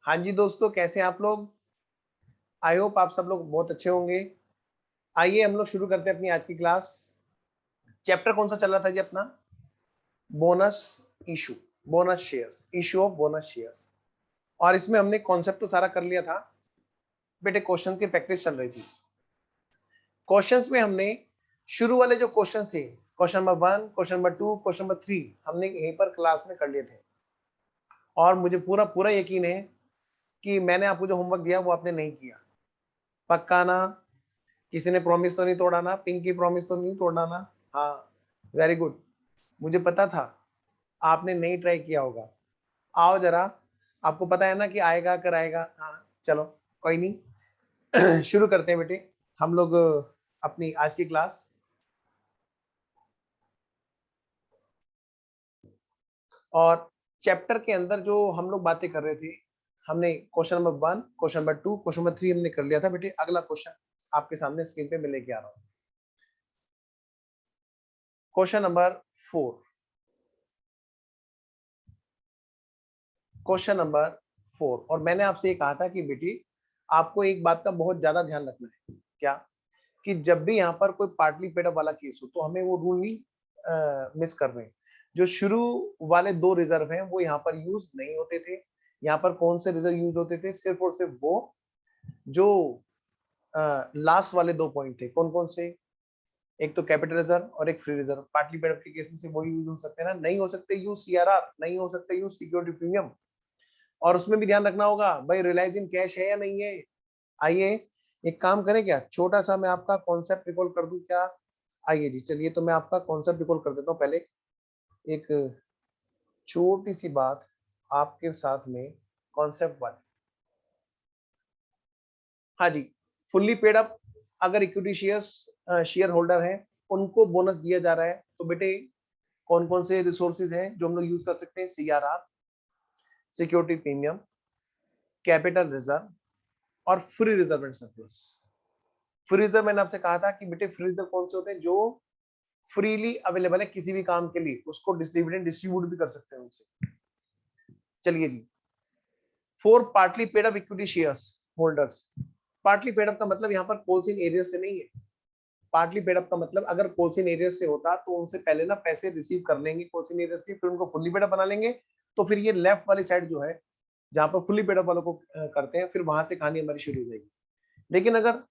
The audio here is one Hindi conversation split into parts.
हाँ जी दोस्तों, कैसे हैं आप लोग? आई होप आप सब लोग बहुत अच्छे होंगे। आइए हम लोग शुरू करते हैं अपनी आज की क्लास। चैप्टर कौन सा चल रहा था जी अपना? Bonus issue, bonus shares, issue of bonus shares. और इसमें हमने कॉन्सेप्ट तो सारा कर लिया था बेटे, क्वेश्चंस की प्रैक्टिस चल रही थी। क्वेश्चंस में हमने शुरू वाले जो क्वेश्चन थे, question number 1, question number 2, question number 3, हमने यहीं पर क्लास में कर लिए थे। और मुझे पूरा पूरा यकीन है कि मैंने आपको जो होमवर्क दिया वो आपने नहीं किया। पक्का ना? किसी ने प्रॉमिस तो नहीं तोड़ा ना? पिंकी प्रॉमिस तो नहीं तोड़ना ना? हाँ, वेरी गुड। मुझे पता था आपने नहीं ट्राई किया होगा। आओ जरा, आपको पता है ना कि आएगा कर आएगा। हाँ चलो, कोई नहीं। शुरू करते हैं बेटे हम लोग अपनी आज की क्लास। और चैप्टर के अंदर जो हम लोग बातें कर रहे थे, हमने question number 1, question number 2, question number 3 हमने कर लिया था बेटे। अगला क्वेश्चन आपके सामने स्क्रीन पे मैं लेके आ रहा हूँ। Question number 4, question number 4। और मैंने आपसे ये कहा था कि बेटी आपको एक बात का बहुत ज्यादा ध्यान रखना है। क्या? कि जब भी यहाँ पर कोई पार्टली पेड अप वाला केस हो तो हमें वो रूल नहीं मिस करने। जो शुरू वाले 2 रिजर्व हैं वो यहाँ पर यूज नहीं होते थे। यहाँ पर कौन से रिजर्व यूज होते थे? सिर्फ और सिर्फ वो जो लास्ट वाले 2 पॉइंट थे। कौन कौन से? एक तो कैपिटल रिजर्व और एक free reserve. Partly paid up के केस में से वो यूज हो सकते हैं ना? नहीं हो सकते यूज सीआरआर, नहीं हो सकते यूज सिक्योरिटी प्रीमियम। और उसमें भी ध्यान रखना होगा भाई, रिलायंस इन कैश है या नहीं है। आइए एक काम करें, क्या छोटा सा मैं आपका कॉन्सेप्ट रिकॉल कर दूं क्या? आइए जी, चलिए तो मैं आपका कॉन्सेप्ट रिकॉल कर देता हूं। पहले एक छोटी सी बात आपके साथ में, कॉन्सेप्ट वाली। हाँ जी, फुल्ली पेड अप अगर इक्विटी शेयर होल्डर है उनको बोनस दिया जा रहा है, तो बेटे कौन कौन से रिसोर्सेज हैं जो हम लोग यूज कर सकते हैं? CRR, security premium, capital reserve और free reserve and surplus. Free reserve मैंने आपसे कहा था कि बेटे फ्री रिजर्व कौन से होते हैं? जो फ्रीली अवेलेबल है किसी भी काम के लिए, उसको डिविडेंड डिस्ट्रीब्यूट भी कर सकते हैं उनसे। चलिए जी, 4 partly paid up equity shares holders. Partly paid up का मतलब यहाँ पर कोल्स इन एरिया से नहीं है। पार्टली पेड अप का मतलब अगर कोल्स इन एरिया से होता तो उनसे पहले ना पैसे रिसीव कर लेंगे कोल्स इन एरिया से, फिर उनको फुल्ली पेड अप बना लेंगे। तो फिर ये लेफ्ट वाली साइड जो है जहां पर फुल्ली पेड अप वालों को करते हैं, फिर वहां से कहानी हमारी शुरू हो जाएगी। लेकिन अगर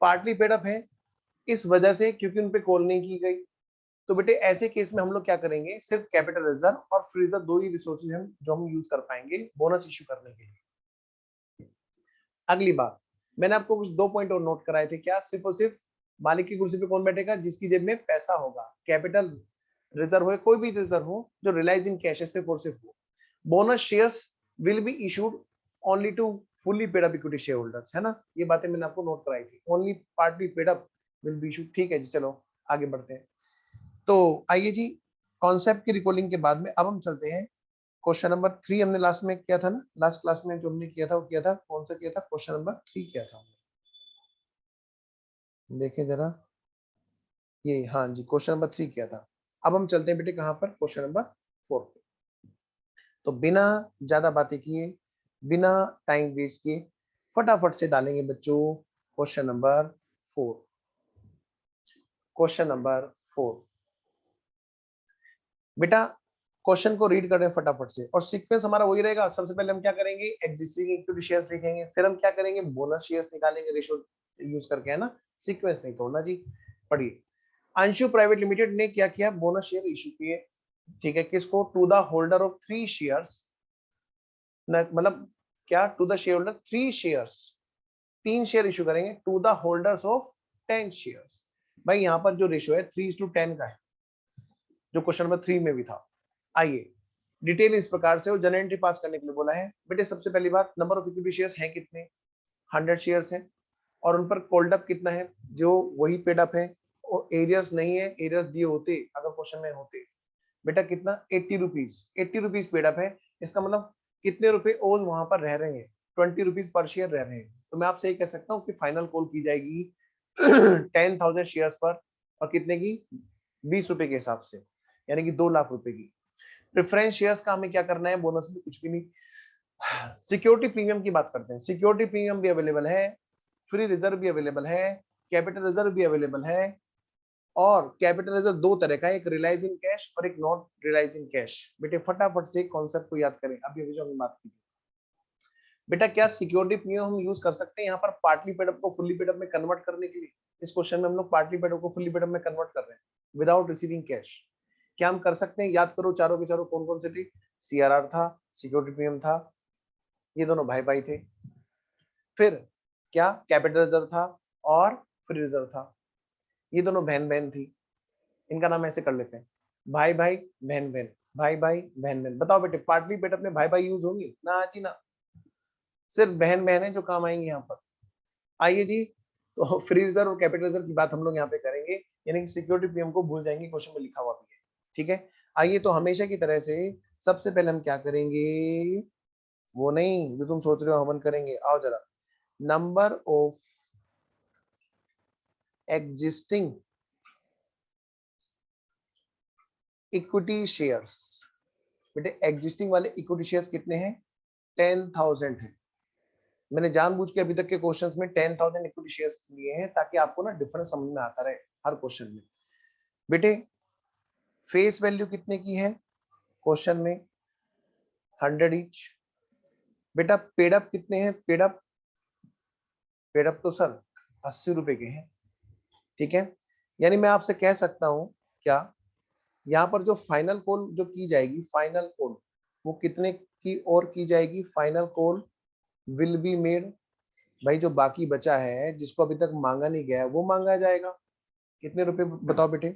पार्टली पेड अप है इस वजह से क्योंकि उन पे कॉल नहीं की गई, तो बेटे ऐसे केस में हम लोग क्या करेंगे? सिर्फ कैपिटल रिजर्व और फ्री रिजर्व 2 ही रिसोर्सेज हम जो हम यूज कर पाएंगे बोनस इशू करने के लिए। अगली बात, मैंने आपको कुछ 2 पॉइंट और नोट कराए थे। क्या? सिर्फ और सिर्फ मालिक की कुर्सी पे कौन बैठेगा? जिसकी जेब में पैसा होगा। कैपिटल रिजर्व हो, कोई भी रिजर्व हो जो रिलाइज इन कैश है, सिर्फ और सिर्फ वो। Bonus shares will be issued only to fully paid up equity share holders, है ना? ये बातें मैंने आपको नोट कराई थी। Only partly paid up will be issued. ठीक है जी, चलो आगे बढ़ते हैं। तो आइए जी, कॉन्सेप्ट की रिकॉलिंग के बाद में अब हम चलते हैं। क्वेश्चन नंबर 3 हमने लास्ट में किया था ना? लास्ट क्लास में जो हमने किया था वो किया था, कौन सा किया था? क्वेश्चन नंबर 3 किया था हमने। देखें जरा, ये हाँ जी, क्वेश्चन नंबर 3 किया था। अब हम चलते हैं बेटे कहाँ पर? क्वेश्चन नंबर 4 पे। तो बिना ज्यादा बातें किए, बिना टाइम वेस्ट किए, फटाफट से डालेंगे बच्चों क्वेश्चन नंबर 4। क्वेश्चन नंबर 4 बेटा, क्वेश्चन को रीड कर रहे हैं फटाफट से, और सीक्वेंस हमारा वही रहेगा। सबसे पहले हम क्या करेंगे? एग्जिस्टिंग इक्विटी शेयर्स लिखेंगे, फिर हम क्या करेंगे? बोनस शेयर्स निकालेंगे रेशो यूज करके, है ना? सीक्वेंस नहीं तोड़ना जी। पढ़िए, अंशु प्राइवेट लिमिटेड ने क्या किया? बोनस शेयर इशू किए। ठीक है, किसको? To the holder of 3 shares. मतलब क्या? To the shareholder 3 shares, 3 share issue करेंगे to the holders of 10 shares. भाई यहाँ पर जो रेशो है 3:10 का है, जो क्वेश्चन नंबर 3 में भी था। आइए, डिटेल इस प्रकार से, वो जनरल एंट्री पास करने के लिए बोला है। बेटे सबसे पहली बात, नंबर ऑफ इक्विटी शेयर्स हैं कितने? 100 शेयर्स हैं। और उन पर कोल्ड अप कितना है? जो वही पेड अप है। और एरियर्स नहीं है, एरियर्स दिए होते अगर क्वेश्चन में होते। बेटा कितना? 80 रुपीज। 80 रुपीज पेड अप है, इसका मतलब कितने रुपए ओज वहां पर रह रहे हैं? 20 रुपीज पर शेयर रह रहे हैं। तो मैं आपसे ये कह सकता हूँ कि फाइनल कॉल की जाएगी 10,000 शेयर्स पर, और कितने की? 20 रुपए के हिसाब से, यानी कि 2 लाख रुपए की। प्रेफरेंस शेयर्स का हमें क्या करना है? बोनस में कुछ भी नहीं। सिक्योरिटी प्रीमियम की बात करते हैं। सिक्योरिटी प्रीमियम भी अवेलेबल है, फ्री रिजर्व भी अवेलेबल है, कैपिटल रिजर्व भी अवेलेबल है। और कैपिटल रिजर्व दो तरह का है, एक रियलाइज इन कैश और एक नॉट रियलाइज इन कैश। बेटे फटाफट से कॉन्सेप्ट को याद करें, अभी जो हमने बात की। बेटा क्या सिक्योरिटी प्रीमियम हम यूज कर सकते हैं यहाँ पर पार्टली पेड अप को फुल्ली पेड अप में कन्वर्ट करने के लिए? इस क्वेश्चन में हम लोग पार्टली पेड अप को फुल्ली पेड अप में कन्वर्ट कर रहे हैं विदाउट रिसीविंग कैश। क्या हम कर सकते हैं? याद करो चारों के चारों कौन कौन से थे। सीआरआर था, सिक्योरिटी प्रीमियम था, ये दोनों भाई भाई थे। फिर क्या कैपिटल रिजर्व था और फ्री रिजर्व था, ये दोनों बहन बहन थी। इनका नाम ऐसे कर लेते हैं, भाई भाई बहन बहन, भाई भाई बहन बहन। बताओ बेटे पार्टली पेड अप में भाई भाई यूज होंगी ना? जी ना, सिर्फ बहन बहन है जो काम आएंगे यहाँ पर। आइए जी, तो फ्री रिजर्व और कैपिटल रिजर्व की बात हम लोग यहाँ पे करेंगे, यानी कि सिक्योरिटी प्रीमियम को भूल जाएंगे, क्वेश्चन में लिखा हुआ भी है। ठीक है, आइए तो हमेशा की तरह से सबसे पहले हम क्या करेंगे, वो नहीं जो तुम सोच रहे हो हवन करेंगे, आओ जरा। Number of existing equity shares. बेटे एग्जिस्टिंग वाले इक्विटी शेयर्स कितने हैं? 10,000 है। मैंने जानबूझ के अभी तक के क्वेश्चंस में 10,000 इक्विटी शेयर्स लिए हैं ताकि आपको ना डिफरेंस समझ में आता रहे हर क्वेश्चन में। बेटे फेस वैल्यू कितने की है क्वेश्चन में? 100 ईच। बेटा पेडअप कितने हैं? पेडअप पेडअप तो सर 80 रुपए के हैं। ठीक है, यानी मैं आपसे कह सकता हूं क्या, यहाँ पर जो फाइनल कॉल जो की जाएगी, फाइनल कॉल वो कितने की ओर की जाएगी? Final call will be made, भाई जो बाकी बचा है जिसको अभी तक मांगा नहीं गया है वो मांगा जाएगा। कितने रुपए बताओ बेटे?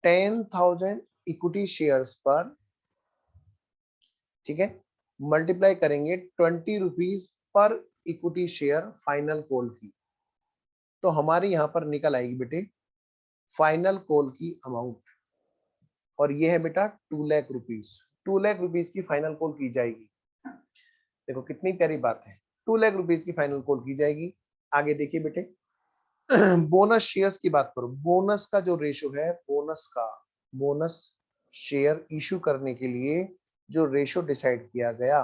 10,000 इक्विटी शेयर्स पर, ठीक है, मल्टीप्लाई करेंगे 20 rupees per equity share final call की, तो हमारी यहां पर निकल आएगी बेटे फाइनल कॉल की अमाउंट। और ये है बेटा 2 लाख रुपीज। 2 लाख रुपीज की फाइनल कॉल की जाएगी। देखो कितनी प्यारी बात है, 2 लाख रुपीज की फाइनल कॉल की जाएगी। आगे देखिए बेटे, बोनस शेयर्स की बात करो। बोनस का जो रेशो है, बोनस का, बोनस शेयर इशू करने के लिए जो रेशो डिसाइड किया गया,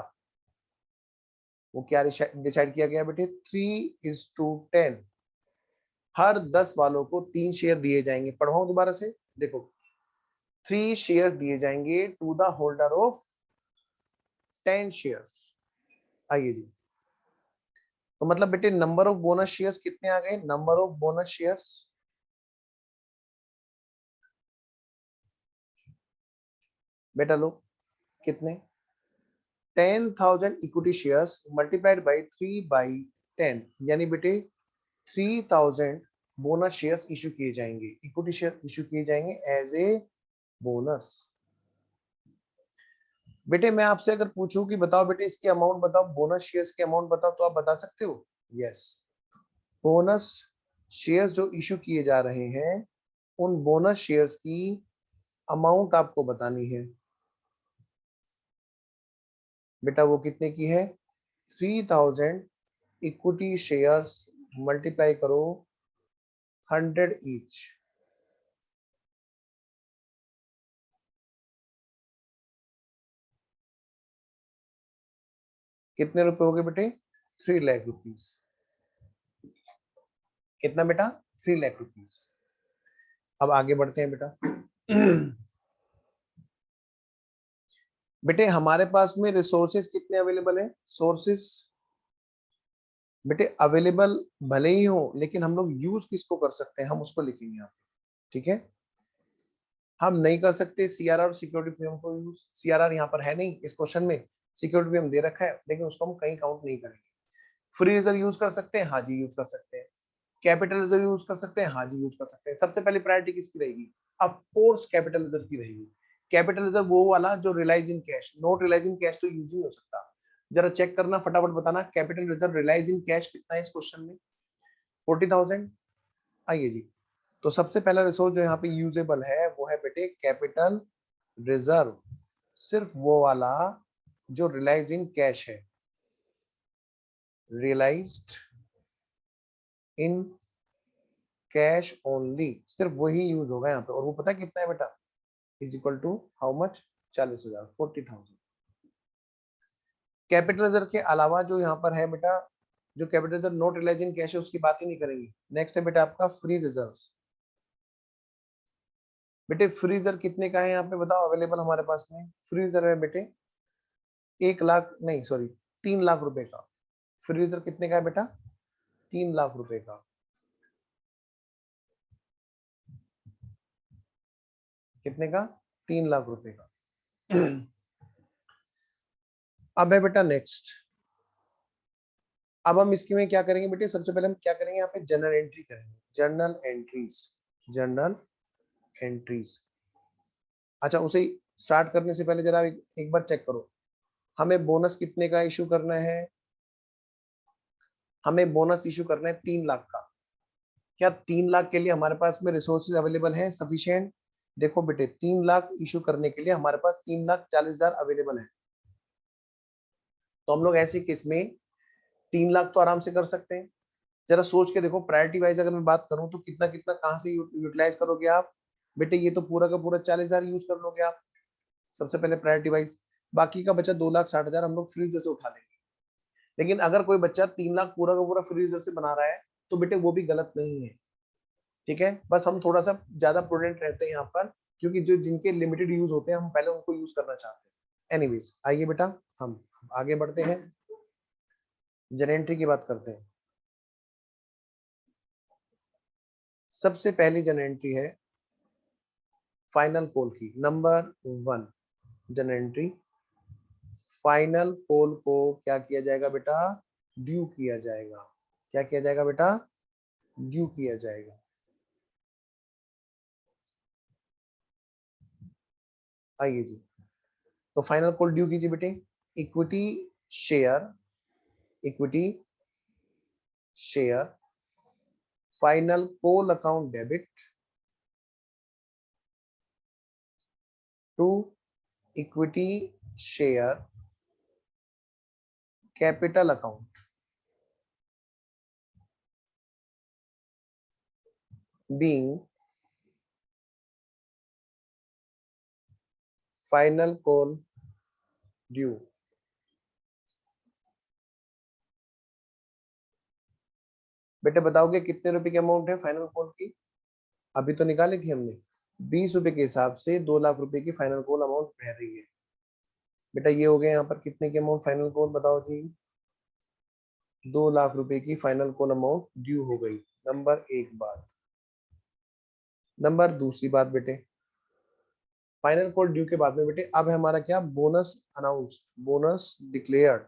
वो क्या डिसाइड किया गया बेटे? 3:10। हर 10 वालों को 3 शेयर दिए जाएंगे। पढ़वाऊं दोबारा से, देखो 3 शेयर दिए जाएंगे to the holder of 10 shares. आइए जी, तो मतलब बेटे नंबर ऑफ बोनस शेयर्स कितने आ गए? नंबर ऑफ बोनस शेयर्स, बेटा लो कितने? 10,000 इक्विटी शेयर्स मल्टीप्लाइड बाई 3/10, यानी बेटे 3,000 बोनस शेयर्स इशू किए जाएंगे, इक्विटी शेयर इशू किए जाएंगे एज ए बोनस। बेटे मैं आपसे अगर पूछूं कि बताओ बेटे इसकी अमाउंट बताओ, बोनस शेयर्स की अमाउंट बताओ, तो आप बता सकते हो? यस, बोनस शेयर्स जो इशू किए जा रहे हैं उन बोनस शेयर्स की अमाउंट आपको बतानी है। बेटा वो कितने की है? 3,000 इक्विटी शेयर्स मल्टीप्लाई करो 100 ईच। कितने रुपए हो गए बेटे? 3 लाख रुपीज। कितना बेटा? 3 लाख रुपीज। अब आगे बढ़ते हैं बेटा। बेटे हमारे पास में रिसोर्सेज कितने अवेलेबल है? सोर्सेस बेटे अवेलेबल भले ही हो, लेकिन हम लोग यूज किसको कर सकते हैं हम उसको लिखेंगे यहाँ पे। ठीक है, हम नहीं कर सकते सीआरआर और सिक्योरिटी प्रीमियम को यूज। सीआरआर यहाँ पर है नहीं इस क्वेश्चन में, सिक्योरिटी प्रीमियम दे रखा है लेकिन उसको हम कहीं काउंट नहीं करेंगे। फ्री रिजर्व यूज कर सकते हैं, हाँ जी यूज कर सकते हैं। कैपिटल रिजर्व यूज कर सकते हैं, हाँ जी यूज कर सकते हैं। सबसे पहले प्रायोरिटी किसकी रहेगी? ऑफ कोर्स कैपिटल रिजर्व की रहेगी। कैपिटल रिजर्व वो वाला जो realise in cash, not realise in cash तो यूज नहीं हो सकता। जरा चेक करना, फटाफट बताना capital reserve realise in cash कितना है इस क्वेश्चन में? 40,000। आइए जी, तो सबसे पहला रिसोर्स जो यहाँ पे यूजेबल है वो है बेटे कैपिटल रिजर्व, सिर्फ वो वाला जो रिलाइज इन कैश है, रियलाइज्ड इन कैश ओनली, सिर्फ वही यूज होगा यहाँ पे। और वो पता है कितना है बेटा? Is equal to how much? 40,000, 40,000। Capital reserve के अलावा जो यहाँ पर है बेटा, जो capital reserve not realise in cash है उसकी बात ही नहीं करेंगे। नेक्स्ट है बेटा आपका फ्री रिजर्व। बेटे फ्री रिजर्व कितने का है यहाँ पे बताओ अवेलेबल हमारे पास में? फ्री रिजर्व है बेटे 1 लाख नहीं सॉरी 3 लाख रुपए का। फ्री रिजर्व कितने का है बेटा? 3 लाख रुपए का। कितने का? 3 लाख रुपए का। अब है बेटा नेक्स्ट, अब हम इसके में क्या करेंगे बेटे? सबसे पहले हम क्या करेंगे यहाँ पे? जर्नल एंट्री करेंगे, जर्नल एंट्रीज, जर्नल एंट्रीज। अच्छा उसे स्टार्ट करने से पहले जरा एक बार चेक करो, हमें बोनस कितने का इशू करना है? हमें बोनस इशू करना है 3 लाख का। क्या 3 लाख के लिए हमारे पास में रिसोर्सेज अवेलेबल है सफिशिएंट? देखो बेटे 3 लाख इशू करने के लिए हमारे पास 3,40,000 अवेलेबल है। तो हम लोग ऐसे केस में 3 लाख तो आराम से कर सकते हैं। जरा सोच के देखो प्रायोरिटी वाइज अगर मैं बात करूं तो कितना कितना कहां से यूटिलाइज करोगे आप? बेटे ये तो पूरा का पूरा 40,000 यूज कर लोगे आप सबसे पहले प्रायोरिटी वाइज। बाकी का बचा 2,60,000 हम लोग फ्री रिजर्व से उठा लेंगे। लेकिन अगर कोई बच्चा 3 लाख पूरा का पूरा फ्री रिजर्व से बना रहा है तो बेटे वो भी गलत नहीं है। ठीक है, बस हम थोड़ा सा ज्यादा प्रूडेंट रहते हैं यहाँ पर, क्योंकि जो जिनके लिमिटेड यूज होते हैं हम पहले उनको यूज करना चाहते हैं। एनीवेज आइए बेटा हम आगे बढ़ते हैं, जनरेंट्री की बात करते हैं। सबसे पहली जनरेंट्री है फाइनल कॉल की, नंबर 1 जनरेंट्री। फाइनल कॉल को क्या किया जाएगा बेटा? ड्यू किया जाएगा। क्या किया जाएगा बेटा? ड्यू किया जाएगा। आइए जी, तो फाइनल कॉल ड्यू कीजिए बेटे। Equity share, equity share final call account debit to equity share capital account being final call due. बेटे बताओगे कितने रुपए की अमाउंट है फाइनल कॉल की? अभी तो निकाली थी हमने, 20 रुपए के हिसाब से 2 लाख रुपए की फाइनल कॉल अमाउंट रह रही है। बेटा ये हो गया यहाँ पर कितने की अमाउंट फाइनल कॉल बताओ जी? 2 लाख रुपए की फाइनल कॉल अमाउंट ड्यू हो गई। नंबर 1 बात। नंबर दूसरी बात बेटे, फाइनल कॉल ड्यू के बाद में बेटे अब है हमारा क्या? Bonus announced, bonus declared.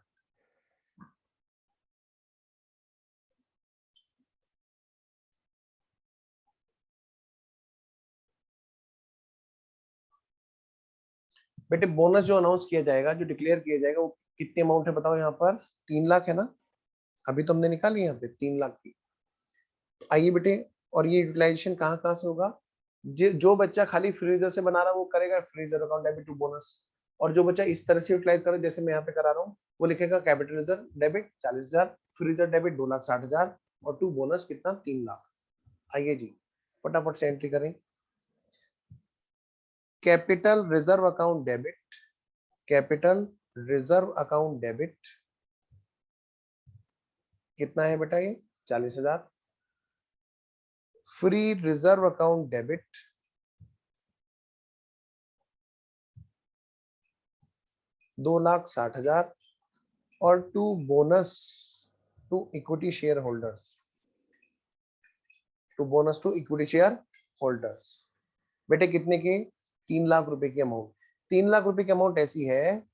बेटे बोनस जो अनाउंस किया जाएगा, जो डिक्लेयर किया जाएगा, वो कितनी अमाउंट है बताओ यहाँ पर? 3 लाख है ना? अभी तो हमने निकाली यहाँ पे 3 लाख की। आइए बेटे, और ये यूटिलाइजेशन कहाँ कहाँ से होगा? जो बच्चा खाली फ्रीजर से बना रहा है वो करेगा free reserve account debit to bonus, और जो बच्चा इस तरह से यूटिलाइज करे जैसे मैं यहाँ पे करा रहा हूँ वो लिखेगा capital reserve debit 40,000, freezer debit 2,60,000 और टू बोनस कितना? 3 लाख। आइए जी फटाफट से एंट्री करें। Capital reserve account debit, capital reserve account debit कितना है बेटा? ये 40,000। फ्री रिजर्व अकाउंट डेबिट 2,60,000 और to bonus to equity share holders, to bonus to equity share holders. बेटे कितने के? 3 लाख रुपए की अमाउंट। 3 लाख रुपए की अमाउंट ऐसी है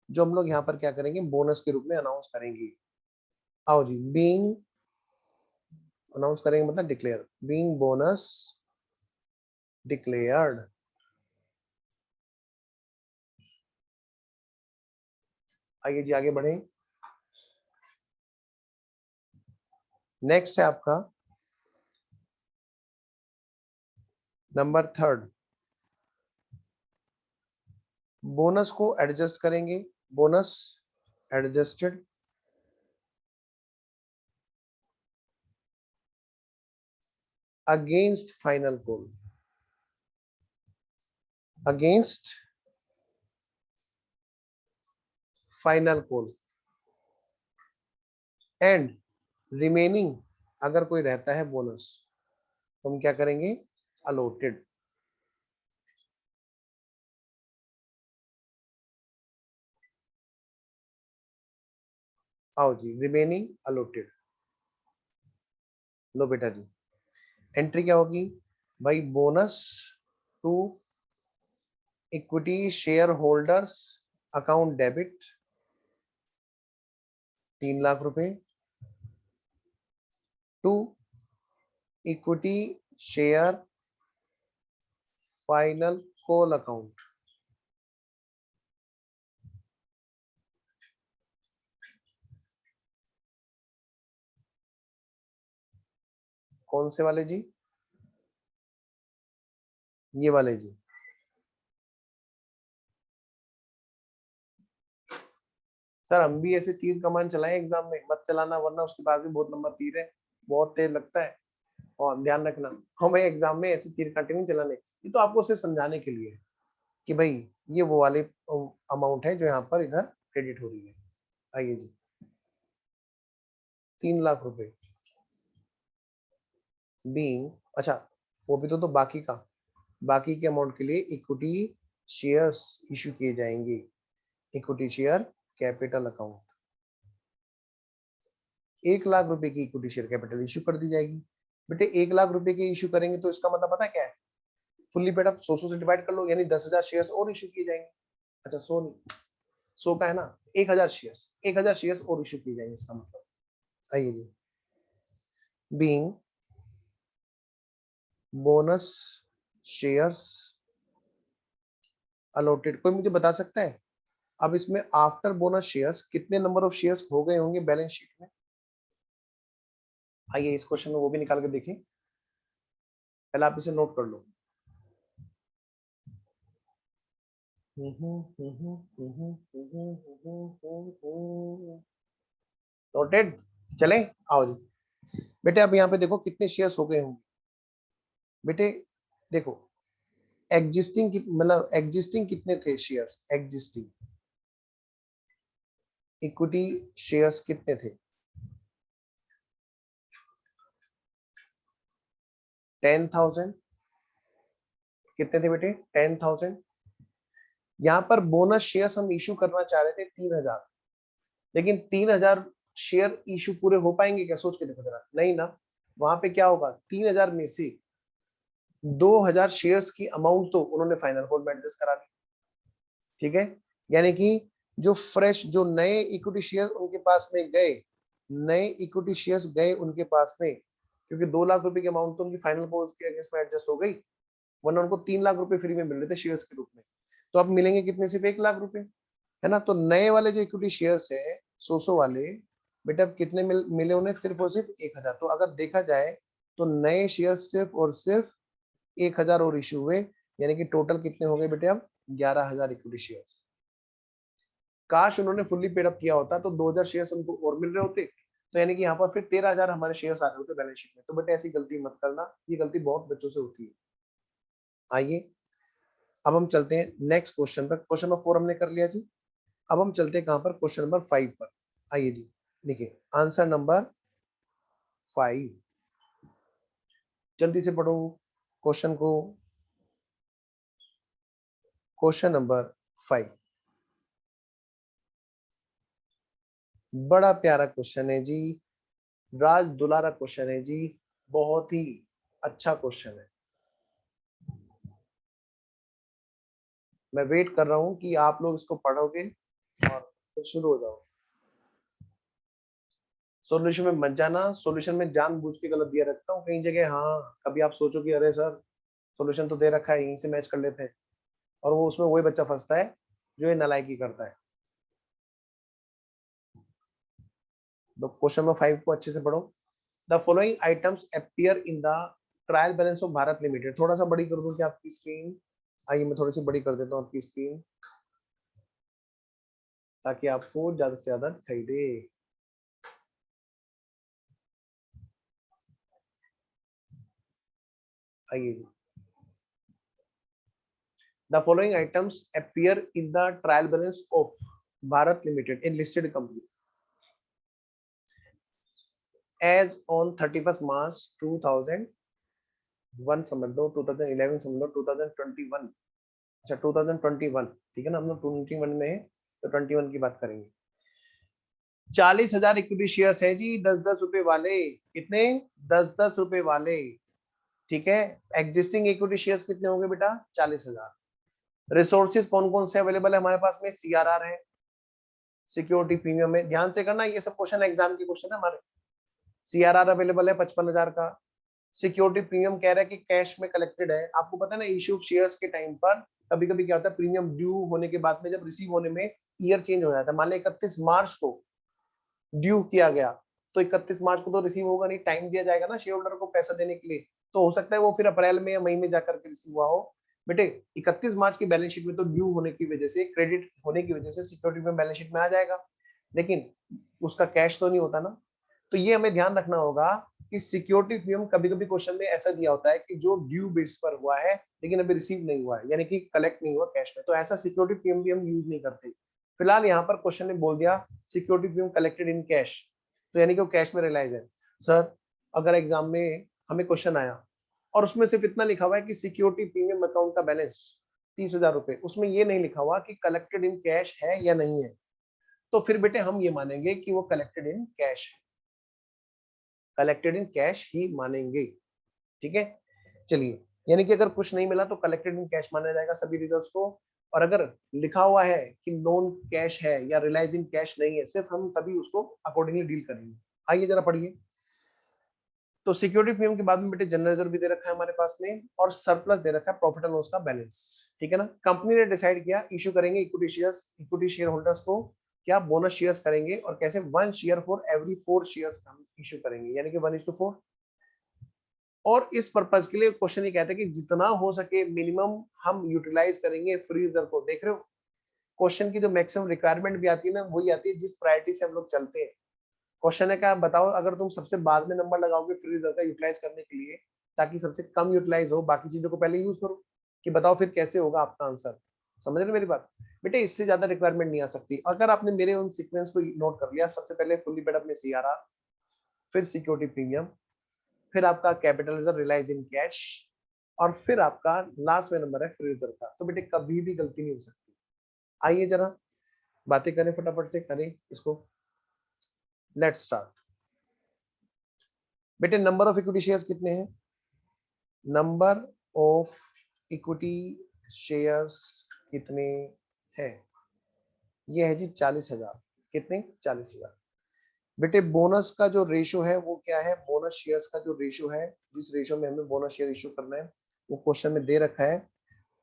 जो हम लोग यहाँ पर क्या करेंगे? बोनस के रूप में अनाउंस करेंगे। आओ जी, बीइंग अनाउंस करेंगे मतलब डिक्लेयर, बीइंग बोनस डिक्लेयर्ड। आइए जी आगे बढ़े। नेक्स्ट है आपका नंबर 3, बोनस को एडजस्ट करेंगे, bonus adjusted against final call, against final call. And remaining अगर कोई रहता है बोनस तो हम क्या करेंगे, अलॉटेड। आओ जी, रिमेनिंग अलॉटेड। लो बेटा जी, एंट्री क्या होगी भाई, bonus to equity share holders account debit 3 lakh रुपए, to equity share final call account कौन से वाले जी, ये वाले जी। सर हम भी ऐसे तीर कमान चलाएं एग्जाम में, मत चलाना वरना उसके बाद भी बहुत लंबा तीर है, बहुत तेज लगता है। और ध्यान रखना, हमें एग्जाम में ऐसे तीर कांटे नहीं चलाने, ये तो आपको सिर्फ समझाने के लिए है कि भाई ये वो वाले अमाउंट है जो यहाँ पर इधर क्रेडिट हो रही है। आइए जी, 3 लाख रुपए बीइंग, अच्छा वो भी तो बाकी का, बाकी के अमाउंट के लिए इक्विटी शेयर्स इशू किए जाएंगे, equity share capital account. 1 lakh रुपए की इक्विटी शेयर कैपिटल इशू कर दी जाएगी। बेटे 1 लाख रुपए की इशू करेंगे तो इसका मतलब पता है क्या है, फुल्ली पेड अप 100 से डिवाइड कर लो, यानी 10,000 शेयर्स और इशू किए जाएंगे। अच्छा 100 नहीं, 100 का है ना, 1,000 शेयर्स, 1,000 शेयर्स और इशू किए जाएंगे इसका मतलब। आइए जी, बीइंग बोनस शेयर्स अलॉटेड, कोई मुझे बता सकता है अब इसमें आफ्टर बोनस शेयर्स कितने नंबर ऑफ शेयर्स हो गए होंगे बैलेंस शीट में। आइए इस क्वेश्चन में वो भी निकाल कर देखिए, पहले आप इसे नोट कर लो। नोटेड, चले आओ जी। बेटे अब यहाँ पे देखो कितने शेयर्स हो गए होंगे। बेटे देखो एग्जिस्टिंग मतलब एग्जिस्टिंग कितने थे शेयर्स, एग्जिस्टिंग इक्विटी शेयर्स कितने थे, 10,000। कितने थे बेटे, 10,000। यहाँ पर बोनस शेयर्स हम इशू करना चाह रहे थे 3,000, लेकिन 3,000 शेयर इशू पूरे हो पाएंगे क्या, सोच के देखो जरा, नहीं ना। वहां पे क्या होगा, 3,000 में से 2,000 शेयर्स की अमाउंट तो उन्होंने फाइनल कॉल में एडजस्ट करा दी, ठीक है। यानी कि जो फ्रेश जो नए इक्विटी शेयर उनके पास में गए, नए इक्विटी शेयर्स गए उनके पास में, क्योंकि 2 लाख रुपए की अमाउंट तो उनकी फाइनल कॉल के अगेंस्ट में एडजस्ट हो गई, वरना उनको 3 लाख रुपए फ्री में मिल रहे थे शेयर्स के रूप में। तो अब मिलेंगे कितने, सिर्फ 1 लाख रुपए, है ना। तो नए वाले जो इक्विटी शेयर्स है 100 वाले, बेटा अब कितने मिले उन्हें, सिर्फ और सिर्फ 1,000। तो अगर देखा जाए तो नए शेयर सिर्फ और सिर्फ 1,000 और इशू हुए, यानी कि टोटल कितने हो गए बेटे अब, 11,000 इक्विटी शेयर्स। काश उन्होंने फुल्ली पेड अप किया होता तो 2,000 शेयर्स उनको और मिल रहे होते, तो यानी कि यहाँ पर फिर 13,000 हमारे शेयर्स आ रहे होते बैलेंस शीट में। तो बेटे ऐसी गलती मत करना, ये गलती बहुत बच्चों से होती है। आइए अब हम चलते हैं नेक्स्ट क्वेश्चन पर, क्वेश्चन नंबर 4 हमने कर लिया जी। अब हम चलते हैं कहां पर, क्वेश्चन नंबर 5 पर। आइए जी, देखिए आंसर नंबर 5, जल्दी से पढ़ो क्वेश्चन को। क्वेश्चन नंबर 5 बड़ा प्यारा क्वेश्चन है जी, राज दुलारा क्वेश्चन है जी, बहुत ही अच्छा क्वेश्चन है। मैं वेट कर रहा हूं कि आप लोग इसको पढ़ोगे और फिर शुरू हो जाओ। सॉल्यूशन में मत जाना, सॉल्यूशन में जानबूझ के गलत दिया रखता हूँ कई जगह, हाँ कभी आप सोचो कि अरे सर सॉल्यूशन तो दे रखा है यहीं से मैच कर लेते हैं, और वो उसमें वही बच्चा फंसता है जो ये नालायकी करता है। तो क्वेश्चन नंबर 5 को अच्छे से पढ़ो। The following items appear in the trial balance of Bharat limited, थोड़ा सा बड़ी कर दूं क्या आपकी स्क्रीन, आइए मैं थोड़ी सी बड़ी कर देता हूँ आपकी स्क्रीन, ताकि आपको ज्यादा से ज्यादा दिखाई दे। आइए जी, the following items appear in the trial balance of Bharat limited, in listed company. As on 31 March 2001 समझ लो, 2011 समझ लो, 2021, अच्छा 2021, ठीक है ना, हम लोग 21 में है तो 21 की बात करेंगे। 40,000 इक्विटी शेयर्स है जी, 10-10 रुपए वाले। कितने? 10-10 रुपए वाले, ठीक है। एग्जिस्टिंग इक्विटी शेयर्स कितने होंगे बेटा? 40,000। रिसोर्सेज कौन कौन से अवेलेबल है हमारे पास में? सीआरआर है, सिक्योरिटी प्रीमियम में, ध्यान से करना, ये सब क्वेश्चन एग्जाम के क्वेश्चन है हमारे। सीआरआर अवेलेबल है 55,000 का। सिक्योरिटी प्रीमियम कह रहा है कि कैश में कलेक्टेड है। आपको पता है ना, इश्यू शेयर्स के टाइम पर कभी कभी क्या होता है, प्रीमियम ड्यू होने के बाद में जब रिसीव होने में ईयर चेंज हो जाता है। मान लो 31 मार्च को ड्यू किया गया, तो 31 मार्च को तो रिसीव होगा नहीं, टाइम दिया जाएगा ना शेयर होल्डर को पैसा देने के लिए। तो हो सकता है वो फिर अप्रैल में या मई में जाकर के रिसीव हुआ हो। बेटे 31 मार्च की बैलेंस शीट में तो ड्यू होने की वजह से, क्रेडिट होने की वजह से सिक्योरिटी में बैलेंस शीट में आ जाएगा, लेकिन उसका कैश तो नहीं होता ना। तो ये हमें ध्यान रखना होगा कि सिक्योरिटी प्रीमियम कभी कभी क्वेश्चन में ऐसा दिया होता है कि जो ड्यू बेस पर हुआ है लेकिन अभी रिसीव नहीं हुआ है, यानी कि कलेक्ट नहीं हुआ कैश में, तो ऐसा सिक्योरिटी प्रीमियम भी हम यूज नहीं करते। फिलहाल यहाँ पर क्वेश्चन ने बोल दिया security premium collected in cash, तो यानी कि वो कैश में रियलाइज है। सर अगर एग्जाम में हमें क्वेश्चन आया और उसमें सिर्फ इतना लिखा हुआ है कि सिक्योरिटी प्रीमियम अकाउंट का बैलेंस 30,000 रुपए, उसमें ये नहीं लिखा हुआ कि कलेक्टेड इन कैश है या नहीं है, तो फिर बेटे हम ये मानेंगे कि वो कलेक्टेड इन कैश है, कलेक्टेड इन कैश ही मानेंगे, ठीक है। चलिए, यानी कि अगर कुछ नहीं मिला तो कलेक्टेड इन कैश माना जाएगा सभी रिजर्व्स को, और अगर लिखा हुआ है कि नॉन कैश है या रियलाइज इन कैश नहीं है, सिर्फ हम तभी उसको अकॉर्डिंगली डील करेंगे। आइए जरा पढ़िए। तो सिक्योरिटी प्रीमियम के बाद में बेटे जनरल रिजर्व भी दे रखा है हमारे पास में, और सरप्लस दे रखा है प्रॉफिट एंड लॉस का बैलेंस, ठीक है ना। कंपनी ने डिसाइड किया इश्यू करेंगे equity shares, equity share holders को क्या बोनस शेयर्स करेंगे, और कैसे 1 शेयर फॉर एवरी 4 शेयर्स हम इश्यू करेंगे, यानी कि 1:4। और इस पर्पज के लिए क्वेश्चन ये कहता है कि जितना हो सके मिनिमम हम यूटिलाइज करेंगे फ्री रिजर्व को। देख रहे हो, क्वेश्चन की जो मैक्सिमम रिक्वायरमेंट भी आती है ना, वही आती है जिस प्रायोरिटी से हम लोग चलते हैं। क्वेश्चन है क्या, बताओ अगर तुम सबसे बाद में नंबर लगाओगे फ्री रिजर्व का यूटिलाइज करने के लिए, ताकि सबसे कम यूटिलाइज हो, बाकी चीजों को पहले यूज करो, कि बताओ फिर कैसे होगा आपका आंसर। समझ रहे मेरी बात? बेटे इससे ज्यादा रिक्वायरमेंट नहीं आ सकती। अगर आपने मेरे उन सीक्वेंस को नोट कर लिया, सबसे पहले फुल्ली पेड अप में सीआरआर, फिर सिक्योरिटी प्रीमियम, फिर आपका capital reserve realise in cash, और फिर आपका लास्ट में नंबर है फ्री रिजर्व का, तो बेटे कभी भी गलती नहीं हो सकती। आइए जरा बातें करें, फटाफट से करें इसको। Let's start. बेटे नंबर ऑफ इक्विटी शेयर्स कितने हैं? नंबर ऑफ इक्विटी शेयर्स कितने हैं? ये है जी 40,000। कितने? 40,000। बेटे बोनस का जो रेशो है वो क्या है? बोनस शेयर्स का जो रेशो है, जिस रेशो में हमें बोनस शेयर इशू करना है, वो क्वेश्चन में दे रखा है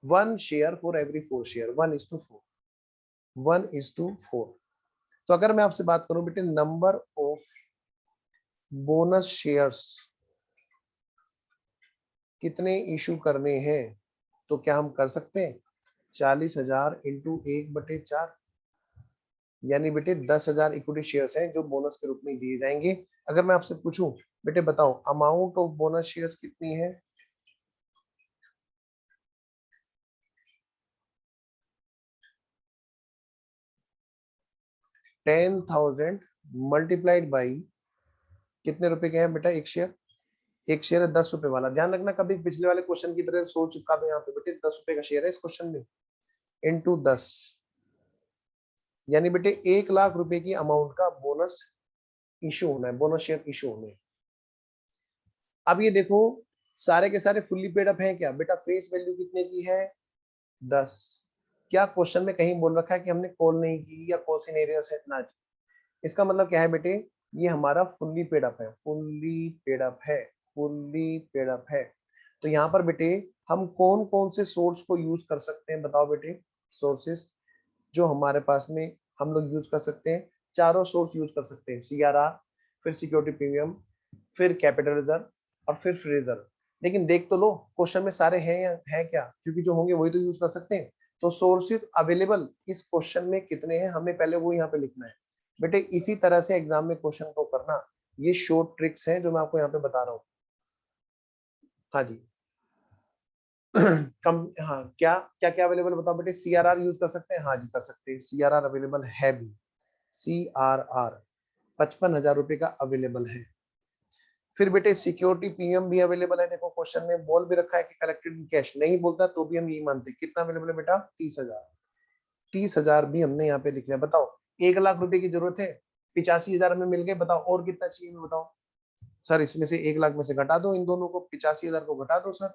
1 शेयर फॉर एवरी 4 शेयर, 1:4, 1:4। तो अगर मैं आपसे बात करूं बेटे नंबर ऑफ बोनस शेयर्स कितने इशू करने हैं, तो क्या हम कर सकते हैं 40,000 इंटू 1/4, यानी बेटे 10,000 इक्विटी शेयर्स हैं जो बोनस के रूप में दिए जाएंगे। अगर मैं आपसे पूछूं बेटे बताओ अमाउंट ऑफ बोनस शेयर्स कितनी है, 10,000 मल्टीप्लाइड बाई कितने रुपए के हैं बेटा एक शेयर? एक शेयर है 10 रुपए वाला। ध्यान रखना कभी पिछले वाले क्वेश्चन की तरह सोच चुका दो यहाँ पे बेटे, 10 रुपए का शेयर है इस क्वेश्चन में, इंटू 10, यानी बेटे 1,00,000 रुपए की अमाउंट का बोनस इशू होना है, बोनस शेयर इशू होने हैं। अब ये देखो सारे के सारे फुल्ली पेड अप हैं क्या बेटा? फेस वैल्यू कितने की है? 10। क्या क्वेश्चन में कहीं बोल रखा है कि हमने कॉल नहीं की या कॉल सिनेरियो है ना जी। इसका मतलब क्या है बेटे, ये हमारा फुल्ली पेड अप है, फुल्ली पेड अप है, फुल्ली पेड अप है। तो यहाँ पर बेटे हम कौन कौन से सोर्स को यूज कर सकते हैं बताओ बेटे? सोर्सेस जो हमारे पास में हम लोग यूज कर सकते हैं, चारों सोर्स यूज कर सकते हैं, सीआरआर, फिर सिक्योरिटी प्रीमियम, फिर कैपिटल रिजर्व, और फिर फ्री रिजर्व। लेकिन देख तो लो क्वेश्चन में सारे हैं या है क्या, क्योंकि जो होंगे वही तो यूज कर सकते हैं। तो सोर्सेज अवेलेबल इस क्वेश्चन में कितने हैं, हमें पहले वो यहाँ पे लिखना है बेटे। इसी तरह से एग्जाम में क्वेश्चन को करना, ये शॉर्ट ट्रिक्स हैं जो मैं आपको यहाँ पे बता रहा हूँ। हाँ जी। कम, हाँ क्या क्या क्या अवेलेबल बताओ बेटे? सीआरआर यूज कर सकते हैं, हाँ जी कर सकते हैं, सीआरआर अवेलेबल है भी। सीआरआर 55,000 रुपए का अवेलेबल है। फिर बेटे सिक्योरिटी प्रीमियम भी अवेलेबल है, देखो क्वेश्चन में बोल भी रखा है कि कलेक्टेड इन कैश, नहीं बोलता तो भी हम यही मानते। कितना अवेलेबल है बेटा? 30,000। 30,000 भी हमने यहाँ पे लिख लिया। बताओ 1 लाख रुपए की जरूरत है, 85,000 हमें मिल गए। बताओ और कितना चाहिए मैं बताओ सर? इसमें से 1 लाख में से घटा दो इन दोनों को, 85,000 को घटा दो सर।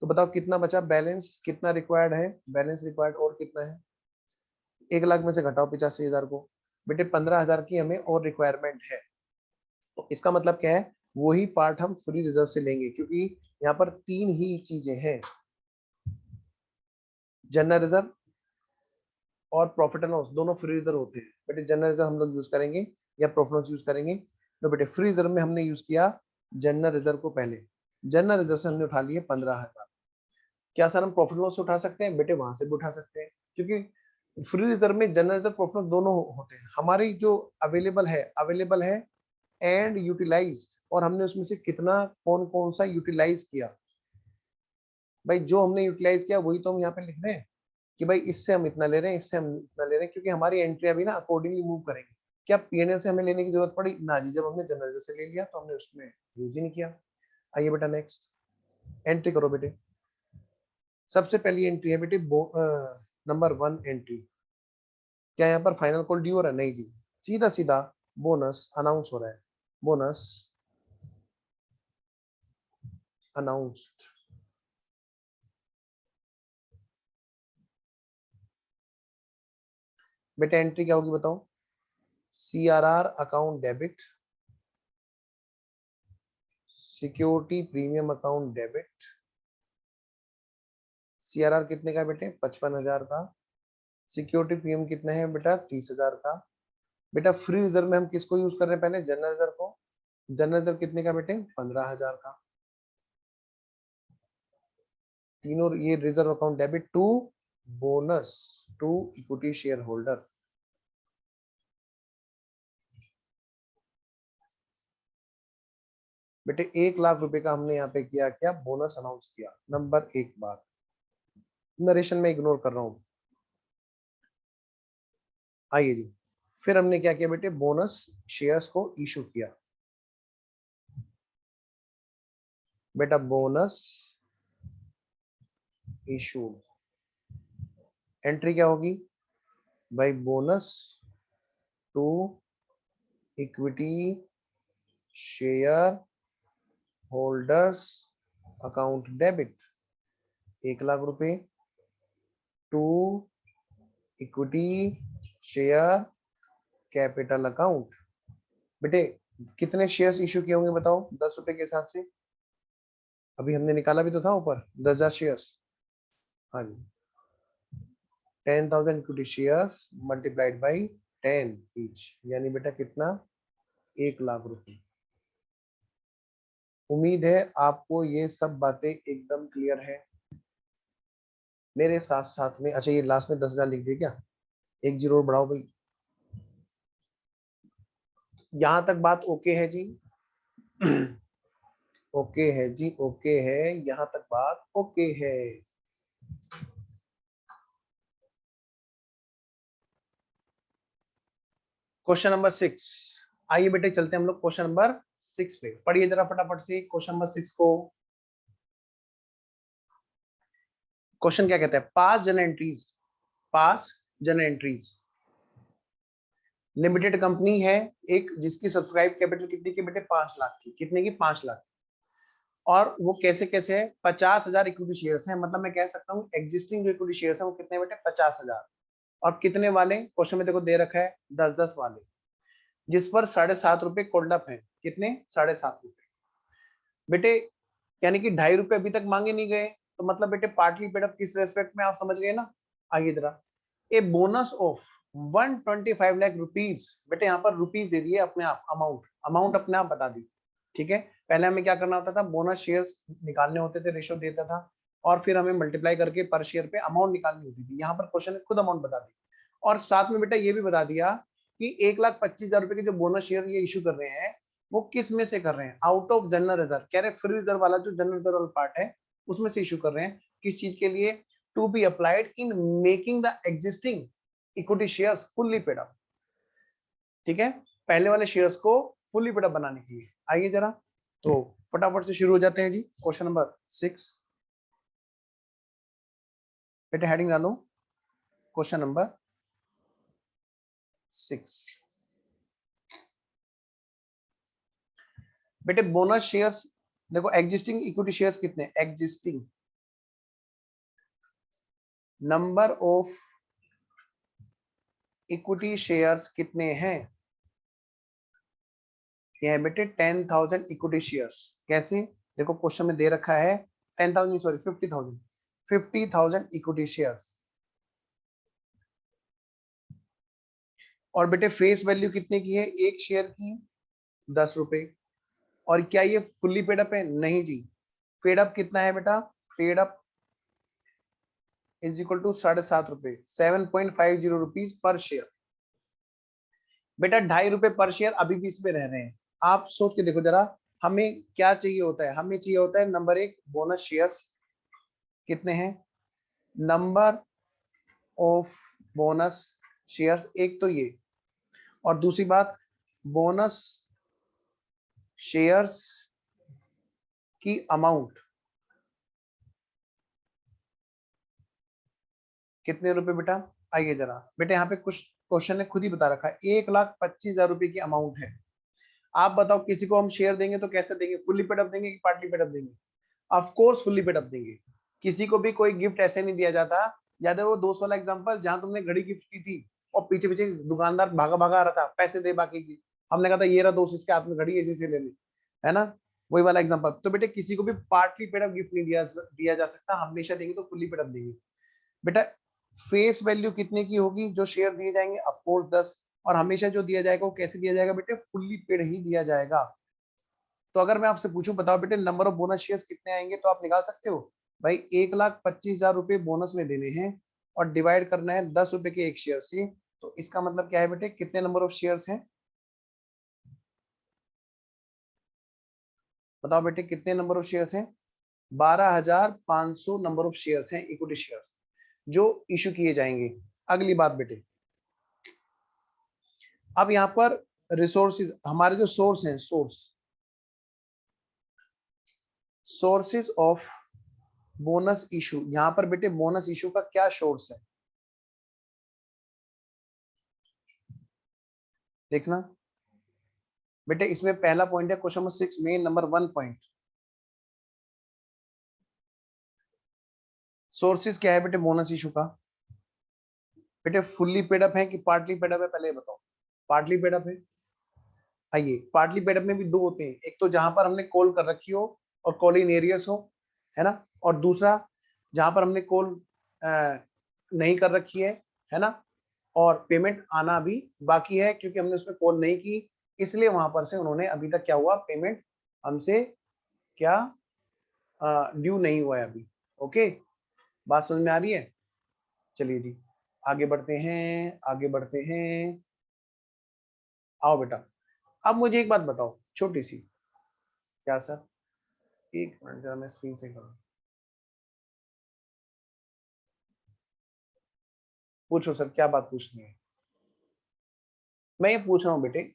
तो बताओ कितना बचा? बैलेंस कितना रिक्वायर्ड है? बैलेंस रिक्वायर्ड और कितना है? 1 लाख में से घटाओ 85,000 को, बेटे 15,000 की हमें और रिक्वायरमेंट है। तो इसका मतलब क्या है? वही पार्ट हम फ्री रिजर्व से लेंगे, क्योंकि यहाँ पर 3 ही चीजें हैं, जनरल रिजर्व और प्रॉफिट एंड लॉस, दोनों फ्री रिजर्व होते हैं। बेटे जनरल रिजर्व हम लोग यूज करेंगे या प्रॉफिट लॉस यूज करेंगे? तो बेटे फ्री रिजर्व में हमने यूज किया जनरल रिजर्व को पहले। जनरल रिजर्व से हमने उठा लिए 15,000। क्या सर हम प्रॉफिट लॉस से उठा सकते हैं? बेटे वहां से भी उठा सकते हैं, क्योंकि फ्री रिजर्व में जनरल रिजर्व प्रॉफिट लॉस दोनों होते हैं। हमारी जो अवेलेबल है एंड यूटिलाइज्ड, और हमने उसमें से कितना कौन कौन सा यूटिलाइज किया। भाई जो हमने यूटिलाइज किया वही तो हम यहाँ पे लिख रहे हैं कि भाई इससे हम इतना ले रहे हैं, इससे हम इतना ले रहे हैं, क्योंकि हमारी एंट्री अभी ना अकॉर्डिंगली मूव करेंगे। क्या पीएनएल से हमें लेने की जरूरत पड़ी? ना जी, जब हमने जनरल रिजर्व से ले लिया तो हमने उसमें यूज ही नहीं किया। आइए बेटा नेक्स्ट एंट्री करो बेटे। सबसे पहली एंट्री है बेटे नंबर 1 एंट्री। क्या यहाँ पर फाइनल कॉल ड्यू हो रहा है? नहीं जी, सीधा सीधा बोनस अनाउंस हो रहा है। Bonus announced. बेटा एंट्री क्या होगी बताओ? CRR account debit, security premium account debit. CRR कितने का बेटे? 55,000 का। सिक्योरिटी प्रीमियम कितने हैं बेटा? 30,000 का। बेटा फ्री रिजर्व में हम किसको यूज कर रहे हैं? पहले जनरल रिजर्व को। जनरल रिजर्व कितने का बेटे? 15,000 का। तीनों ये reserve account debit to bonus to equity share holder. बेटे 1 लाख रुपए का हमने यहाँ पे किया क्या? बोनस अनाउंस किया। नंबर 1 बात, नरेशन में इग्नोर कर रहा हूं। आइए जी, फिर हमने क्या किया बेटे? बोनस शेयर्स को इशू किया। बेटा बोनस इशू, एंट्री क्या होगी भाई? Bonus to equity share holders account debit 1 lakh रुपए to equity share capital account. बेटे कितने शेयर्स इशू किए होंगे बताओ 10 रुपए के हिसाब से? अभी हमने निकाला भी तो था ऊपर 10,000 शेयर्स। हाँ जी, 10,000 equity shares multiplied by 10 each, यानी बेटा कितना? 1 लाख रुपए। उम्मीद है आपको ये सब बातें एकदम क्लियर है मेरे साथ साथ में। अच्छा ये लास्ट में 10,000 लिख दिए क्या? एक जीरो और बढ़ाओ भाई। यहां तक बात ओके है जी? ओके है जी, ओके है, यहां तक बात ओके है। Question number 6। आइए बेटे चलते हैं हम लोग क्वेश्चन नंबर 6 पे। पढ़िए जरा फटाफट से क्वेश्चन नंबर 6 को। क्वेश्चन क्या कहता है? पास जर्नल एंट्रीज, पास जर्नल एंट्रीज। लिमिटेड कंपनी है एक, जिसकी सब्सक्राइब कैपिटल कितनी की बेटे? 5 लाख की। कितने की? 5 लाख। और वो कैसे कैसे है? 50,000 इक्विटी शेयर्स है। मतलब मैं कह सकता हूँ एग्जिस्टिंग जो इक्विटी शेयर्स है वो कितने बेटे? 50,000। और कितने वाले? क्वेश्चन में देखो दे रखा है 10-10 वाले, जिस पर 7.5 रुपए कोल्डअप है। कितने? 7.5 रुपए बेटे, यानी कि 2.5 रुपए अभी तक मांगे नहीं गए। तो मतलब बेटे पार्टली पेड अप किस रेस्पेक्ट में, आप समझ गए ना? आइए जरा, a bonus of 125 lakh rupees. बेटे यहाँ पर रुपीज दे दिए अपने आप, अमाउंट अपने आप बता दी। ठीक है, पहले हमें क्या करना होता था? बोनस शेयर्स निकालने होते थे, रेशो देता था, और फिर हमें मल्टीप्लाई करके पर शेयर पे अमाउंट निकालनी होती थी। यहाँ पर क्वेश्चन ने खुद अमाउंट बता दी, और साथ में बेटा ये भी बता दिया कि 1,25,000 रुपए के जो बोनस शेयर ये इशू कर रहे हैं वो किस में से कर रहे हैं? Out of general reserve. कह रहे फ्री रिजर्व वाला जो जनरल रिजर्व वाला पार्ट है उसमें से इशू कर रहे हैं। किस चीज के लिए? To be applied in making the existing equity shares fully paid up. ठीक है, पहले वाले शेयर्स को फुल्ली पेड अप बनाने के लिए। आइए जरा, तो फटाफट से शुरू हो जाते हैं जी। क्वेश्चन नंबर 6 बेटे हेडिंग डालो, क्वेश्चन नंबर 6। बेटे बोनस शेयर्स देखो, एग्जिस्टिंग इक्विटी शेयर्स कितने, existing number of equity shares कितने हैं, ये है बेटे 10,000 इक्विटी शेयर्स। कैसे, देखो क्वेश्चन में दे रखा है 10,000 सॉरी 50,000 इक्विटी शेयर्स। और बेटे फेस वैल्यू कितने की है, एक शेयर की 10 रुपए। और क्या ये फुल्ली पेड अप है, नहीं जी। पेड अप कितना है बेटा, paid up is equal to 7.5 रुपए, 7.50 रुपीज पर शेयर। बेटा 2.5 रुपए पर शेयर अभी भी इसमें रह रहे हैं। आप सोच के देखो जरा, हमें क्या चाहिए होता है, हमें चाहिए होता है नंबर एक बोनस शेयर्स कितने हैं, नंबर ऑफ बोनस शेयर्स, एक तो ये, और दूसरी बात बोनस शेयर्स की अमाउंट कितने रुपए बेटा। आइए जरा बेटे, यहाँ पे कुछ क्वेश्चन ने खुद ही बता रखा है 1,25,000 रुपए की अमाउंट है। आप बताओ किसी को हम शेयर देंगे तो कैसे देंगे, फुल्ली पेड अप देंगे कि पार्टली पेड अप देंगे, of course fully paid up देंगे। किसी को भी कोई गिफ्ट ऐसे नहीं दिया जाता। याद है वो 200 वाला एग्जांपल जहां तुमने घड़ी गिफ्ट की थी और पीछे पीछे दुकानदार भागा भागा आ रहा था, पैसे दे बाकी की, हमने कहा था ये रहा दोस्त, इसके हाथ में घड़ी इसी से ले ले, है ना, वही वाला एग्जांपल। तो बेटे किसी को भी पार्टली पेड अप गिफ्ट नहीं दिया जा सकता, हमेशा देंगे तो फुल्ली पेड अप देंगे। बेटा फेस वैल्यू कितने की होगी, जो शेयर दिए जाएंगे ऑफ कोर्स 10, और हमेशा जो दिया जाएगा वो कैसे दिया जाएगा बेटे, फुल्ली पेड ही दिया जाएगा। तो अगर मैं आपसे पूछूं बताओ बेटे नंबर ऑफ बोनस शेयर्स कितने आएंगे, तो आप निकाल सकते हो भाई, 1,25,000 रुपए बोनस में देने हैं और डिवाइड करना है 10 रुपए के एक शेयर से। तो इसका मतलब क्या है बेटे, कितने नंबर ऑफ शेयर्स हैं, बताओ बेटे कितने नंबर ऑफ शेयर्स हैं, 12,500 नंबर ऑफ शेयर्स हैं, इक्विटी शेयर्स जो इशू किए जाएंगे। अगली बात बेटे, अब यहाँ पर रिसोर्सेज, हमारे जो सोर्स हैं, सोर्सेज ऑफ बोनस इशू, यहाँ पर बेटे बोनस इशू का क्या सोर्स है, देखना बेटे, इसमें पहला पॉइंट है क्वेश्चन नंबर 6 में नंबर 1 पॉइंट, सोर्सेज क्या है बेटे बोनस इशू का, बेटे फुल्ली पेड अप है कि पार्टली पेड अप है, पहले बताओ। पार्टली पेड अप है। आइए पार्टली पेड अप में भी दो होते हैं, एक तो जहां पर हमने कॉल कर रखी हो और कॉल इन एरियस हो, है ना, और दूसरा जहां पर हमने कॉल नहीं कर रखी है ना, और पेमेंट आना भी बाकी है क्योंकि हमने उसमें कॉल नहीं की, इसलिए वहां पर से उन्होंने अभी तक क्या हुआ, पेमेंट हमसे क्या ड्यू नहीं हुआ है अभी। ओके, बात समझ में आ रही है। चलिए जी आगे बढ़ते हैं, आगे बढ़ते हैं। आओ बेटा, अब मुझे एक बात बताओ छोटी सी, क्या सर, एक मिनट जरा मैं स्क्रीन से करूँ, पूछो सर क्या बात पूछनी है। मैं ये पूछ रहा हूँ बेटे,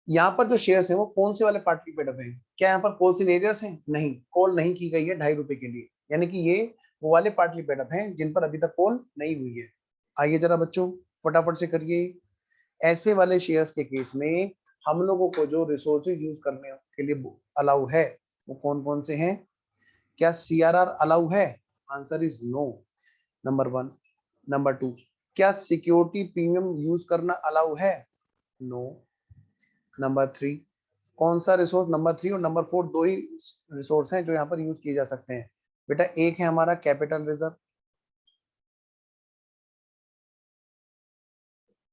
यहाँ पर जो शेयर्स हैं वो कौन से वाले पार्टली पेड अप हैं, क्या यहाँ पर कॉल इन एरियर्स हैं, नहीं, कॉल नहीं की गई है 2.5 रुपए के लिए, यानी कि ये वो वाले पार्टली पेड अप हैं जिन पर अभी तक कॉल नहीं हुई है। आइए जरा बच्चों फटाफट से करिए, ऐसे वाले शेयर्स के केस में हम लोगों को जो रिसोर्सेज यूज करने के लिए अलाउ है वो कौन कौन से हैं, क्या सीआरआर अलाउ है, answer is no, number 1। Number 2, क्या सिक्योरिटी प्रीमियम यूज करना अलाउ है, नो। नंबर 3, कौन सा रिसोर्स, नंबर 3 और नंबर 4 दो ही रिसोर्स हैं जो यहाँ पर यूज किए जा सकते हैं बेटा, एक है हमारा कैपिटल रिजर्व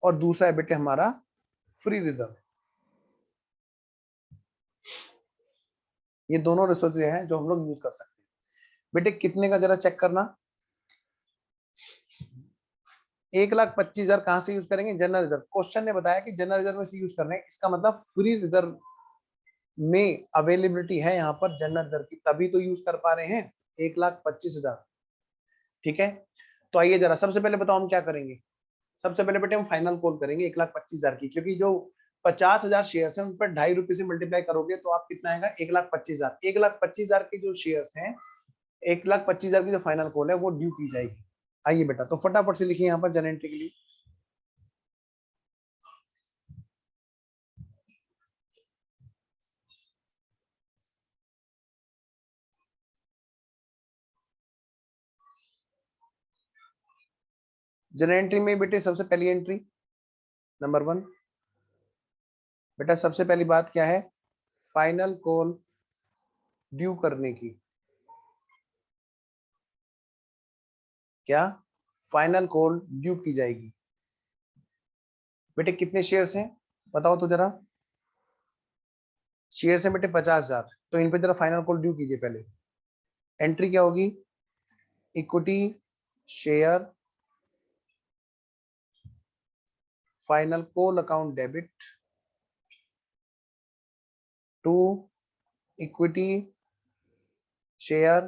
और दूसरा है बेटे हमारा फ्री रिजर्व। ये दोनों रिसोर्सेज हैं जो हम लोग यूज कर सकते हैं बेटे, कितने का जरा चेक करना, 1,25,000 कहां से यूज करेंगे, जनरल रिजर्व, क्वेश्चन ने बताया कि जनरल रिजर्व में से यूज करना है, इसका मतलब फ्री रिजर्व में अवेलेबिलिटी है यहाँ पर जनरल रिजर्व की, तभी तो यूज कर पा रहे हैं 1,25,000। ठीक है, तो आइए जरा सबसे पहले बताओ हम क्या करेंगे, सबसे पहले बेटे हम फाइनल कॉल करेंगे 1,25,000 की, क्योंकि जो 50,000 शेयर है, उन पर ₹2.5 से मल्टीप्लाई करोगे तो आप कितना आएगा, 1,25,000। 1,25,000 के जो शेयर्स हैं, 1,25,000 की जो फाइनल कॉल है वो ड्यू की जाएगी। आइए बेटा, तो फटाफट से लिखिए यहाँ पर जनरल एंट्री के लिए। जनरल एंट्री में बेटे सबसे पहली एंट्री नंबर 1, बेटा सबसे पहली बात क्या है, फाइनल कॉल ड्यू करने की। क्या, फाइनल कॉल ड्यू की जाएगी। बेटे कितने शेयर्स हैं बताओ तो जरा। शेयर्स हैं बेटे 50,000, तो इन पे जरा फाइनल कॉल ड्यू कीजिए पहले। एंट्री क्या होगी, equity share final call account debit to equity share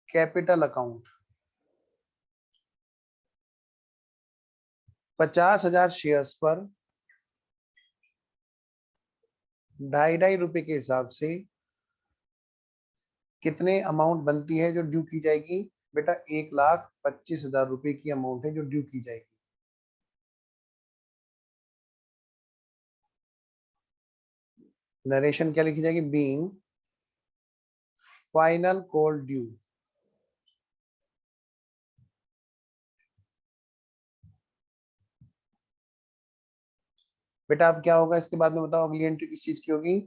capital account. 50,000 shares पर ₹2.5 के हिसाब से कितने अमाउंट बनती है जो ड्यू की जाएगी। बेटा 1,25,000 रुपए की अमाउंट है जो ड्यू की जाएगी। नरेशन क्या लिखी जाएगी, बीइंग फाइनल कॉल ड्यू। बेटा अब क्या होगा इसके बाद में बताओ, अगली एंट्री किस चीज की होगी,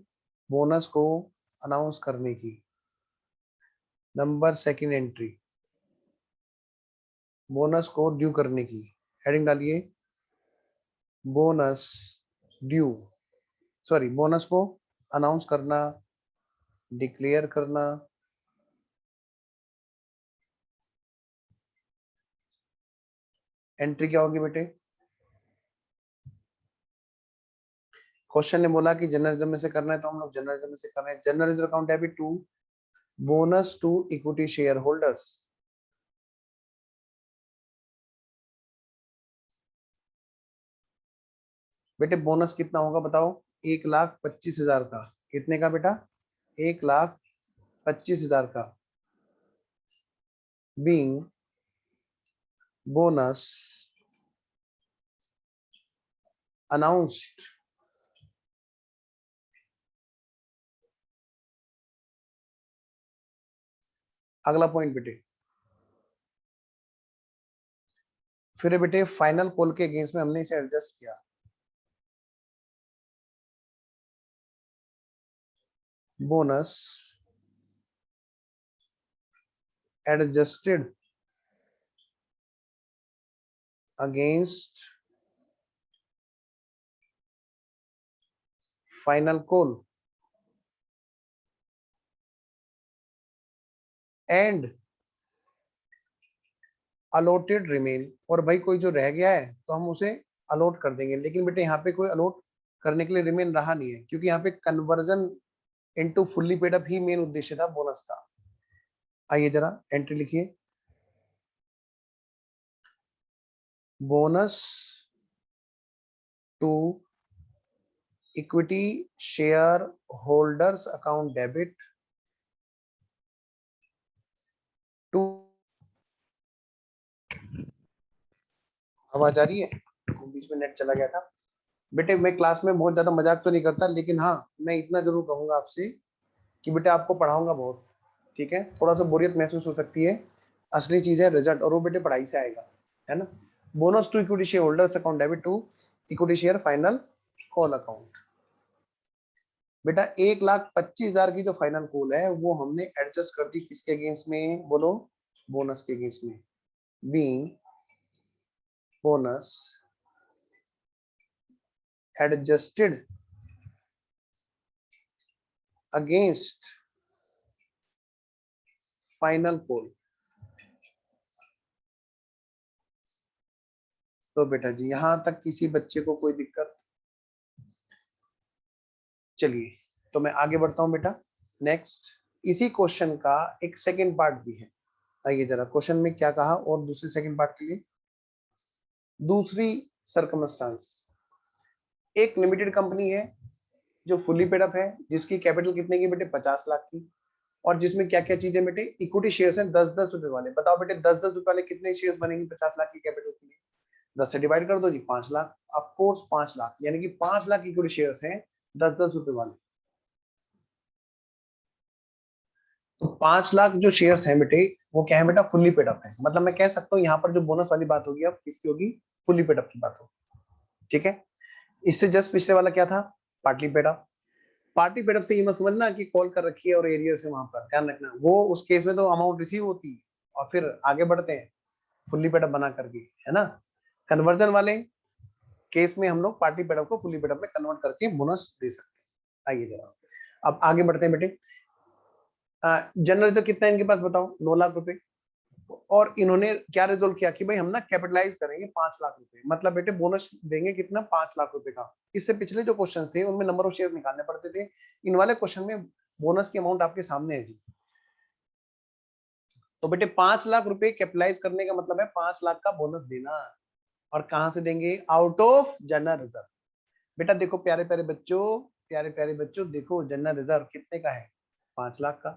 बोनस को अनाउंस करने की। नंबर सेकंड एंट्री, बोनस को ड्यू करने की। हेडिंग डालिए, बोनस ड्यू, सॉरी बोनस को अनाउंस करना, डिक्लेयर करना। एंट्री क्या होगी बेटे, क्वेश्चन ने बोला कि जनरल रिजर्व में से करना है तो हम लोग जनरल रिजर्व में से कर रहे हैं। General reserve account debit to bonus to equity share holders. बेटे बोनस कितना होगा बताओ, 1,25,000 का। कितने का बेटा, 1,25,000 का। बीइंग बोनस अनाउंस्ड अगला पॉइंट बेटे, फिर बेटे फाइनल कॉल के अगेंस्ट में हमने इसे एडजस्ट किया। Bonus adjusted against final call and allotted remain. और भाई कोई जो रह गया है तो हम उसे अलॉट कर देंगे, लेकिन बेटे यहाँ पे कोई अलॉट करने के लिए रिमेन रहा नहीं है, क्योंकि यहाँ पे conversion into fully paid up ही मेन उद्देश्य था बोनस का। आइए जरा एंट्री लिखिए, bonus to equity share holders account debit to. आवाज आ रही है, बीच में नेट चला गया था। बेटे मैं क्लास में बहुत ज्यादा मजाक तो नहीं करता, लेकिन हाँ मैं इतना जरूर कहूंगा आपसे कि बेटे आपको पढ़ाऊंगा बहुत, ठीक है। थोड़ा सा बोरियत महसूस हो सकती है, असली चीज है रिजल्ट, और वो बेटे पढ़ाई से आएगा, है ना। Bonus to equity share holders account debit to equity share final call account. बेटा 1,25,000 की जो फाइनल कॉल है वो हमने एडजस्ट कर दी, किसके अगेंस्ट में बोलो, बोनस के अगेंस्ट में। Being bonus adjusted against final call. तो बेटा जी यहां तक किसी बच्चे को कोई दिक्कत, चलिए तो मैं आगे बढ़ता हूं बेटा। नेक्स्ट, इसी क्वेश्चन का एक सेकंड पार्ट भी है। आइए जरा क्वेश्चन में क्या कहा, और दूसरे सेकंड पार्ट के लिए दूसरी सरकमस्टांस। एक लिमिटेड कंपनी है जो फुल्ली पेड अप है, जिसकी कैपिटल कितने की बेटे 50 लाख की, और जिसमें क्या क्या चीजें बेटे, इक्विटी शेयर्स हैं 10-10 रुपए वाले। बताओ बेटे 10-10 रुपए वाले कितने शेयर्स बनेंगे 50 लाख की कैपिटल के लिए? 10 से डिवाइड कर दो जी, 5 लाख। ऑफ कोर्स 5 लाख, यानी कि 5 लाख इक्विटी शेयर्स हैं 10-10 रुपए वाले। तो 5 लाख जो शेयर्स हैं बेटे, वो क्या है बेटा, फुल्ली पेड अप है। मतलब मैं कह सकता हूँ यहाँ पर जो बोनस वाली बात होगी अब किसकी होगी, फुल्ली पेड अप की बात होगी। ठीक है, इससे जस्ट पिछले वाला क्या था, partly paid up. Party paid up से ये मत समझना कि कॉल कर रखी है और एरियर से वहां पर, ध्यान रखना वो उस केस में तो अमाउंट रिसीव होती है और फिर आगे बढ़ते हैं फुल्ली पेड अप बना करके, है ना। कन्वर्जन वाले केस में हम लोग पार्टी पेड अप को फुल्ली पेड अप में कन्वर्ट करके बोनस दे सकते हैं। आइए जरा अब आगे बढ़ते हैं बेटे। जनरल रिजर्व कितना है इनके पास बताओ, 9 लाख रुपए। और इन्होंने क्या रिजोल्व किया कि भाई हम ना कैपिटलाइज करेंगे 5 लाख रुपए, मतलब बेटे बोनस देंगे कितना, 5 लाख रुपए का। इससे पिछले जो क्वेश्चन थे उनमें नंबर ऑफ शेयर निकालने पड़ते थे, इन वाले क्वेश्चन में बोनस की अमाउंट आपके सामने है जी। तो बेटे 5 लाख रुपए कैपिटलाइज करने का मतलब है 5 लाख का बोनस देना। और कहां से देंगे, आउट ऑफ जनरल रिजर्व। बेटा देखो प्यारे प्यारे बच्चों, प्यारे प्यारे बच्चों देखो, जनरल रिजर्व कितने का है, 5 लाख का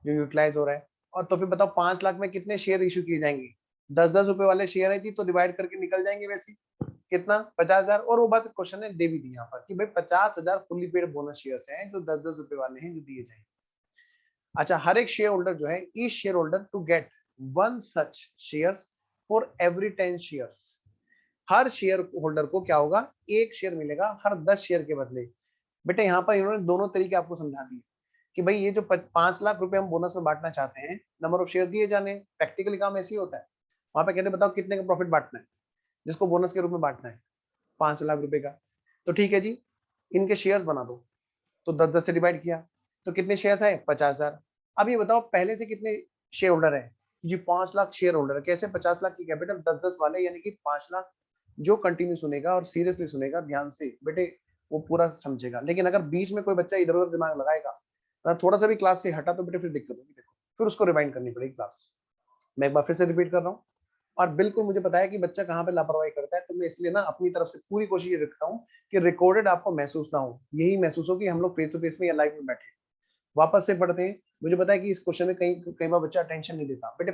जो यूटिलाइज हो रहा है। और तो फिर बताओ 5 लाख में कितने शेयर इशू किए जाएंगे, 10-10 रुपए वाले शेयर है थी तो डिवाइड करके निकल जाएंगे वैसे, कितना, 50,000। और वो बात क्वेश्चन ने दे भी दी यहाँ पर कि भाई 50,000 फुल्ली पेड बोनस शेयर्स हैं जो 10-10 रुपए वाले हैं जो दिए जाएंगे। अच्छा, हर एक शेयर होल्डर जो है, each share holder to get 1 such shares for every 10 shares. हर शेयर होल्डर को क्या होगा, एक शेयर मिलेगा हर 10 शेयर के बदले। बेटे यहाँ पर इन्होंने दोनों तरीके आपको समझा दिए कि भाई ये जो 5 लाख रुपए हम बोनस में बांटना चाहते हैं, नंबर ऑफ शेयर दिए जाने, प्रैक्टिकली काम ऐसे ही होता है। वहां पे कहते हैं बताओ कितने का प्रॉफिट बांटना है, जिसको बोनस के रूप में बांटना है 5 लाख रुपए का। तो ठीक है जी, इनके शेयर्स बना दो। तो 10-10 से डिवाइड किया तो कितने शेयर्स आए, 50,000। अब ये बताओ पहले से कितने शेयर होल्डर है जी, 5 लाख शेयर होल्डर है। कैसे, 50 लाख की कैपिटल, 10-10 वाले, यानी कि 5 लाख। जो कंटिन्यू सुनेगा और सीरियसली सुनेगा ध्यान से बेटे वो पूरा समझेगा। लेकिन अगर बीच में कोई बच्चा इधर उधर दिमाग लगाएगा, थोड़ा सा भी क्लास से हटा, तो बेटे फिर दिक्कत होगी, देखो फिर उसको रिवाइंड करनी पड़ेगी क्लास। मैं एक बार फिर से रिपीट कर रहा हूँ। और बिल्कुल मुझे पता है कि बच्चा कहाँ पे लापरवाही करता है, तो मैं इसलिए ना अपनी तरफ से पूरी कोशिश ये रखता हूँ कि रिकॉर्डेड आपको महसूस ना हो, यही महसूस हो कि हम लोग फेस टू फेस में या लाइव में बैठे। वापस से पढ़ते हैं। मुझे पता है कि इस क्वेश्चन में कई कई बार बच्चा अटेंशन नहीं देता। बेटे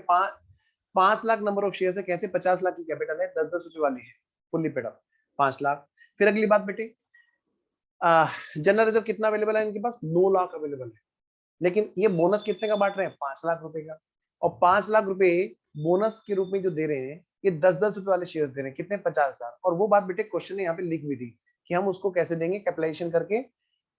5 लाख नंबर ऑफ शेयर है, कैसे 50 लाख की कैपिटल है, 10-10 रुपए वाली है, फुल्ली पेड अप 5 लाख। फिर अगली बात बेटे, जनरल रिजर्व कितना अवेलेबल है इनके पास, 9 लाख अवेलेबल है। लेकिन ये बोनस कितने का बांट रहे हैं, 5 लाख रुपए का। और 5 लाख रुपए बोनस के रूप में जो दे रहे हैं, ये 10-10 रुपए वाले शेयर दे रहे हैं, कितने, 50,000। और वो बात बेटे क्वेश्चन ने यहाँ पे लिख भी दी कि हम उसको कैसे देंगे, कैपिटलाइजेशन करके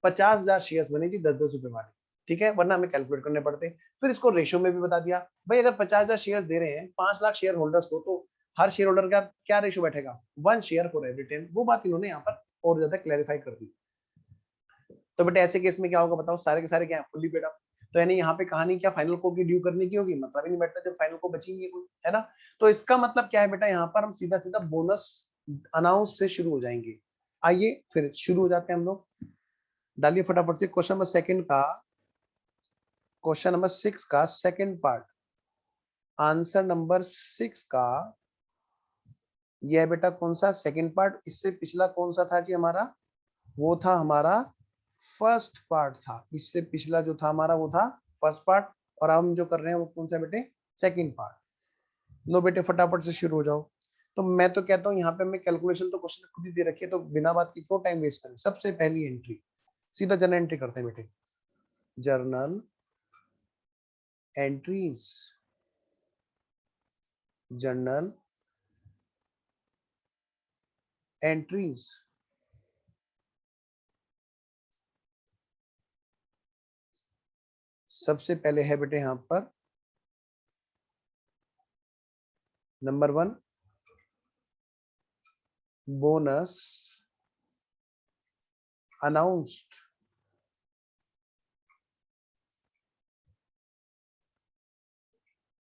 50,000 शेयर बनेगी 10-10 रुपए वाले। ठीक है, वरना हमें कैलकुलेट करने पड़ते। फिर इसको रेशियो में भी बता दिया, भाई अगर 50,000 शेयर दे रहे हैं 5 लाख शेयर होल्डर्स को, तो हर शेयर होल्डर का क्या रेशियो बैठेगा, 1 शेयर फॉर एवरी 10। वो बात इन्होंने यहाँ पर और ज्यादा क्लैरिफाई कर दी। तो बेटे ऐसे केस में क्या होगा बताओ, सारे के सारे क्या है, फुल्ली पेड अप। तो यानी यहाँ पे कहानी क्या, फाइनल को की ड्यू करने की होगी, मतलब ही नहीं बैठता जब फाइनल को बची नहीं है कोई, है ना। तो इसका मतलब क्या है बेटा, यहाँ पर हम सीधा सीधा बोनस अनाउंस से शुरू हो जाएंगे। आइए फिर शुरू हो जाते हैं हम लोग। डालिए फटाफट से क्वेश्चन नंबर सेकंड का, क्वेश्चन नंबर 6 का सेकंड पार्ट, आंसर नंबर 6 का। यह बेटा कौन सा सेकंड पार्ट, इससे पिछला कौन सा था जी हमारा, वो था हमारा फर्स्ट पार्ट था। इससे पिछला जो था हमारा वो था फर्स्ट पार्ट, और हम जो कर रहे हैं वो कौन सा बेटे, सेकंड पार्ट। लो बेटे फटाफट से शुरू हो जाओ। तो मैं तो कहता हूँ यहाँ पे मैं कैलकुलेशन तो क्वेश्चन खुद ही दे रखी है, तो बिना बात की क्यों टाइम वेस्ट करें। सबसे पहली एंट्री, सीधा जर्नल एंट्री करते हैं बेटे, जर्नल एंट्रीज, जर्नल एंट्रीज। सबसे पहले है बेटे यहाँ पर number 1, bonus announced,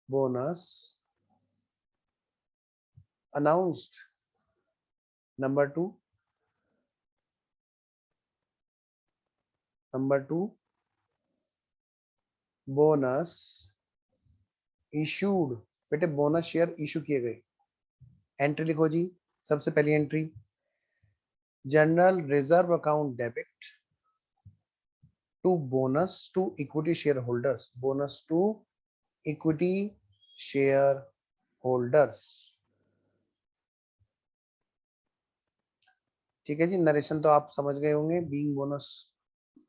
bonus announced. Number 2, bonus issued. बेटे बोनस शेयर इशू किए गए। एंट्री लिखो जी, सबसे पहली एंट्री general reserve account debit to bonus to equity share holders, bonus to equity share holders. ठीक है जी, नरेशन तो आप समझ गए होंगे, बीइंग बोनस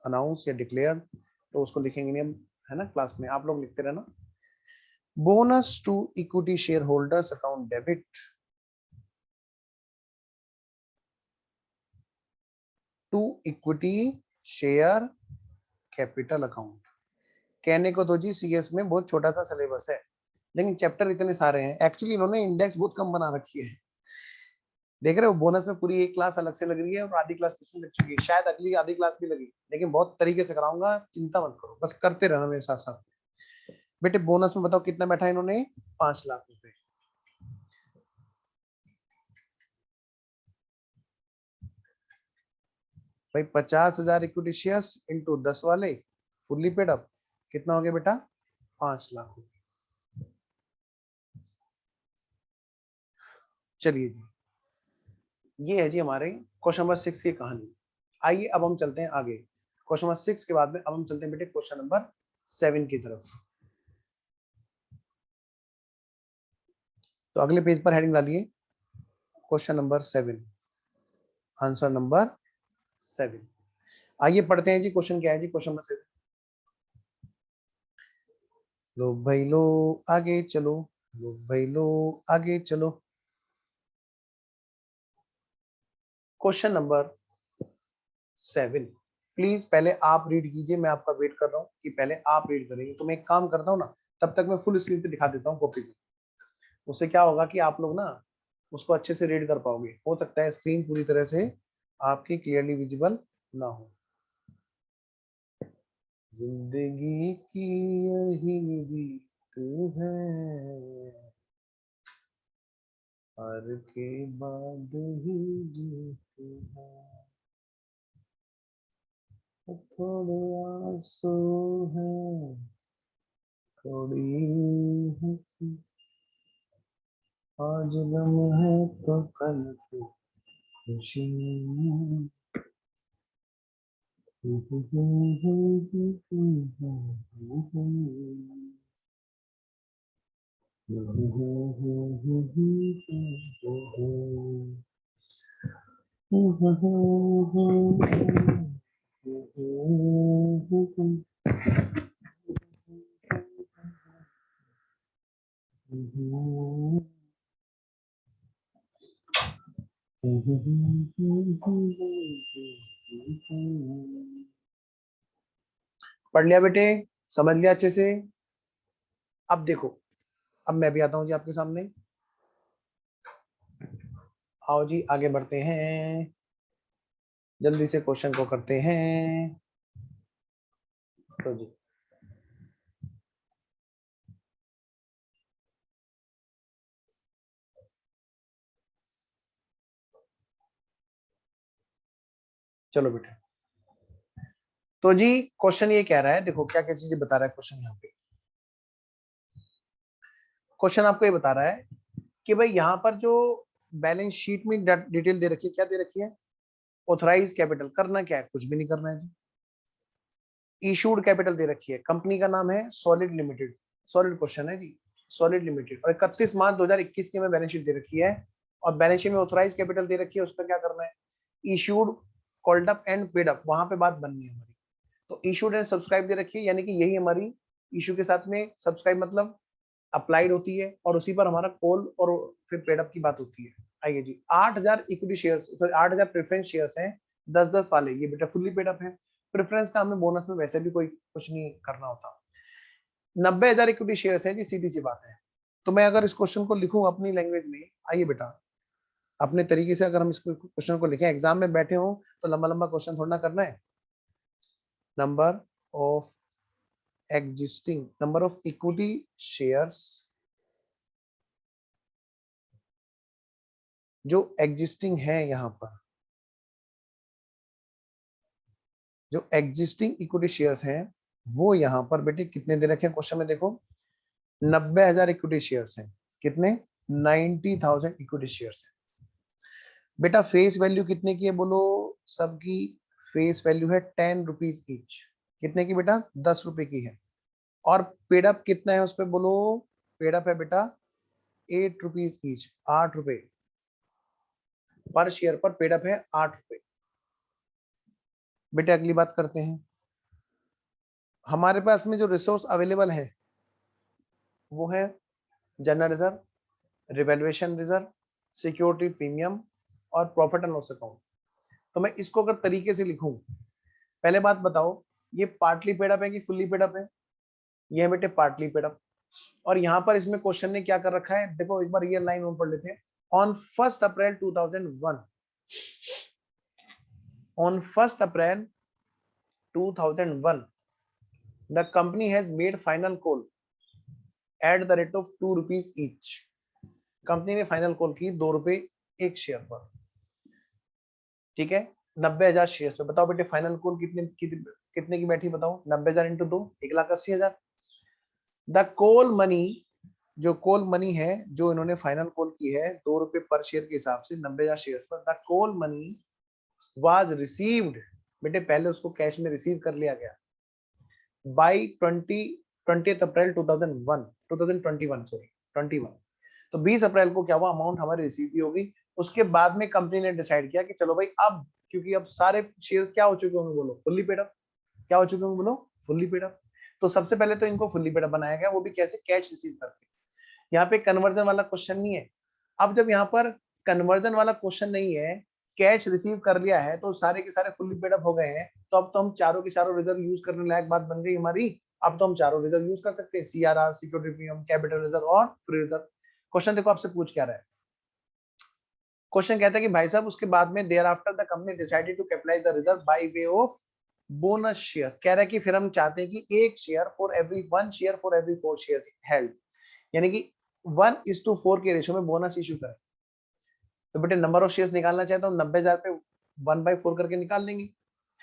अनाउंस या डिक्लेयर, तो उसको लिखेंगे नहीं हम, है ना, क्लास में आप लोग लिखते रहना। Bonus to equity share holders account debit to equity share capital account. कहने को तो जी सीएस में बहुत छोटा सा सिलेबस है, लेकिन चैप्टर इतने सारे हैं। एक्चुअली इन्होंने इंडेक्स बहुत कम बना रखी है, देख रहे हो, बोनस में पूरी एक क्लास अलग से लग रही है और आधी क्लास पिछली लग चुकी है, शायद अगली आधी क्लास भी लगी, लेकिन बहुत तरीके से कराऊंगा, चिंता मत करो, बस करते रहना मेरे साथ साथ। बेटे बोनस में बताओ कितना बैठा है इन्होंने, 5 लाख रुपए। भाई 50,000 इक्विटी शेयर्स इंटू 10 वाले फुल्ली पेड अप, कितना हो गया बेटा, 5 लाख रुपए। चलिए जी, ये है जी हमारे क्वेश्चन नंबर 6 की कहानी। आइए अब हम चलते हैं आगे, क्वेश्चन नंबर 6 के बाद में अब हम चलते हैं बेटे क्वेश्चन नंबर 7 की तरफ। तो अगले पेज पर हेडिंग डालिए, क्वेश्चन नंबर 7, आंसर नंबर 7। आइए पढ़ते हैं जी, क्वेश्चन क्या है जी, क्वेश्चन नंबर 7। लो भाई लो, आगे चलो, लो भाई लो, आगे चलो। क्वेश्चन नंबर 7, प्लीज पहले आप रीड कीजिए, मैं आपका वेट कर रहा हूँ कि पहले आप रीड करेंगे। तो मैं एक काम करता हूँ ना, तब तक मैं फुल स्क्रीन पे दिखा देता हूँ कॉपी पे, उससे क्या होगा कि आप लोग ना उसको अच्छे से रीड कर पाओगे। हो सकता है स्क्रीन पूरी तरह से आपकी क्लियरली विजिबल ना हो। जिंदगी की यही रीत है, हार के बाद ही जीत है, थोड़े आंसू हैं, थोड़ी हंसी, आज गम है तो कल की खुशी। पढ़ लिया बेटे, समझ लिया अच्छे से। अब देखो, अब मैं भी आता हूँ जी आपके सामने, आओ जी आगे बढ़ते हैं, जल्दी से क्वेश्चन को करते हैं। तो जी चलो बेटे, तो जी क्वेश्चन ये कह रहा है, देखो क्या क्या चीजें बता रहा है क्वेश्चन यहाँ पे। क्वेश्चन आपको ये बता रहा है कि भाई यहाँ पर जो बैलेंस शीट में डिटेल दे रखी है, क्या दे रखी है, ऑथराइज कैपिटल, करना क्या है, कुछ भी नहीं करना है जी। इशूड कैपिटल दे रखी है, कंपनी का नाम है सॉलिड लिमिटेड, सॉलिड क्वेश्चन है जी, सॉलिड लिमिटेड, और 31 मार्च 2021 की हमें बैलेंस शीट दे रखी है, और बैलेंस शीट में ऑथराइज कैपिटल दे रखी है, उसका क्या करना है, issued, called up and paid up, वहां पे बात बननी है हमारी। तो इशूड एंड सब्सक्राइब दे रखी है, यानी कि यही हमारी इशू के साथ में सब्सक्राइब मतलब अप्लाइड होती है, और उसी पर हमारा कॉल और फिर पेड अप की बात होती है। आइए जी, 8,000 इक्विटी शेयर्स, तो 8,000 प्रेफरेंस शेयर्स हैं, 10-10 वाले, ये बेटा फुल्ली पेड अप है। प्रेफरेंस का हमें बोनस में वैसे भी कोई कुछ नहीं करना होता। 90,000 इक्विटी शेयर्स हैं जी, सीधी सी बात है। तो मैं अगर इस क्वेश्चन को लिखूं अपनी लैंग्वेज में, आइए बेटा अपने तरीके से अगर हम इस क्वेश्चन को लिखें, एग्जाम में बैठे हो तो लंबा लंबा क्वेश्चन थोड़ा ना करना है। Number of existing, number of equity shares जो एग्जिस्टिंग है यहाँ पर, जो एग्जिस्टिंग इक्विटी शेयर्स हैं वो यहाँ पर बेटे कितने दे रखे हैं क्वेश्चन में, देखो 90,000 इक्विटी शेयर्स हैं, कितने, 90,000 इक्विटी शेयर्स हैं। बेटा फेस वैल्यू कितने की है बोलो, सबकी फेस वैल्यू है 10 रुपीज ईच। कितने की बेटा, 10 रुपए की है। और पेड अप कितना है उस पे बोलो, पेड अप है बेटा 8 रुपीज ईच, 8 रुपए पर शेयर पर पेड अप है 8 रुपए। बेटे अगली बात करते हैं, हमारे पास में जो रिसोर्स अवेलेबल है वो है general reserve, revaluation reserve, security premium और प्रॉफिट एंड लॉस अकाउंट। तो मैं इसको अगर तरीके से लिखूं, पहले बात बताओ, ये पार्टली पेड अप है कि फुल्ली पेड अप है? ये है बेटे पार्टली पेड अप। और यहाँ पर इसमें क्वेश्चन ने क्या कर रखा है, देखो एक बार ये लाइन ऊपर लेते हैं। On 1 April 2001, on 1 April 2001 the company has made final call at the rate of 2 rupees each. Company ने फाइनल कॉल की 2 रुपए एक शेयर पर, ठीक है, 90,000 शेयर पे। बताओ बेटे फाइनल कॉल कितने की बैठी बताओ, 90,000 इंटू 2, 1,80,000। द कॉल मनी, जो कॉल मनी है जो इन्होंने फाइनल कॉल की है 2 रुपए पर शेयर के हिसाब से 90,000 शेयर पर, the call money was received, बेटे पहले उसको कैश में रिसीव कर लिया गया बाई 20th अप्रैल 2021 सॉरी 21। तो 20 अप्रैल को क्या हुआ, अमाउंट हमारी रिसीव भी होगी। उसके बाद में कंपनी ने डिसाइड किया कि चलो भाई अब, क्योंकि अब सारे शेयर्स क्या हो चुके होंगे बोलो, फुल्ली पेड अप। क्या हो चुके होंगे बोलो, फुल्ली पेड अप। तो सबसे पहले तो इनको फुल्ली पेड अप बनाया गया, वो भी कैसे, कैश रिसीव करके। यहाँ पे कन्वर्जन वाला क्वेश्चन नहीं है। अब जब यहाँ पर कन्वर्जन वाला क्वेश्चन नहीं है, कैश रिसीव कर लिया है, तो सारे के सारे फुल्ली पेड अप हो गए हैं, तो अब तो हम चारों के चारों रिजर्व यूज करने लायक बात बन गई हमारी। अब तो हम चारों रिजर्व यूज कर सकते हैं, CRR, security premium, capital reserve और फ्री रिजर्व। क्वेश्चन देखो आपसे पूछ क्या रहा है, क्वेश्चन कहता है कि भाई साहब उसके बाद में thereafter the company decided to capitalise the reserve by way of bonus shares. कह रहा है कि फिर हम चाहते हैं कि एक share for every 1 share for every 4 shares held, यानी कि 1:4 के रेशो में बोनस इशू करें। तो बेटे नंबर ऑफ शेयर्स निकालना चाहे तो 90,000 पे 1/4 करके निकाल लेंगे,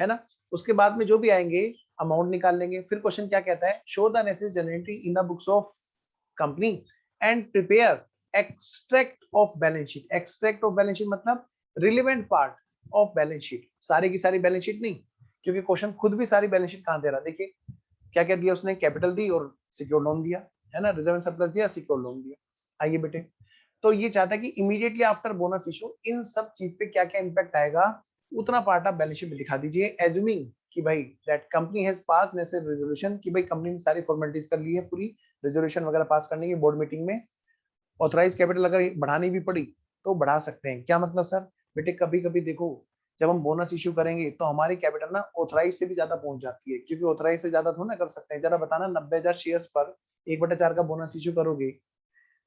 है ना। उसके बाद में जो भी आएंगे अमाउंट निकाल लेंगे। फिर क्वेश्चन क्या कहता है, show the necessary journal entry in the books of company and prepare extract of balance sheet. Extract of balance sheet मतलब relevant part of balance sheet, सारी की सारी बैलेंस शीट नहीं, क्योंकि क्वेश्चन खुद भी सारी बैलेंस शीट कहां दे रहा है। देखिए क्या क्या दिया उसने, कैपिटल दी और सिक्योर लोन दिया, है ना, रिजर्व एंड सरप्लस दिया, सिक्योर लोन दिया। आइए बेटे, तो ये चाहता है कि immediately after bonus issue in सब चीज पे क्या क्या इंपैक्ट आएगा, उतना पार्ट आप बैलेंस शीट में दिखा दीजिए, एज्यूमिंग कि भाई that company has pass necessary resolution, कि भाई कंपनी ने सारी फॉर्मेलिटीज कर ली है पूरी, रेजोल्यूशन वगैरह पास करने की बोर्ड मीटिंग में। ऑथराइज कैपिटल अगर बढ़ानी भी पड़ी तो बढ़ा सकते हैं। क्या मतलब सर, बेटे कभी कभी देखो जब हम बोनस इशू करेंगे तो हमारी कैपिटल ना ऑथराइज से भी ज्यादा पहुंच जाती है, क्योंकि ऑथराइज से ज्यादा थोड़ा ना कर सकते हैं। जरा बताना, 90,000 शेयर्स पर 1/4 का बोनस इशू करोगे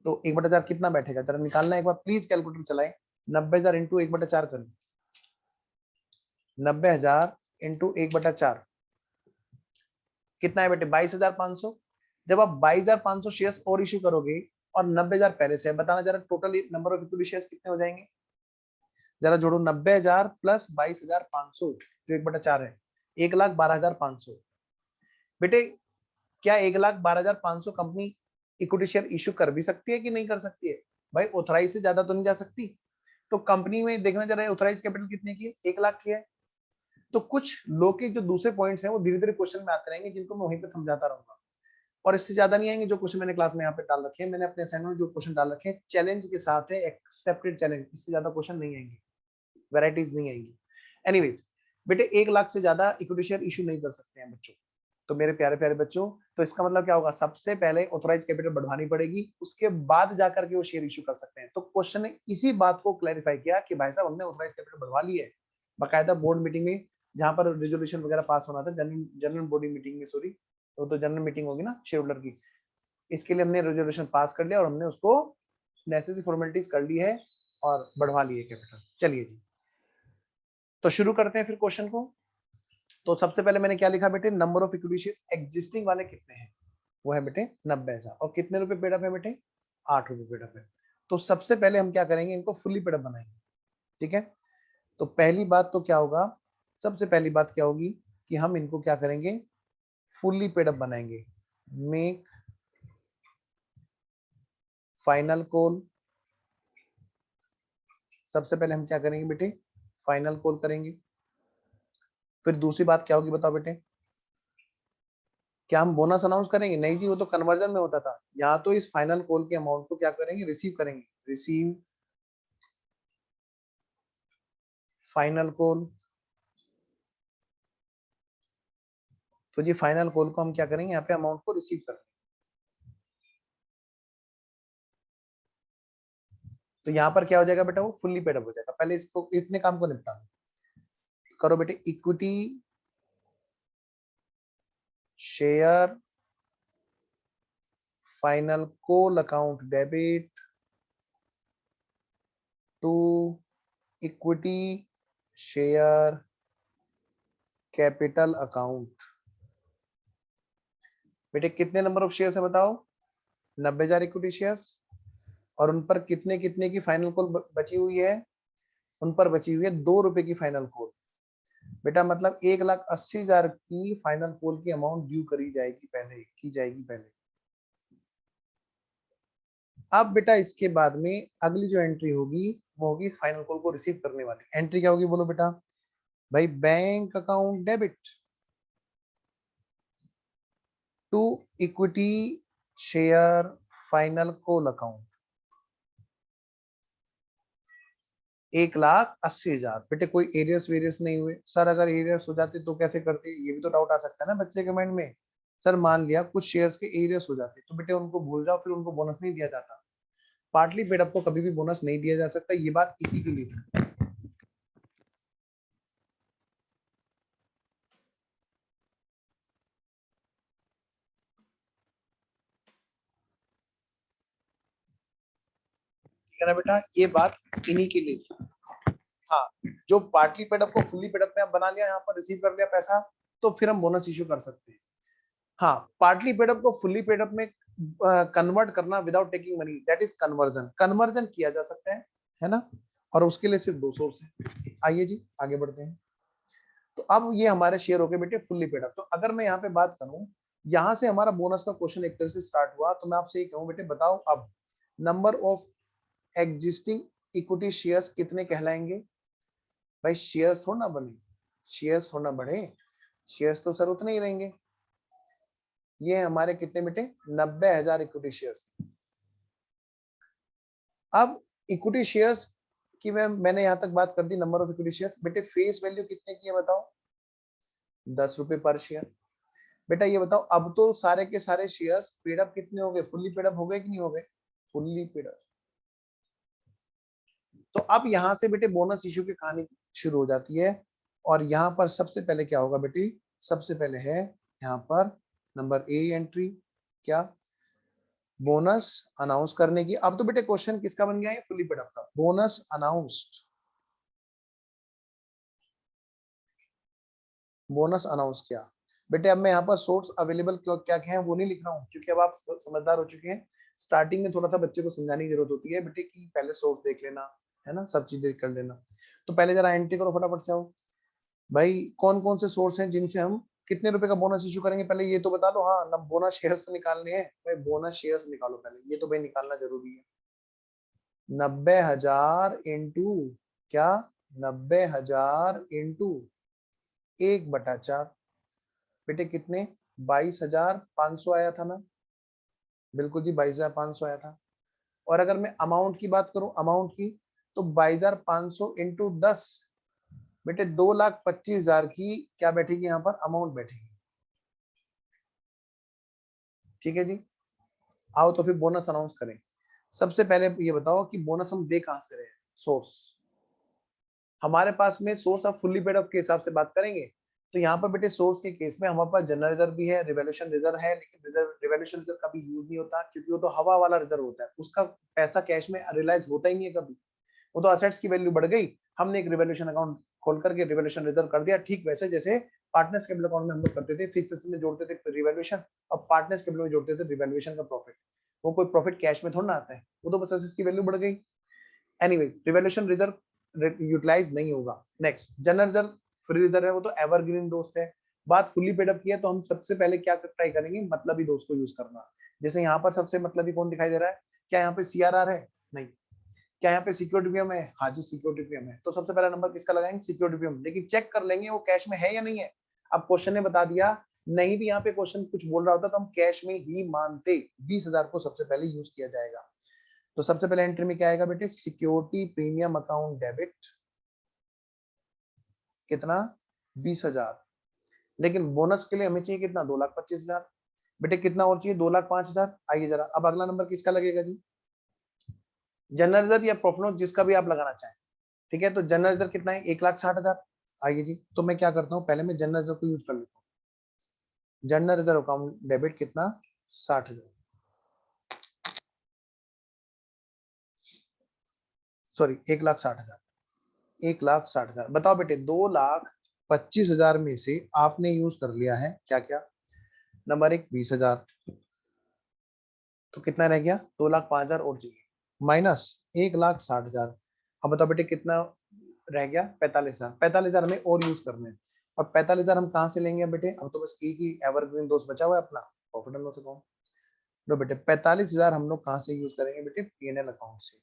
तो 1/4 कितना बैठेगा, जरा निकालना एक बार प्लीज, कैलकुलेटर चलाएं। 90,000 इंटू 1/4 करें, 90,000 इंटू 1/4 कितना है बेटे, 22,500। जब आप 22,500 शेयर्स और इशू करोगे और 90,000 पहले से है, बताना जरा total number of equity shares कितने हो जाएंगे, जरा जोड़ो, 90,000 प्लस 22,500 जो 1/4 है, 1,12,500। बेटे क्या 1,12,500 कंपनी इक्विटी शेयर इशू कर भी सकती है कि नहीं कर सकती है? भाई ऑथराइज से ज्यादा तो नहीं जा सकती। तो कंपनी में देखना जरा ऑथराइज कैपिटल कितने की है, 1,00,000 की है। तो कुछ लोग के जो दूसरे पॉइंट्स हैं वो धीरे धीरे क्वेश्चन में आते रहेंगे, जिनको मैं वहीं पे समझाता रहूंगा, और इससे ज्यादा नहीं आएंगे। जो क्वेश्चन मैंने क्लास में यहाँ पे डाल रखे हैं, मैंने अपने असाइनमेंट जो क्वेश्चन डाल रखे हैं चैलेंज के साथ है, एक्सेप्टेड चैलेंज, इससे ज्यादा क्वेश्चन नहीं आएंगे, वेराइटीज नहीं आएंगी। एनीवेज बेटे 1,00,000 से ज्यादा इक्विटी शेयर इशू नहीं कर सकते हैं बच्चों। तो मेरे प्यारे प्यारे बच्चों, तो इसका मतलब क्या होगा, सबसे पहले ऑथराइज कैपिटल बढ़वानी पड़ेगी, उसके बाद जाकर के वो शेयर इशू कर सकते हैं। तो क्वेश्चन ने इसी बात को क्लैरिफाई किया कि भाई साहब हमने ऑथराइज कैपिटल बढ़वा ली है, बाकायदा बोर्ड मीटिंग में जहां पर रेजोल्यूशन वगैरह पास होना था, जनरल बॉडी मीटिंग में, सॉरी तो जनरल मीटिंग होगी ना शेयर होल्डर की, इसके लिए हमने रेजोल्यूशन पास कर लिया और हमने उसको नेसेसरी फॉर्मेलिटीज कर ली है और बढ़वा ली है कैपिटल। चलिए जी, तो शुरू करते हैं फिर क्वेश्चन को। तो सबसे पहले मैंने क्या लिखा बेटे, number of equity shares existing वाले कितने हैं, वो है बेटे 90,000, और कितने रुपए पेड अप है बेटे, 8 रुपए पेड अप है। तो सबसे पहले हम क्या करेंगे, इनको फुल्ली पेड अप बनाएंगे, ठीक है। तो पहली बात तो क्या होगा, सबसे पहली बात क्या होगी कि हम इनको क्या करेंगे, फुल्ली पेड अप बनाएंगे। मेक फाइनल कॉल सबसे पहले हम क्या करेंगे बेटे, फाइनल कॉल करेंगे। फिर दूसरी बात क्या होगी बताओ बेटे, क्या हम बोनस अनाउंस करेंगे? नहीं जी, वो तो कन्वर्जन में होता था। यहाँ तो इस फाइनल कॉल के अमाउंट को क्या करेंगे, रिसीव करेंगे। Receive final call. तो जी फाइनल कॉल को हम क्या करेंगे, यहाँ पे अमाउंट को रिसीव करेंगे। तो यहाँ पर क्या हो जाएगा बेटा, वो फुल्ली पेड अप हो जाएगा। पहले इसको, इतने काम को निपटा दो। करो बेटे, equity share final call account debit to equity share capital account. बेटे कितने नंबर ऑफ शेयर्स है बताओ, 90,000 इक्विटी शेयर्स। और उन पर कितने कितने की फाइनल कॉल बची हुई है, उन पर बची हुई है 2 रुपए की फाइनल कॉल। बेटा मतलब 1,80,000 की फाइनल कॉल की अमाउंट ड्यू करी जाएगी, पहले की जाएगी पहले। अब बेटा इसके बाद में अगली जो एंट्री होगी वो होगी इस फाइनल कॉल को रिसीव करने वाली एंट्री। क्या होगी बोलो बेटा, भाई bank account debit to equity share final call account 1,80,000। बेटे कोई एरियर्स वेरियस नहीं हुए सर, अगर एरियर्स हो जाते तो कैसे करते, ये भी तो डाउट आ सकता है ना बच्चे के माइंड में। सर मान लिया कुछ शेयर्स के एरियर्स हो जाते तो बेटे उनको भूल जाओ, फिर उनको बोनस नहीं दिया जाता। पार्टली पेड अप को कभी भी बोनस नहीं दिया जा सकता, ये बात इसी के लिए। ठीक है ना बेटा, ये बात इन्हीं के लिए थी। हाँ, जो पार्टली पेड अप को फुल्ली पेड अप में बना लिया, यहाँ पर रिसीव कर लिया पैसा, तो फिर हम बोनस इश्यू कर सकते हैं। हाँ, पार्टली पेड अप को फुल्ली पेड अप में कन्वर्ट करना without taking money, that is conversion. Conversion किया जा सकता है ना। और उसके लिए सिर्फ 2 सोर्स है। आइए जी आगे बढ़ते हैं। तो अब ये हमारे शेयर हो गए बेटे फुल्ली पेड अप। तो अगर मैं यहाँ पे बात करूं, यहाँ से हमारा बोनस का क्वेश्चन एक तरह से स्टार्ट हुआ। तो मैं आपसे ये कहूँ बेटे, बताओ अब number of existing equity shares कितने कहलाएंगे? भाई शेयर्स थोड़ा ना बने, शेयर्स थोड़ा ना बढ़े, शेयर्स तो सर उतने ही रहेंगे। ये हमारे कितने बेटे, 90,000 इक्विटी शेयर्स। अब इक्विटी शेयर्स की मैंने यहां तक बात कर दी, नंबर ऑफ इक्विटी शेयर्स। बेटे फेस वैल्यू कितने की है बताओ, 10 रुपए पर शेयर। बेटा ये बताओ, अब तो सारे के सारे शेयर्स पेड अप कितने हो गए, फुल्ली पेड अप हो गए कि नहीं हो गए? Fully paid up. तो अब यहां से बेटे बोनस इश्यू की कहानी शुरू हो जाती है। और यहाँ पर सबसे पहले क्या होगा बेटी, सबसे पहले है यहाँ पर नंबर ए एंट्री, क्या, बोनस अनाउंस करने की। अब तो बेटे क्वेश्चन किसका बन गया है, फुल्ली पेड अप का। बोनस अनाउंस्ड, बोनस अनाउंस किया। बेटे अब मैं यहाँ पर सोर्स अवेलेबल क्या क्या है वो नहीं लिख रहा हूँ, क्योंकि अब आप समझदार हो चुके हैं। स्टार्टिंग में थोड़ा सा बच्चे को समझाने की जरूरत होती है बेटे कि पहले सोर्स देख लेना, है ना, सब चीजें कर लेना। तो पहले जरा एंट्री करो फटाफट से आओ। भाई कौन कौन से सोर्स हैं जिनसे हम कितने रुपए का बोनस इशू करेंगे, पहले ये तो बता दो। हाँ ना, बोनस शेयर्स तो निकालने हैं भाई, बोनस शेयर्स निकालो पहले, ये तो भाई निकालना जरूरी है। 90,000 इंटू क्या, 90,000 इंटू 1/4। बेटे कितने, 22,500 आया था ना। बिल्कुल जी 22,500 आया था। और अगर मैं अमाउंट की बात करूं, अमाउंट की, तो 22,500 इंटू 10, बेटे 2,25,000 की क्या बैठेगी यहाँ पर, अमाउंट बैठेगी। ठीक है जी, आओ तो फिर बोनस अनाउंस करें। सबसे पहले ये बताओ कि बोनस हम दे कहां से रहे हैं, सोर्स। हमारे पास में source off fully paid up के हिसाब से बात करेंगे, तो यहाँ पर बेटे सोर्स के केस में हमारे पास जनरल रिजर्व भी है, रिवोल्यूशन रिजर्व है। लेकिन रिजर्व रिवोल्यूशन रिजर्व कभी यूज नहीं होता, क्योंकि वो तो हवा वाला रिजर्व होता है, उसका पैसा कैश में रियलाइज होता ही नहीं है कभी। वो तो असेट्स की वैल्यू बढ़ गई, हमने एक रिवोल्यूशन अकाउंट खोल करके रिवोल्यूशन रिजर्व कर दिया। ठीक वैसे जैसे पार्टनर्स कैपिटल अकाउंट में हम लोग करते थे, फिक्स में जोड़ते थे रिवोल्यूशन, और पार्टनर्स कैपिटल में जोड़ते थे रिवोल्यूशन का प्रॉफिट। वो कोई प्रॉफिट कैश में थोड़ा ना आता है, वो तो बस असेट्स की वैल्यू बढ़ गई। एनीवे रिवोल्यूशन रिजर्व यूटिलाइज नहीं होगा। Next general reserve, free reserve है, वो तो एवरग्रीन दोस्त है। बात फुली पेड अप की है, तो हम सबसे पहले क्या ट्राई करेंगे, मतलब ही दोस्त को यूज करना। जैसे यहाँ पर सबसे मतलब ही कौन दिखाई दे रहा है, क्या यहाँ पे सीआरआर है, नहीं। क्या यहाँ पे सिक्योरिटी प्रीमियम है? हाँ जी सिक्योरिटी प्रीमियम है, तो सबसे पहला नंबर किसका लगाएंगे? Security premium. लेकिन चेक कर लेंगे वो कैश में है या नहीं है। अब क्वेश्चन ने बता दिया, नहीं भी यहाँ पे क्वेश्चन कुछ बोल रहा होता तो हम कैश में ही मानते। 20,000 को सबसे पहले यूज किया जाएगा। तो सबसे पहले एंट्री में क्या आएगा बेटे? सिक्योरिटी प्रीमियम अकाउंट डेबिट, कितना? 20,000। लेकिन बोनस के लिए हमें चाहिए कितना? 2,25,000। बेटे कितना और चाहिए? 2,05,000। आइए जरा, अब अगला नंबर किसका लगेगा जी? जनरल रिजर्व या प्रॉफिट लॉस, जिसका भी आप लगाना चाहें। ठीक है, तो जनरल रिजर्व कितना है? 1,60,000। आइए जी, तो मैं क्या करता हूँ, पहले मैं जनरल रिजर्व को यूज कर लेता हूँ। जनरल रिजर्व अकाउंट डेबिट कितना? 60,000, सॉरी 1,60,000। 1,60,000। बताओ बेटे, 2,25,000 में से आपने यूज कर लिया है क्या क्या? नंबर एक 20,000, तो कितना रह गया? 2,05,000 और चाहिए, माइनस 1,60,000। अब बताओ बेटे कितना रह गया? 45,000। 45,000 हमें और यूज करने हैं। और 45,000 हम कहाँ से लेंगे बेटे? अब तो बस एक ही एवरग्रीन दोस्त बचा हुआ है अपना, प्रॉफिट एंड लॉस अकाउंट। लो बेटे 45,000 हम लोग कहाँ से यूज करेंगे बेटे? पीएनएल अकाउंट से।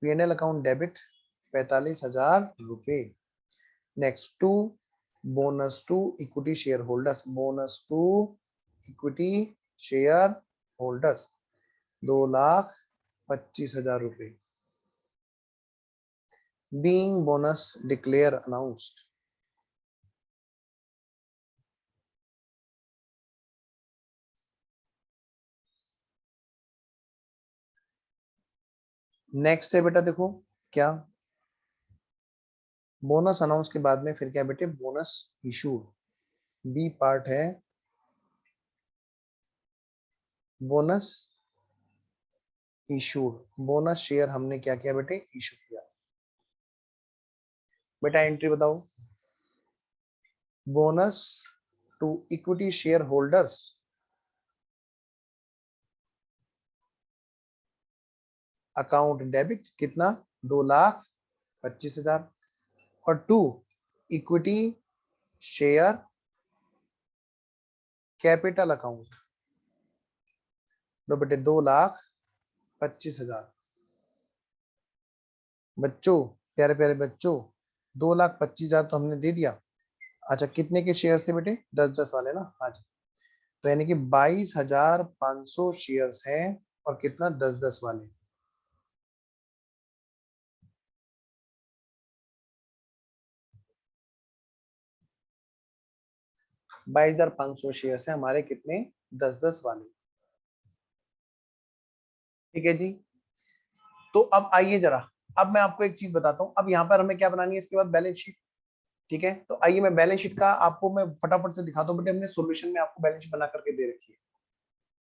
पीएनएल अकाउंट डेबिट 45,000 रुपए। Next to bonus to equity share holders, bonus to equity share holders 2,25,000 रुपए। Being bonus declare announced. Next है बेटा, देखो क्या बोनस अनाउंस के बाद में फिर क्या बेटे? Bonus issued. बी पार्ट है बोनस इशूड। बोनस शेयर हमने क्या किया बेटे? इशू किया। बेटा एंट्री बताओ। Bonus to equity share holders account debit कितना? 2,25,000। और to equity share capital account, तो बेटे 2,25,000। बच्चों, प्यारे प्यारे बच्चों, 2,25,000 तो हमने दे दिया। अच्छा कितने के शेयर्स थे बेटे? 10-10 वाले ना? हाँ जी। तो यानी कि 22,500 शेयर्स हैं, और कितना? 10-10 वाले। बाईस हजार पांच सौ शेयर्स है हमारे, कितने? 10-10 वाले। ठीक है जी। तो अब आइए जरा, अब मैं आपको एक चीज बताता हूँ। अब यहाँ पर हमें क्या बनानी है इसके बाद? Balance sheet. ठीक है, तो आइए मैं बैलेंस शीट का आपको मैं फटाफट से दिखाता हूँ। बेटे हमने सॉल्यूशन में आपको बैलेंस शीट बना करके दे रखी है,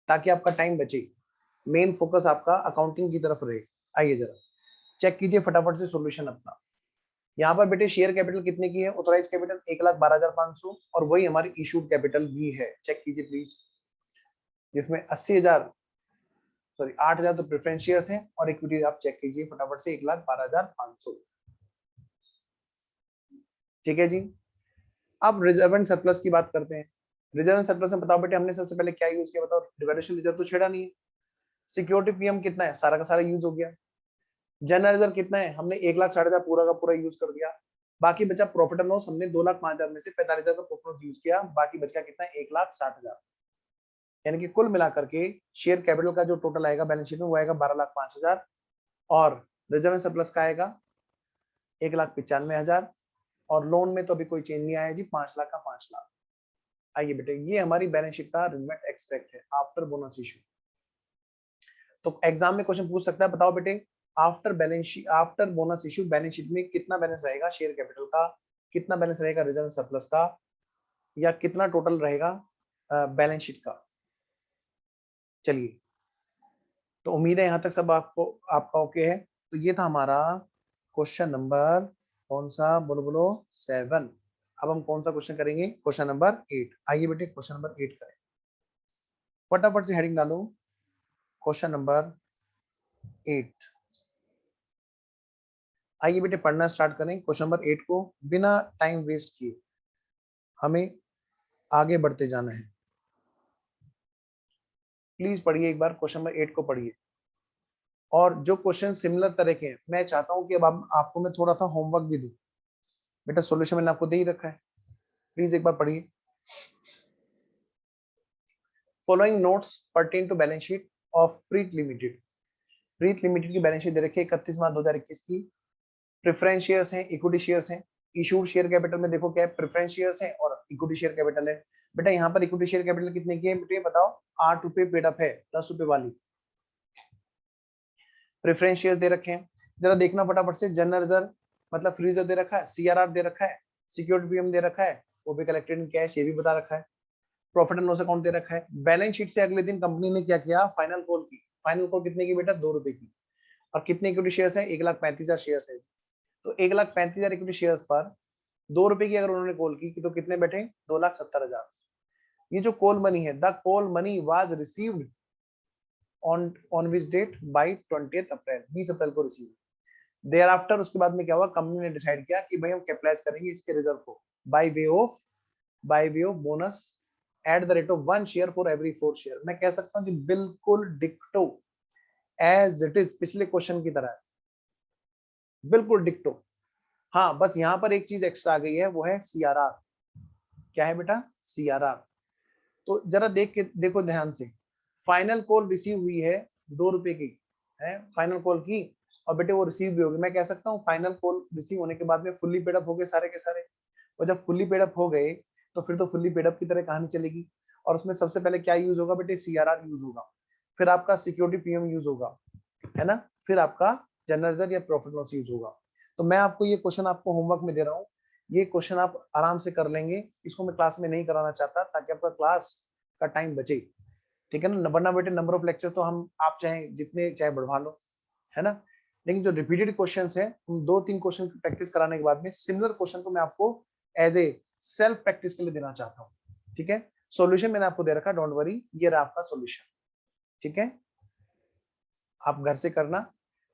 ताकि आपका टाइम बचे, मेन फोकस आपका अकाउंटिंग की तरफ रहे। आइए जरा चेक कीजिए फटाफट से सॉल्यूशन अपना। यहाँ पर बेटे शेयर कैपिटल कितने की है? ऑथराइज कैपिटल 1,12,500, और वही हमारी इशूड कैपिटल भी है। चेक कीजिए प्लीज, जिसमें 80,000, सॉरी 8,000 तो प्रेफरेंस शेयर्स हैं, और इक्विटी आप चेक कीजिए फटाफट से 1,12,500। ठीक है जी। अब रिजर्व एंड सरप्लस की बात करते हैं। रिजर्व एंड सरप्लस में बताओ बेटे हमने सबसे पहले क्या यूज किया? बताओ, डिवेल्यूशन रिजर्व तो छेड़ा नहीं है। सिक्योरिटी पीएम कितना है? सारा का सारा यूज हो गया। जनरल रिजर्व कितना है? हमने 1,60,000 पूरा का पूरा यूज कर दिया। बाकी बचा प्रॉफिट एंड लॉस, हमने 2,05,000 में से 45,000 का प्रॉफिट यूज किया, बाकी बचा कितना है? 1,60,000। यानी कि कुल मिलाकर के शेयर कैपिटल का जो टोटल आएगा बैलेंस शीट में, वो आएगा 12,05,000। और रिजर्व एंड सरप्लस का आएगा 1,95,000। और लोन में तो अभी कोई चेंज नहीं आया जी, 5,00,000 का 5,00,000। आइए बेटे, ये हमारी बैलेंस शीट का रिजल्ट एक्सट्रैक्ट है आफ्टर बोनस इशू। तो एग्जाम में क्वेश्चन पूछ सकता है, बताओ बेटे after balance sheet, after bonus issue balance sheet में कितना बैलेंस रहेगा शेयर कैपिटल का, कितना बैलेंस रहेगा रिजर्व सरप्लस का, या कितना टोटल रहेगा बैलेंस शीट का? चलिए, तो उम्मीद है यहाँ तक सब आपको आपका ओके है। तो ये था हमारा क्वेश्चन नंबर कौन सा? बोलो बोलो 7। अब हम कौन सा क्वेश्चन करेंगे? Question number 8। आइए बेटे क्वेश्चन नंबर 8 करें। फटाफट से हेडिंग डालो, क्वेश्चन नंबर 8। आइए बेटे पढ़ना स्टार्ट करें क्वेश्चन नंबर 8 को, बिना टाइम वेस्ट किए हमें आगे बढ़ते जाना है। प्लीज पढ़िए एक बार, क्वेश्चन नंबर 8 को पढ़िए, और जो क्वेश्चन सिमिलर तरह के हैं, मैं चाहता हूं कि अब आपको मैं थोड़ा सा होमवर्क भी दूं। बेटा सॉल्यूशन मैंने आपको दे ही रखा है, प्लीज एक बार पढ़िए। Following notes pertain to balance sheet of Preet limited. Preet limited की बैलेंस शीट दे रखी है 31 मार्च 2021 की। प्रेफरेंस शेयर्स हैं, इक्विटी शेयर्स हैं। इशूड शेयर कैपिटल में देखो क्या है, प्रेफरेंस शेयर्स हैं और इक्विटी शेयर कैपिटल है। बेटा यहाँ पर इक्विटी शेयर कैपिटल कितने की है बेटे बताओ, 8 रुपए पेड अप है, 10 रुपए वाली। प्रेफरेंस शेयर दे रखे हैं, जरा देखना फटाफट से। जनरल रिजर्व मतलब फ्री रिजर्व दे रखा है, सीआरआर दे रखा है, सिक्योरिटी पीएम दे रखा है, वो भी कलेक्टेड इन कैश, ये भी बता रखा है। प्रॉफिट एंड लॉस अकाउंट दे रखा है। बैलेंस शीट से अगले दिन कंपनी ने क्या किया, फाइनल कॉल की। फाइनल कॉल कितने की बेटा, 2 रुपए की। और कितने इक्विटी शेयर्स है, 1,35,000 शेयर्स है। तो 1,35,000 इक्विटी शेयर्स पर 2 रुपए की अगर उन्होंने कॉल की तो कितने बैठे, 2,70,000। ये जो कॉल मनी है, the call money was received on which date, by 20 April, 20 अप्रैल को रिसीव। देयर आफ्टर उसके बाद में क्या हुआ, कंपनी ने डिसाइड किया कि भाई हम कैपिटलाइज करेंगे इसके रिजर्व को bye way of bonus at the rate of 1 share for every 4 share. मैं कह सकता हूं कि बिल्कुल डिक्टो एज इट इज पिछले क्वेश्चन की तरह है, बिल्कुल डिक्टो। हाँ बस यहाँ पर एक चीज एक्स्ट्रा आ गई है, वो है सीआरआर। क्या है बेटा, सीआरआर। तो जरा देखो ध्यान से। फाइनल कॉल रिसीव हुई है 2 रुपए की, है फाइनल कॉल की, और बेटे वो रिसीव भी होगी। मैं कह सकता हूँ फाइनल कॉल रिसीव होने के बाद में फुल्ली पेडअप हो गए सारे के सारे। और जब फुल्ली पेडअप हो गए तो फिर तो फुल्ली पेडअप की तरह कहानी चलेगी। और उसमें सबसे पहले क्या यूज होगा बेटे, सीआरआर यूज होगा, फिर आपका सिक्योरिटी पीएम यूज होगा, है ना, फिर आपका जनरल रिजर्व या प्रॉफिट लॉस यूज होगा। तो मैं आपको ये क्वेश्चन आपको होमवर्क में दे रहा हूँ, ये क्वेश्चन आप आराम से कर लेंगे। इसको मैं क्लास में नहीं कराना चाहता ताकि आपका क्लास का टाइम बचे, ठीक है ना। वरना बेटे नंबर ऑफ लेक्चर तो हम आप चाहे जितने चाहे बढ़वा लो, है ना। लेकिन जो रिपीटेड क्वेश्चंस हैं, उन 2-3 क्वेश्चन की प्रैक्टिस कराने के बाद में सिमिलर क्वेश्चन को मैं आपको एज ए सेल्फ प्रैक्टिस के लिए देना चाहता हूँ, ठीक है। सॉल्यूशन मैंने आपको दे रखा, डोंट वरी, ये रहा आपका सॉल्यूशन, ठीक है। आप घर से करना,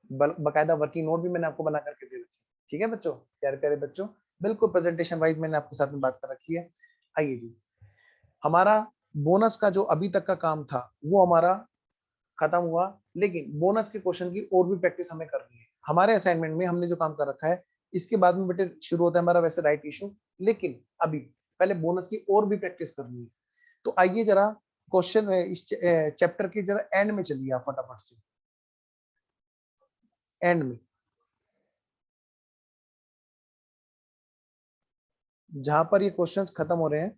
बकायदा वर्किंग नोट भी मैंने आपको बना करके दे रखी, ठीक है बच्चों, प्यारे प्यारे बच्चों। बिल्कुल प्रेजेंटेशन वाइज मैंने आपके साथ में बात कर रखी है। आइए जी, हमारा बोनस का जो अभी तक का काम था वो हमारा खत्म हुआ, लेकिन बोनस के क्वेश्चन की और भी प्रैक्टिस हमें करनी है। हमारे असाइनमेंट में हमने जो काम कर रखा है, इसके बाद में बेटे शुरू होता है हमारा वैसे राइट इशू, लेकिन अभी पहले बोनस की और भी प्रैक्टिस करनी है। तो आइए जरा क्वेश्चन इस चैप्टर के जरा एंड में चलिए आप फटाफट से, एंड में जहां पर ये क्वेश्चंस खत्म हो रहे हैं।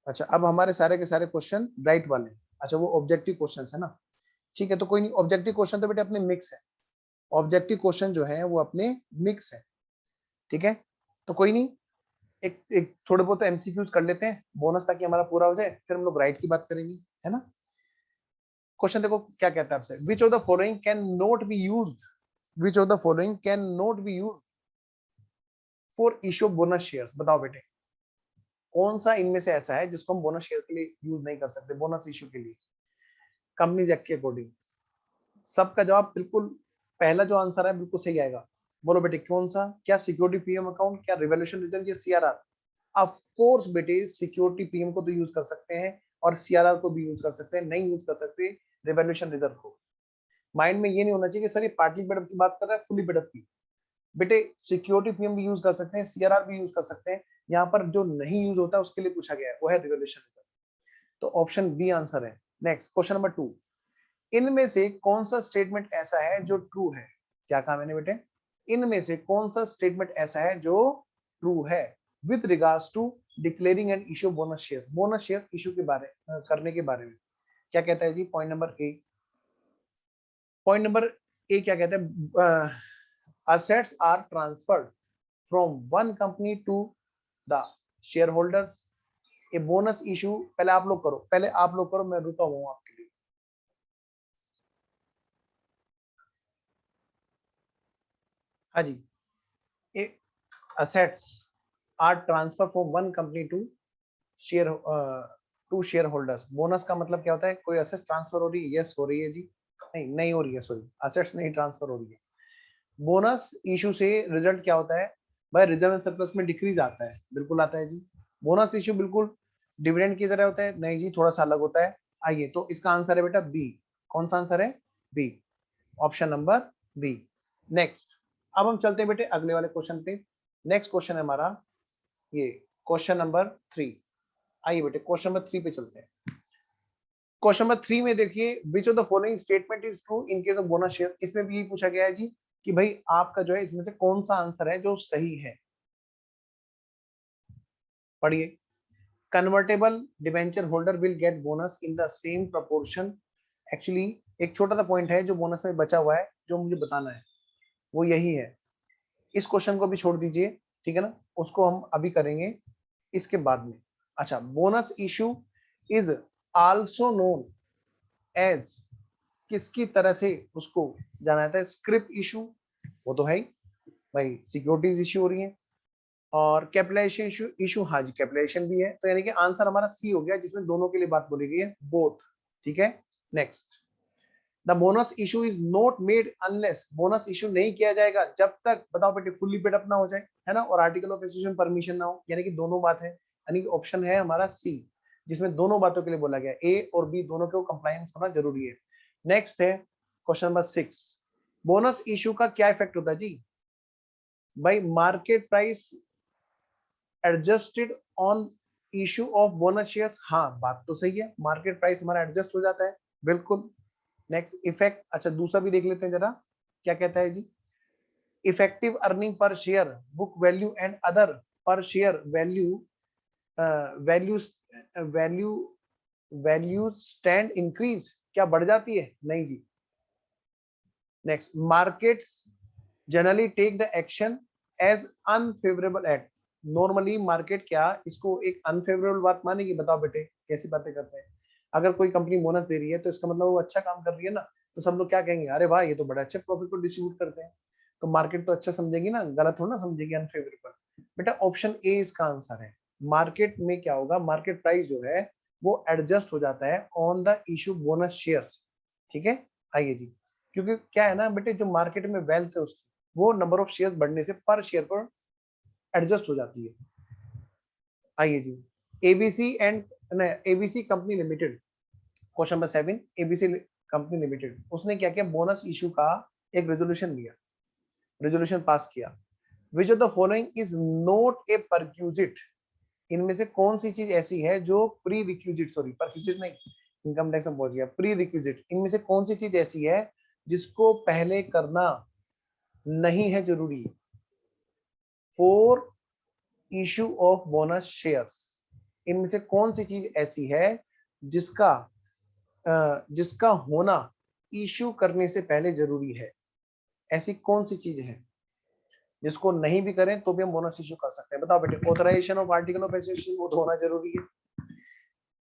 अच्छा, अब हमारे सारे के सारे क्वेश्चन राइट वाले हैं। अच्छा, वो ऑब्जेक्टिव क्वेश्चंस है ना, ठीक है। तो कोई नहीं, ऑब्जेक्टिव क्वेश्चन तो बेटे अपने मिक्स है, ऑब्जेक्टिव क्वेश्चन जो है वो अपने मिक्स है, ठीक है। तो कोई नहीं, एक एक थोड़े बहुत एमसीक्यूज कर लेते हैं बोनस, ताकि हमारा पूरा हो जाए, फिर हम लोग राइट की बात करेंगे, है ना। क्वेश्चन देखो क्या कहता है आपसे, which of the following can not be used, which of the following can not be used for issue bonus shares. बताओ बेटे कौन सा इनमें से ऐसा है जिसको हम बोनस शेयर के लिए यूज नहीं कर सकते, बोनस इश्यू के लिए कंपनीज एक्ट के अकॉर्डिंग। सबका जवाब बिल्कुल, पहला जो आंसर है बिल्कुल सही आएगा। बोलो बेटे कौन सा, क्या सिक्योरिटी पीएम अकाउंट, क्या रिवोल्यूशन रिजर्व, या सीआरआर। ऑफ कोर्स बेटे सिक्योरिटी पीएम को तो यूज कर सकते हैं और सीआरआर को भी यूज कर सकते हैं, नहीं यूज कर सकते रिवोल्यूशन रिजर्व को। माइंड में ये नहीं होना चाहिए कि सर ये पार्टली पेडअप की बात कर रहा है फुल्ली पेडअप की। बेटे सिक्योरिटी पीएम भी यूज कर सकते हैं, सीआरआर भी यूज कर सकते हैं। यहाँ पर जो नहीं यूज होता है उसके लिए पूछा गया है, वो है रिवोल्यूशन रिजर्व। तो ऑप्शन बी आंसर है। नेक्स्ट क्वेश्चन नंबर 2, इनमें से कौन सा स्टेटमेंट ऐसा है जो ट्रू है। क्या कहा मैंने बेटे, इनमें से कौन सा स्टेटमेंट ऐसा है जो ट्रू है with regards to declaring and issue bonus shares, bonus share issue के बारे करने के बारे में। क्या कहता है जी, point number A, point number A क्या कहता है, assets are transferred from one company to the share holders, a bonus issue. पहले आप लोग करो, पहले आप लोग करो, मैं रुका हुआ हूं आपके लिए। हाँ जी, A assets are transferred from one company to share to share holders. Bonus का मतलब क्या होता है, कोई एसेट ट्रांसफर हो रही है, यस हो रही है जी, नहीं हो रही है, सॉरी एसेट्स नहीं ट्रांसफर हो रही है। बोनस इशू से रिजल्ट क्या होता है भाई, रिजर्व एंड सरप्लस में डिक्रीज आता है, बिल्कुल आता है जी। बोनस इशू बिल्कुल डिविडेंड की तरह होता है, नहीं जी थोड़ा सा अलग होता है। आइए, तो इसका आंसर है बेटा बी। कौन सा आंसर है, B, option number B. Next, अब हम चलते हैं बेटे अगले वाले क्वेश्चन पे। नेक्स्ट क्वेश्चन है हमारा ये क्वेश्चन नंबर 3। आइए बेटे क्वेश्चन नंबर 3 पे चलते हैं। क्वेश्चन नंबर 3 में देखिए, which of the following statement is true in case of bonus share. इसमें भी यही पूछा गया है जी कि भाई आपका जो है इसमें से कौन सा आंसर है जो सही है। पढ़िए, convertible debenture holder will get bonus in the same proportion. Actually एक छोटा सा पॉइंट है जो बोनस में बचा हुआ है, जो मुझे बताना है वो यही है। इस क्वेश्चन को भी छोड़ दीजिए, ठीक है ना, उसको हम अभी करेंगे इसके बाद में। अच्छा, bonus issue is also known as, किसकी तरह से उसको जाना जाता है, स्क्रिप इशू, वो तो है ही भाई, सिक्योरिटीज इशू हो रही है। और कैपिटलाइजेशन इशू, हाँ जी कैपिटलाइजेशन भी है, तो यानी कि आंसर हमारा सी हो गया, जिसमें दोनों के लिए बात बोली गई है, बोथ। ठीक है, next, the bonus issue is not made unless, bonus issue नहीं किया जाएगा जब तक, बताओ बेटे, फुल्ली पेड अप ना हो जाए, है ना, और आर्टिकल ऑफ एसोसिएशन परमिशन ना हो, यानी कि दोनों बात है, यानी कि ऑप्शन है हमारा सी, जिसमें दोनों बातों के लिए बोला गया, ए और बी दोनों को कंप्लायंस होना जरूरी है। नेक्स्ट है क्वेश्चन नंबर 6। बोनस इशू का क्या इफेक्ट होता है जी भाई, market price adjusted on issue of bonus shares. हाँ बात तो सही है, मार्केट प्राइस हमारा एडजस्ट हो जाता है, बिल्कुल। नेक्स्ट इफेक्ट, अच्छा दूसरा भी देख लेते हैं जरा, क्या कहता है जी, effective earning per share, book value and other per share value, value value value stand increase, क्या बढ़ जाती है, नहीं जी। Next, markets generally take the action as unfavourable at, normally market क्या इसको एक अनफेवरेबल बात मानेगी, बताओ बेटे कैसी बातें करते हैं। अगर कोई कंपनी बोनस दे रही है तो इसका मतलब वो अच्छा काम कर रही है ना, तो सब लोग क्या कहेंगे, अरे वाह ये तो बड़ा अच्छे प्रॉफिट को डिस्ट्रीब्यूट करते हैं, तो मार्केट तो अच्छा समझेगी ना, गलत थोड़ा ना समझेगी अनफेवरेबल। बेटा ऑप्शन ए इसका आंसर है। मार्केट में क्या होगा, मार्केट प्राइस जो है वो एडजस्ट हो जाता है on the issue bonus shares. ठीक है, आइए जी, क्योंकि क्या है ना बेटे, जो मार्केट में वेल्थ है उसकी, वो नंबर ऑफ शेयर बढ़ने से पर शेयर पर एडजस्ट हो जाती है। आइए जी, ABC and ABC company limited, question number 7, ABC company limited, उसने क्या किया, बोनस इशू का एक रेजोल्यूशन लिया, रेजोल्यूशन पास किया। Which of the following is not a perquisite, इनमें से कौन सी चीज ऐसी है जो प्री रिक्यूजिट, सॉरी परक्यूजिट नहीं, इनकम टैक्स में पहुंच गया, प्री रिक्यूजिट, इनमें से कौन सी चीज ऐसी है जिसको पहले करना नहीं है जरूरी for issue of bonus shares. इनमें से कौन सी चीज ऐसी है जिसका जिसका होना इशू करने से पहले जरूरी है, ऐसी कौन सी चीज है जिसको नहीं भी करें तो भी हम बोनस इशू कर सकते हैं, बताओ बेटे। Authorisation of article of association, वो तो होना जरूरी है।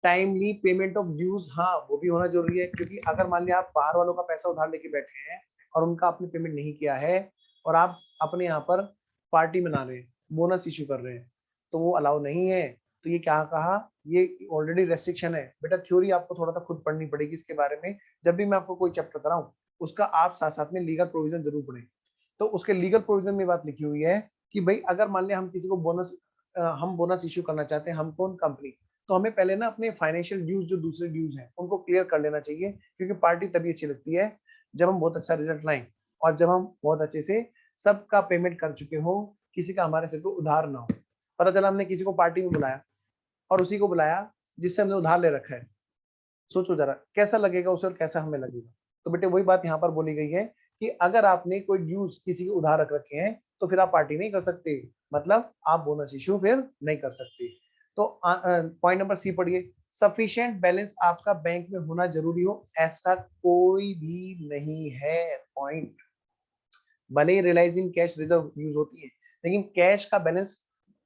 टाइमली पेमेंट ऑफ ड्यूज, हाँ वो भी होना जरूरी है, क्योंकि अगर मान लिया आप बाहर वालों का पैसा उधार लेके बैठे हैं और उनका आपने पेमेंट नहीं किया है, और आप अपने यहाँ पर पार्टी मना रहे हैं, बोनस इशू कर रहे हैं, तो वो अलाउ नहीं है। तो ये क्या कहा, ये ऑलरेडी रेस्ट्रिक्शन है बेटा। थ्योरी आपको थोड़ा सा खुद पढ़नी पड़ेगी इसके बारे में, जब भी मैं आपको कोई चैप्टर कराऊं उसका आप साथ साथ में लीगल प्रोविजन जरूर पढ़ें। तो उसके लीगल प्रोविजन में बात लिखी हुई है कि भाई अगर मान लिया हम किसी को बोनस, हम बोनस इशू करना चाहते हैं, हम कौन कंपनी, तो हमें पहले ना अपने फाइनेंशियल ड्यूज जो दूसरे ड्यूज हैं उनको क्लियर कर लेना चाहिए, क्योंकि पार्टी तभी अच्छी लगती है जब हम बहुत अच्छा रिजल्ट लाएं, और जब हम बहुत अच्छे से सबका पेमेंट कर चुके हो, किसी का हमारे से कोई उधार ना हो। पता चला हमने किसी को पार्टी में बुलाया और उसी को बुलाया जिससे हमने उधार ले रखा है, सोचो जरा कैसा लगेगा उसे और कैसा हमें लगेगा। तो बेटे वही बात यहाँ पर बोली गई है कि अगर आपने कोई ड्यूज किसी के उधार रख रखे हैं तो फिर आप पार्टी नहीं कर सकते, मतलब आप बोनस इशू फिर नहीं कर सकते। तो पॉइंट नंबर सी पढ़िए, सफिशिएंट बैलेंस आपका बैंक में होना जरूरी हो, ऐसा कोई भी नहीं है पॉइंट। भले ही रियलाइजिंग कैश रिजर्व यूज होती है, लेकिन कैश का बैलेंस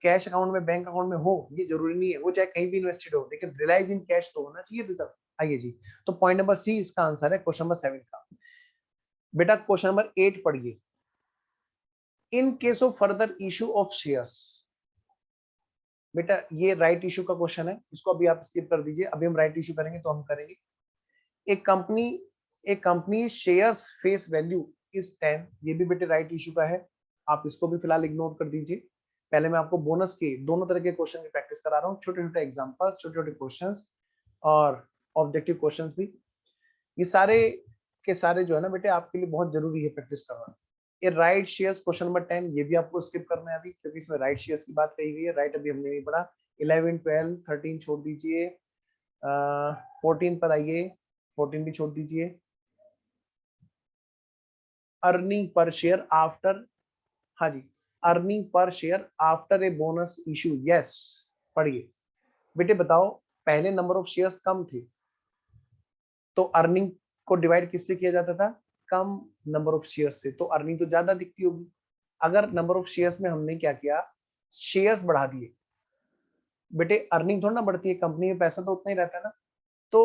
कैश अकाउंट में, बैंक अकाउंट में हो ये जरूरी नहीं है, वो चाहे कहीं भी इन्वेस्टेड हो, लेकिन रियलाइजिंग कैश तो होना चाहिए रिजर्व। आइए जी, तो पॉइंट नंबर सी इसका आंसर है क्वेश्चन नंबर 7 का। बेटा क्वेश्चन नंबर 8 पढ़िए, in case of further issue of shares, बेटा ये राइट इशू का क्वेश्चन है, इसको अभी आप स्किप कर दीजिए, अभी हम राइट इशू करेंगे तो हम करेंगे। एक company shares face value is 10, ये भी बेटे राइट इशू का है, आप इसको भी फिलहाल इग्नोर कर दीजिए। पहले मैं आपको बोनस के दोनों तरह के क्वेश्चन की प्रैक्टिस करा रहा हूँ, छोटे छोटे एग्जांपल्स, छोटे छोटे क्वेश्चंस और ऑब्जेक्टिव क्वेश्चंस भी। ये सारे के सारे जो है ना बेटे आपके लिए बहुत जरूरी है प्रैक्टिस करना। ये राइट शेयर्स क्वेश्चन नंबर 10, ये भी आपको स्किप करना है अभी, क्योंकि इसमें राइट शेयर्स की बात कही गई है। राइट अभी हमने नहीं पढ़ा। 11, 12, 13 छोड़ दीजिए, 14 पर आइए, 14 भी छोड़ दीजिए। अर्निंग पर शेयर आफ्टर, हाँ जी, earning per share after a bonus issue, yes. पढ़िए बेटे, बताओ पहले नंबर ऑफ शेयर्स कम थे तो अर्निंग को डिवाइड किससे किया जाता था? कम नंबर ऑफ शेयर्स से, तो अर्निंग तो ज्यादा दिखती होगी। अगर नंबर ऑफ शेयर्स में हमने क्या किया, शेयर्स बढ़ा दिए, बेटे अर्निंग थोड़ा ना बढ़ती है, कंपनी में पैसा तो उतना ही रहता है ना। तो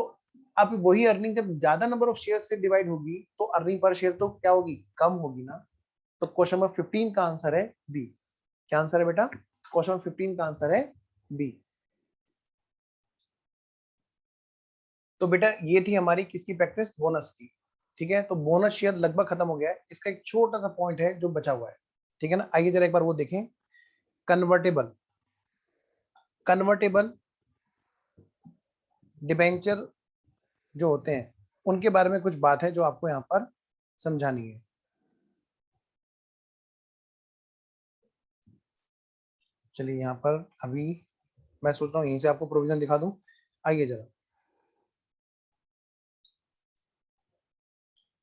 अब वही अर्निंग जब ज्यादा नंबर ऑफ शेयर से डिवाइड होगी तो अर्निंग पर शेयर तो क्या होगी, कम होगी ना। तो क्वेश्चन नंबर 15 का आंसर है बी। क्या आंसर है बेटा? क्वेश्चन नंबर 15 का आंसर है बी। तो बेटा ये थी हमारी किसकी प्रैक्टिस? बोनस की। ठीक है, तो बोनस शेयर लगभग खत्म हो गया है, इसका एक छोटा सा पॉइंट है जो बचा हुआ है। ठीक है ना, आइए जरा एक बार वो देखें। कन्वर्टेबल, कन्वर्टेबल डिबेंचर जो होते हैं उनके बारे में कुछ बात है जो आपको यहाँ पर समझानी है। चलिए यहाँ पर अभी मैं सोच रहा हूँ यहीं से आपको प्रोविजन दिखा दूं। आइए जरा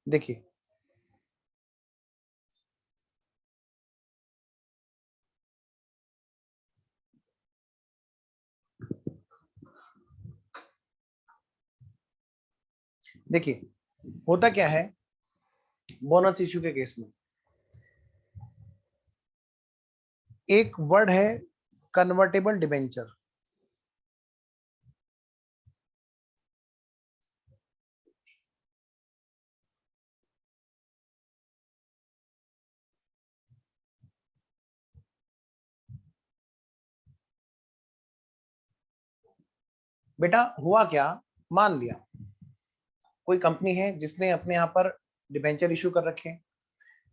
देखिए, देखिए होता क्या है बोनस इश्यू के केस में, एक वर्ड है कन्वर्टेबल डिबेंचर। बेटा हुआ क्या, मान लिया कोई कंपनी है जिसने अपने यहाँ पर डिबेंचर इशू कर रखे हैं।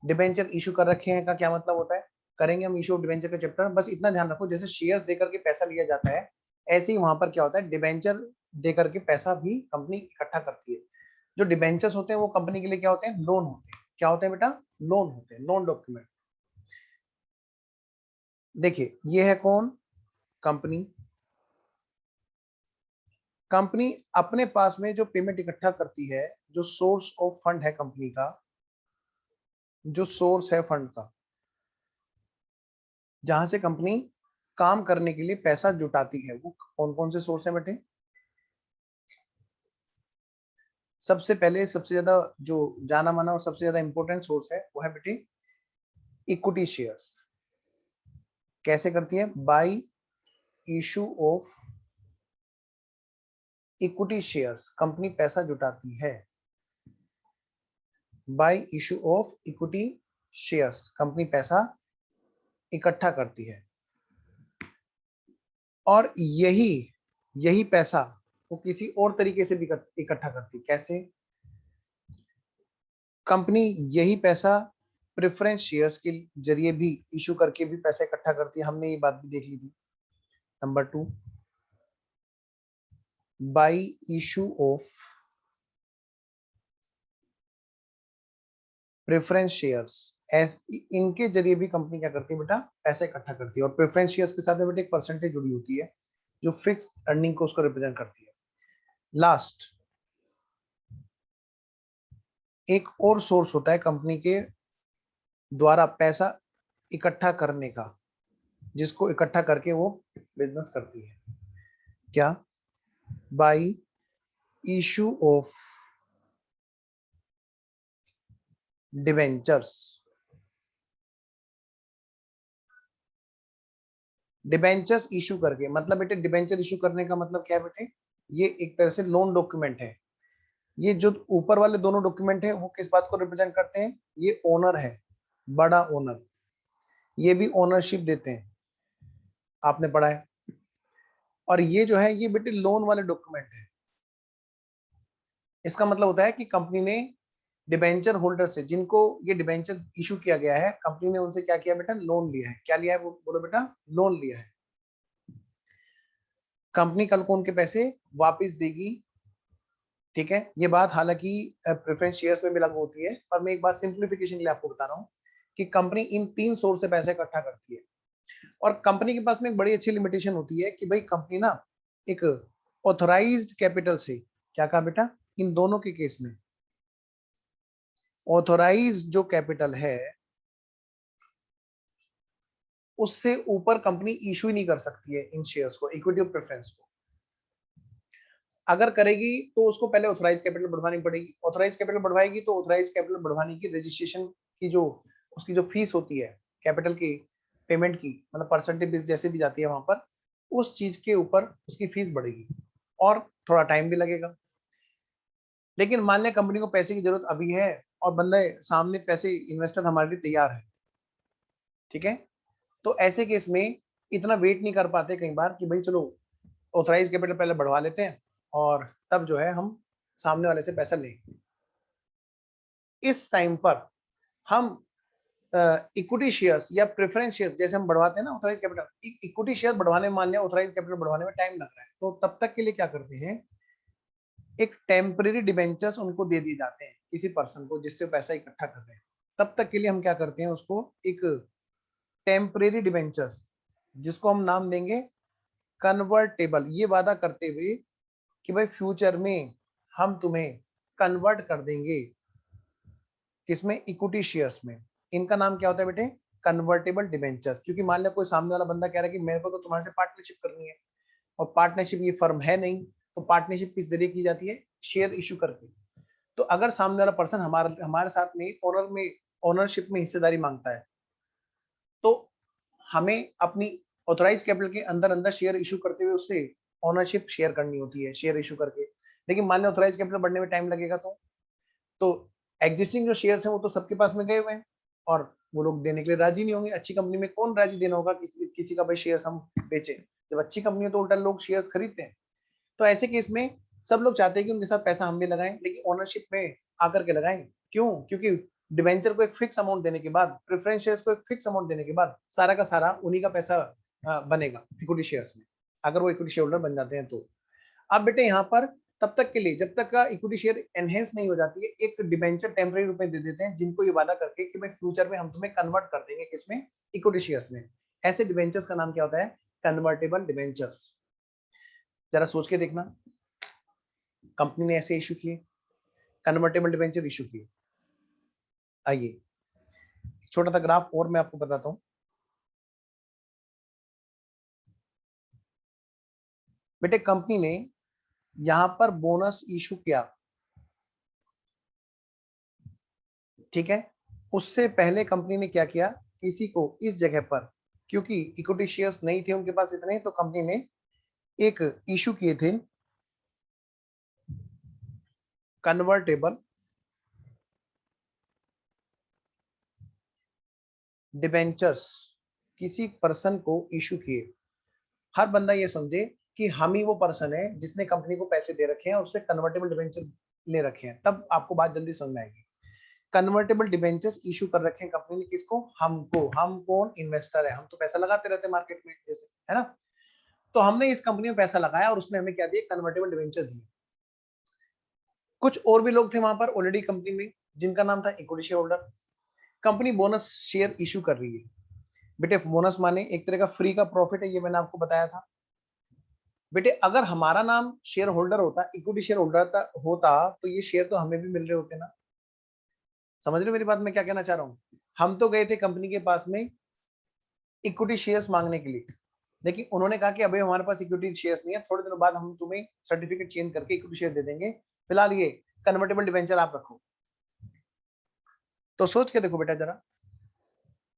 डिबेंचर इशू कर रखे हैं का क्या मतलब होता है, करेंगे हम इशू ऑफ डिबेंचर का चैप्टर। बस इतना ध्यान रखो, जैसे शेयर्स देकर के पैसा लिया जाता है, ऐसे ही वहां पर क्या होता है, डिबेंचर देकर के पैसा भी कंपनी इकट्ठा करती है। जो डिबेंचर्स होते हैं वो कंपनी के लिए क्या होते हैं, लोन होते हैं। क्या होते हैं बेटा? लोन होते हैं, लोन डॉक्यूमेंट। देखिए ये है कौन, कंपनी। कंपनी अपने पास में जो पेमेंट इकट्ठा करती है, जो सोर्स ऑफ फंड है कंपनी का, जो सोर्स है फंड का, जहां से कंपनी काम करने के लिए पैसा जुटाती है, वो कौन कौन से सोर्स है बेटे? सबसे पहले सबसे ज्यादा जो जाना माना और सबसे ज्यादा इंपॉर्टेंट सोर्स है वो है बेटे इक्विटी शेयर्स। कैसे करती है? Bye issue of equity shares company पैसा जुटाती है। Bye issue of equity shares company पैसा इकट्ठा करती है। और यही यही पैसा वो किसी और तरीके से भी इकट्ठा करती है। कैसे? कंपनी यही पैसा प्रेफरेंस शेयर्स के जरिए भी इशू करके भी पैसा इकट्ठा करती है, हमने ये बात भी देख ली थी। Number 2, bye issue of preference shares, इनके जरिए भी कंपनी क्या करती है बेटा, पैसा इकट्ठा करती है। और प्रेफरेंस शेयर्स के साथ में बेटा एक परसेंटेज जुड़ी होती है जो फिक्स अर्निंग को उसको रिप्रेजेंट करती है। लास्ट एक और सोर्स होता है कंपनी के द्वारा पैसा इकट्ठा करने का, जिसको इकट्ठा करके वो बिजनेस करती है। क्या? Bye issue of debentures. Debentures issue करके मतलब बेटे, डिबेंचर इशू करने का मतलब क्या है बेटे, ये एक तरह से लोन डॉक्यूमेंट है। ये जो ऊपर वाले दोनों डॉक्यूमेंट है वो किस बात को रिप्रेजेंट करते हैं? ये ओनर है, बड़ा ओनर, ये भी ओनरशिप देते हैं, आपने पढ़ा है। और ये जो है ये बेटे लोन वाले डॉक्यूमेंट है। इसका मतलब होता है कि कंपनी ने डिबेंचर होल्डर से, जिनको ये डिबेंचर इशू किया गया है, कंपनी ने उनसे क्या किया बेटा, लोन लिया है। क्या लिया है बोलो बेटा, लोन लिया है। कंपनी कल को उनके पैसे वापस देगी, ठीक है। ये बात हालांकि प्रेफरेंस शेयर्स में भी लागू होती है, पर मैं एक बात सिंप्लीफिकेशन के लिए आपको बता रहा हूँ कि कंपनी इन 3 सोर्स से पैसे इकट्ठा करती है। और कंपनी के पास में एक बड़ी अच्छी लिमिटेशन होती है कि भाई कंपनी ना एक ऑथराइज्ड कैपिटल से, क्या कहा बेटा, इन दोनों के केस में ऑथराइज्ड जो कैपिटल है उससे ऊपर कंपनी इशू ही नहीं कर सकती है इन शेयर्स को, इक्विटी ऑफ प्रेफरेंस को। अगर करेगी तो उसको पहले ऑथराइज कैपिटल बढ़वानी पड़ेगी। ऑथराइज कैपिटल बढ़वाएगी तो ऑथराइज कैपिटल बढ़वाने की रजिस्ट्रेशन की जो उसकी जो फीस होती है कैपिटल की पेमेंट की, मतलब परसेंटेज जैसे भी जाती है वहां पर, उस चीज के ऊपर उसकी फीस बढ़ेगी और थोड़ा टाइम भी लगेगा। लेकिन मान लिया कंपनी को पैसे की जरूरत अभी है और बंदा सामने पैसे इन्वेस्टर हमारे लिए तैयार है, ठीक है, तो ऐसे केस में इतना वेट नहीं कर पाते कई बार कि भाई चलो ऑथराइज कैपिटल पहले बढ़वा लेते हैं और तब जो है हम सामने वाले से पैसा लें। इस टाइम पर हम इक्विटी शेयर्स या प्रेफरेंस शेयर्स जैसे हम बढ़वाते हैं ना ऑथराइज कैपिटल, इक्विटी शेयर बढ़वाने में मान लिया ऑथराइज कैपिटल बढ़वाने में टाइम लग रहा है, तो तब तक के लिए क्या करते हैं, एक टेम्परेरी डिबेंचर्स उनको दे दिए जाते हैं किसी पर्सन को जिससे पैसा इकट्ठा कर रहे हैं। तब तक के लिए हम क्या करते हैं, उसको एक टेम्परेरी डिबेंचर्स, जिसको हम नाम देंगे कन्वर्टेबल, ये वादा करते हुए कि भाई फ्यूचर में हम तुम्हें कन्वर्ट कर देंगे किसमें, इक्विटी शेयर्स में। इनका नाम क्या होता है बेटे, कन्वर्टेबल डिबेंचर्स। क्योंकि मान लिया कोई सामने वाला बंदा कह रहा है कि मेरे को तो तुम्हारे से पार्टनरशिप करनी है और पार्टनरशिप ये फर्म है नहीं, तो पार्टनरशिप किस जरिए की जाती है, शेयर इशू करके। तो अगर सामने वाला पर्सन हमारे हमारे साथ में ओनरशिप में हिस्सेदारी मांगता है, तो हमें अपनी ऑथराइज कैपिटल के अंदर अंदर शेयर इशू करते हुए उससे ओनरशिप शेयर करनी होती है, शेयर इशू करके। लेकिन मान लो ऑथराइज कैपिटल बढ़ने में टाइम लगेगा, तो एग्जिस्टिंग जो शेयर्स हैं वो तो सबके पास में गए हुए हैं और वो लोग देने के लिए राजी नहीं होंगे। अच्छी कंपनी में कौन राजी देना होगा किसी का भाई शेयर्स हम बेचें। जब अच्छी कंपनी है तो उल्टा लोग शेयर्स खरीदते हैं। तो ऐसे केस में सब लोग चाहते हैं कि उनके साथ पैसा हम भी लगाएं, लेकिन ओनरशिप में आकर के लगाएं। क्यों? क्योंकि डिवेंचर को एक फिक्स अमाउंट देने के बाद, प्रेफरेंस शेयर्स को एक फिक्स अमाउंट देने के बाद सारा का सारा उन्हीं का पैसा बनेगा इक्विटी शेयर्स में, अगर वो इक्विटी शेयर होल्डर बन जाते हैं तो। अब बेटे यहाँ पर तब तक के लिए, जब तक का इक्विटी शेयर एनहेंस नहीं हो जाती है, एक डिबेंचर टेम्परेरी रूप में दे देते हैं, जिनको ये वादा करके कि भाई फ्यूचर में हम तुम्हें कन्वर्ट कर देंगे किसमें, इक्विटी शेयर्स में। ऐसे डिबेंचर्स का नाम क्या होता है, कन्वर्टेबल डिबेंचर्स। जरा सोच के देखना, कंपनी ने ऐसे इशू किए, कन्वर्टेबल डिबेंचर इशू किए। आइए छोटा सा ग्राफ और मैं आपको बताता हूं। बेटे कंपनी ने यहां पर बोनस इशू किया, ठीक है। उससे पहले कंपनी ने क्या किया, किसी को इस जगह पर, क्योंकि इक्विटी शेयर्स नहीं थे उनके पास इतने, तो कंपनी ने एक इशू किए थे कन्वर्टेबल डिबेंचर्स, किसी पर्सन को इशू किए। हर बंदा ये समझे कि हम ही वो पर्सन है जिसने कंपनी को पैसे दे रखे हैं और उससे कन्वर्टेबल डिबेंचर ले रखे हैं, तब आपको बात जल्दी समझ में आएगी। कन्वर्टेबल डिबेंचर्स इशू कर रखे हैं कंपनी ने, किसको, हमको। हम कौन, इन्वेस्टर है, हम तो पैसा लगाते रहते हैं मार्केट में जैसे, है ना। तो हमने इस कंपनी में पैसा लगाया और उसने हमें क्या दिया, कन्वर्टेबल डिबेंचर दिए। कुछ और भी लोग थे वहां पर ऑलरेडी कंपनी में, जिनका नाम था equity share holder. Company bonus share issue कर रही है। बेटे बोनस माने एक तरह का फ्री का प्रॉफिट है, ये मैंने आपको बताया था। बेटे अगर हमारा नाम शेयर होल्डर होता, इक्विटी शेयर होल्डर होता, तो ये शेयर तो हमें भी मिल रहे होते ना। समझ रहे हो मेरी बात, मैं क्या कहना चाह रहा हूँ। हम तो गए थे कंपनी के पास में इक्विटी शेयर्स मांगने के लिए, लेकिन उन्होंने कहा कि अभी हमारे पास इक्विटी शेयर्स नहीं है, थोड़े दिनों बाद हम तुम्हें सर्टिफिकेट चेंज करके इक्विटी शेयर दे देंगे, फिलहाल ये कन्वर्टेबल डिबेंचर आप रखो। तो सोच के देखो बेटा जरा,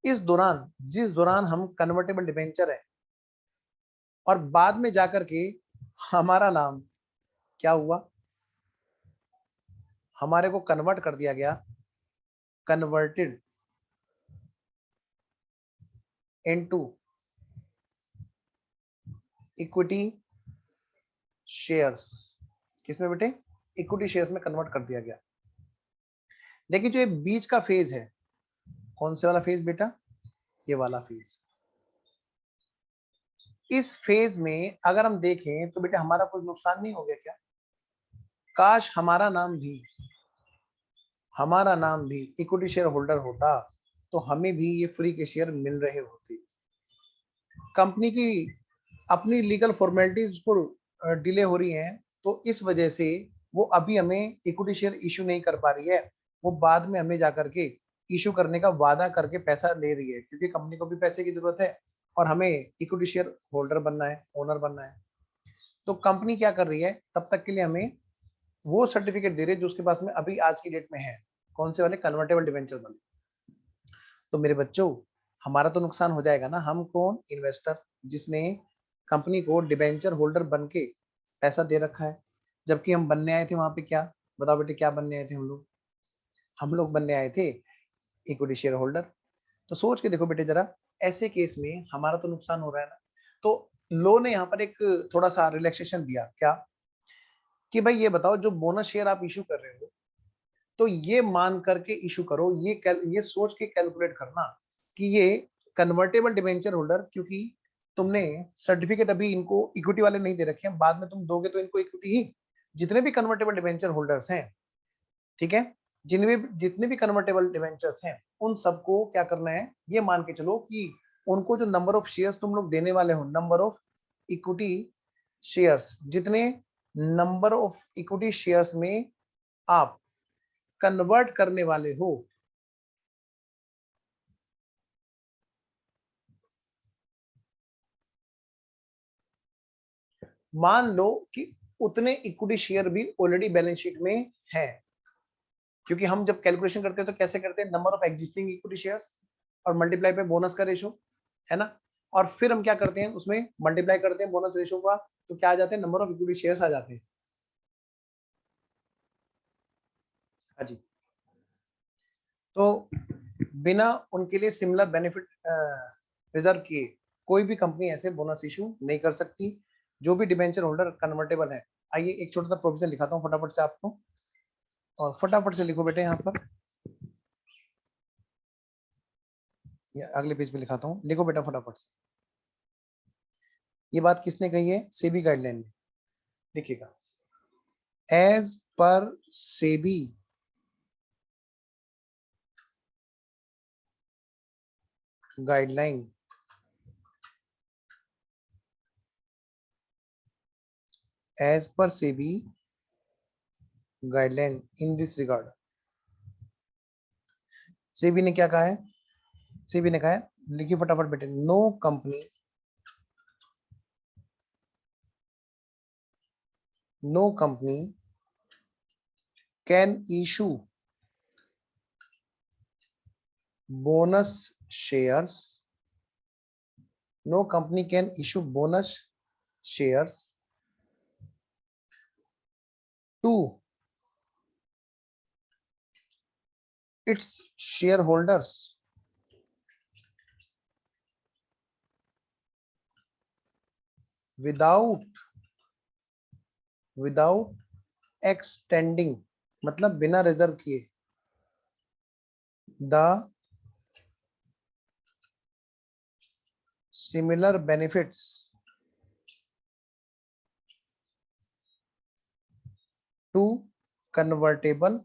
इस दौरान, जिस दौरान हम कन्वर्टेबल डिबेंचर है और बाद में जाकर के हमारा नाम क्या हुआ, हमारे को कन्वर्ट कर दिया गया, कन्वर्टेड इनटू इक्विटी शेयर्स, किसमें बेटे, इक्विटी शेयर्स में कन्वर्ट कर दिया गया। लेकिन जो ये बीच का फेज है, कौन से वाला फेज बेटा, ये वाला फेज, इस फेज में अगर हम देखें तो बेटा हमारा कुछ नुकसान नहीं हो गया क्या? काश हमारा नाम भी इक्विटी शेयर होल्डर होता तो हमें भी ये फ्री के शेयर मिल रहे होते। कंपनी की अपनी लीगल फॉर्मेलिटीज पर डिले हो रही हैं, तो इस वजह से वो अभी हमें इक्विटी शेयर इशू नहीं कर पा रही है। वो बाद में हमें जाकर के इशू करने का वादा करके पैसा ले रही है, क्योंकि कंपनी को भी पैसे की जरूरत है और हमें इक्विटी शेयर होल्डर बनना है, ओनर बनना है। तो कंपनी क्या कर रही है, तब तक के लिए हमें वो सर्टिफिकेट दे रही है जो उसके पास में अभी आज की डेट में है। कौन से वाले, कन्वर्टेबल डिवेंचर वाले। तो मेरे बच्चों, हमारा तो नुकसान हो जाएगा ना। हम कौन, इन्वेस्टर, जिसने कंपनी को डिबेंचर होल्डर बन के पैसा दे रखा है। जबकि हम बनने आए थे वहां पे क्या, बताओ बेटे, क्या बनने आए थे हम लोग बनने आए थे इक्विटी शेयर होल्डर। तो सोच के देखो बेटे जरा, ऐसे केस में हमारा तो नुकसान हो रहा है ना। तो लो ने यहाँ पर एक थोड़ा सा रिलैक्सेशन दिया, क्या, कि भाई ये बताओ, जो बोनस शेयर आप इशू कर रहे हो, तो ये मान करके इशू करो, ये सोच के कैलकुलेट करना कि ये कन्वर्टेबल डिबेंचर होल्डर, क्योंकि तुमने सर्टिफिकेट अभी इनको इक्विटी वाले नहीं दे रखे हैं, बाद में तुम दोगे तो इनको इक्विटी ही। जितने भी कन्वर्टेबल डिबेंचर होल्डर्स हैं, ठीक है, जितने भी कन्वर्टेबल डिबेंचर्स हैं, उन सबको क्या करना है, ये मान के चलो कि उनको जो नंबर ऑफ शेयर्स तुम लोग देने वाले हो, नंबर ऑफ इक्विटी शेयर्स, जितने नंबर ऑफ इक्विटी शेयर्स में आप कन्वर्ट करने वाले हो, मान लो कि उतने इक्विटी शेयर भी ऑलरेडी बैलेंस शीट में है। क्योंकि हम जब कैलकुलेशन करते हैं तो कैसे करते हैं, number of existing equity shares और मल्टीप्लाई पे बोनस का रेशो, है ना। और फिर हम क्या करते हैं, उसमें मल्टीप्लाई करते हैं बोनस रेशो का, तो क्या आ जाते हैं, नंबर ऑफ इक्विटी शेयर्स आ जाते हैं। हाँ जी। तो बिना उनके लिए सिमिलर बेनिफिट रिजर्व किए कोई भी कंपनी ऐसे बोनस इशू नहीं कर सकती, जो भी डिबेंचर होल्डर कन्वर्टेबल है। आइए एक छोटा सा प्रोविजन लिखाता हूँ फटाफट से आपको, और फटाफट से लिखो बेटे यहाँ पर, या अगले पेज पे लिखाता हूँ, लिखो बेटा फटाफट से। ये बात किसने कही है, सेबी गाइडलाइन में, लिखिएगा, as per SEBI guideline, as per SEBI guideline in this regard. SEBI ने क्या कहा है, सेबी ने कहा है, लिखिए फटाफट बेटे, no company, no company can issue bonus shares, no company can issue bonus shares to its shareholders without extending, मतलब बिना रिजर्व किए, the similar benefits to convertible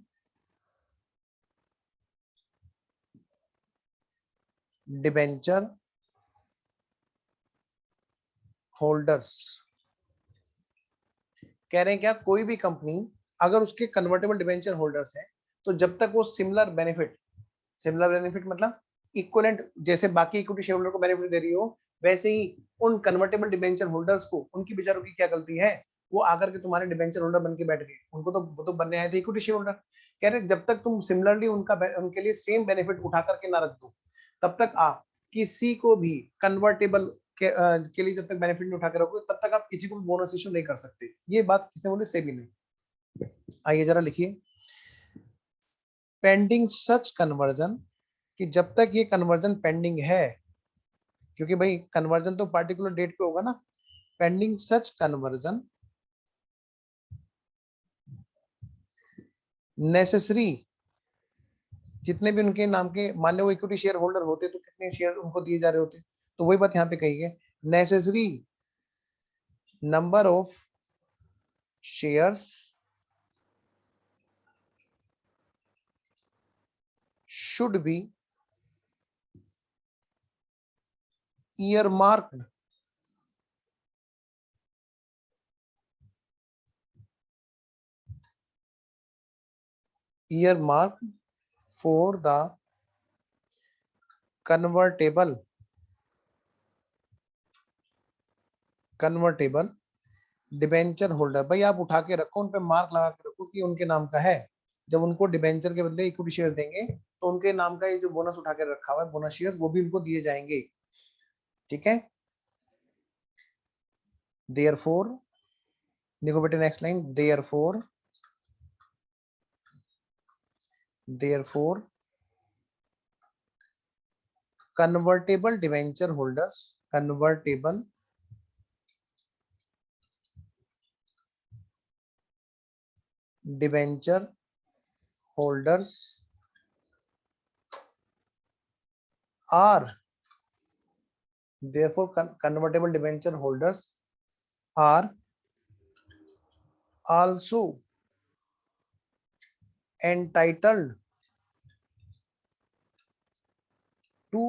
debenture holders. कह रहे हैं क्या, कोई भी कंपनी अगर उसके कन्वर्टेबल डिबेंचर होल्डर्स हैं, तो जब तक वो सिमिलर बेनिफिट मतलब इक्वलेंट, जैसे बाकी इक्विटी शेयर होल्डर को बेनिफिट दे रही हो, वैसे ही उन कन्वर्टेबल डिबेंचर होल्डर्स को, उनकी बेचारों की क्या गलती है, वो आकर के तुम्हारे डिबेंचर होल्डर बन के बैठ गए, उनको तो वो तो बनने आए थे इक्विटी शेयर होल्डर। कह रहे जब तक तुम सिमिलरली उनके लिए सेम बेनिफिट उठा करके ना रख दो, तब तक आप किसी को भी कन्वर्टेबल के लिए जब तक बेनिफिट नहीं उठा के रखोगे, तब तक आप किसी को भी बोनस इशू नहीं कर सकते। ये बात किसने बोली, सेबी ने। आइए जरा लिखिए, पेंडिंग सच कन्वर्जन, कि जब तक ये कन्वर्जन पेंडिंग है, क्योंकि भाई कन्वर्जन तो पार्टिकुलर डेट पे होगा ना, पेंडिंग सच कन्वर्जन नेसेसरी जितने भी उनके नाम के, मान लो वो इक्विटी शेयर होल्डर होते तो कितने शेयर उनको दिए जा रहे होते, तो वही बात यहाँ पे कही है, necessary number of shares should be earmarked for the convertible debenture holder. भाई आप उठा के रखो, उन पे मार्क लगा के रखो कि उनके नाम का है। जब उनको डिबेंचर के बदले इक्विटी शेयर देंगे तो उनके नाम का ये जो बोनस उठा के रखा हुआ है, बोनस शेयर्स, वो भी उनको दिए जाएंगे। ठीक है, देयरफॉर, देखो बेटे next line, therefore convertible debenture holders are therefore convertible debenture holders are also entitled to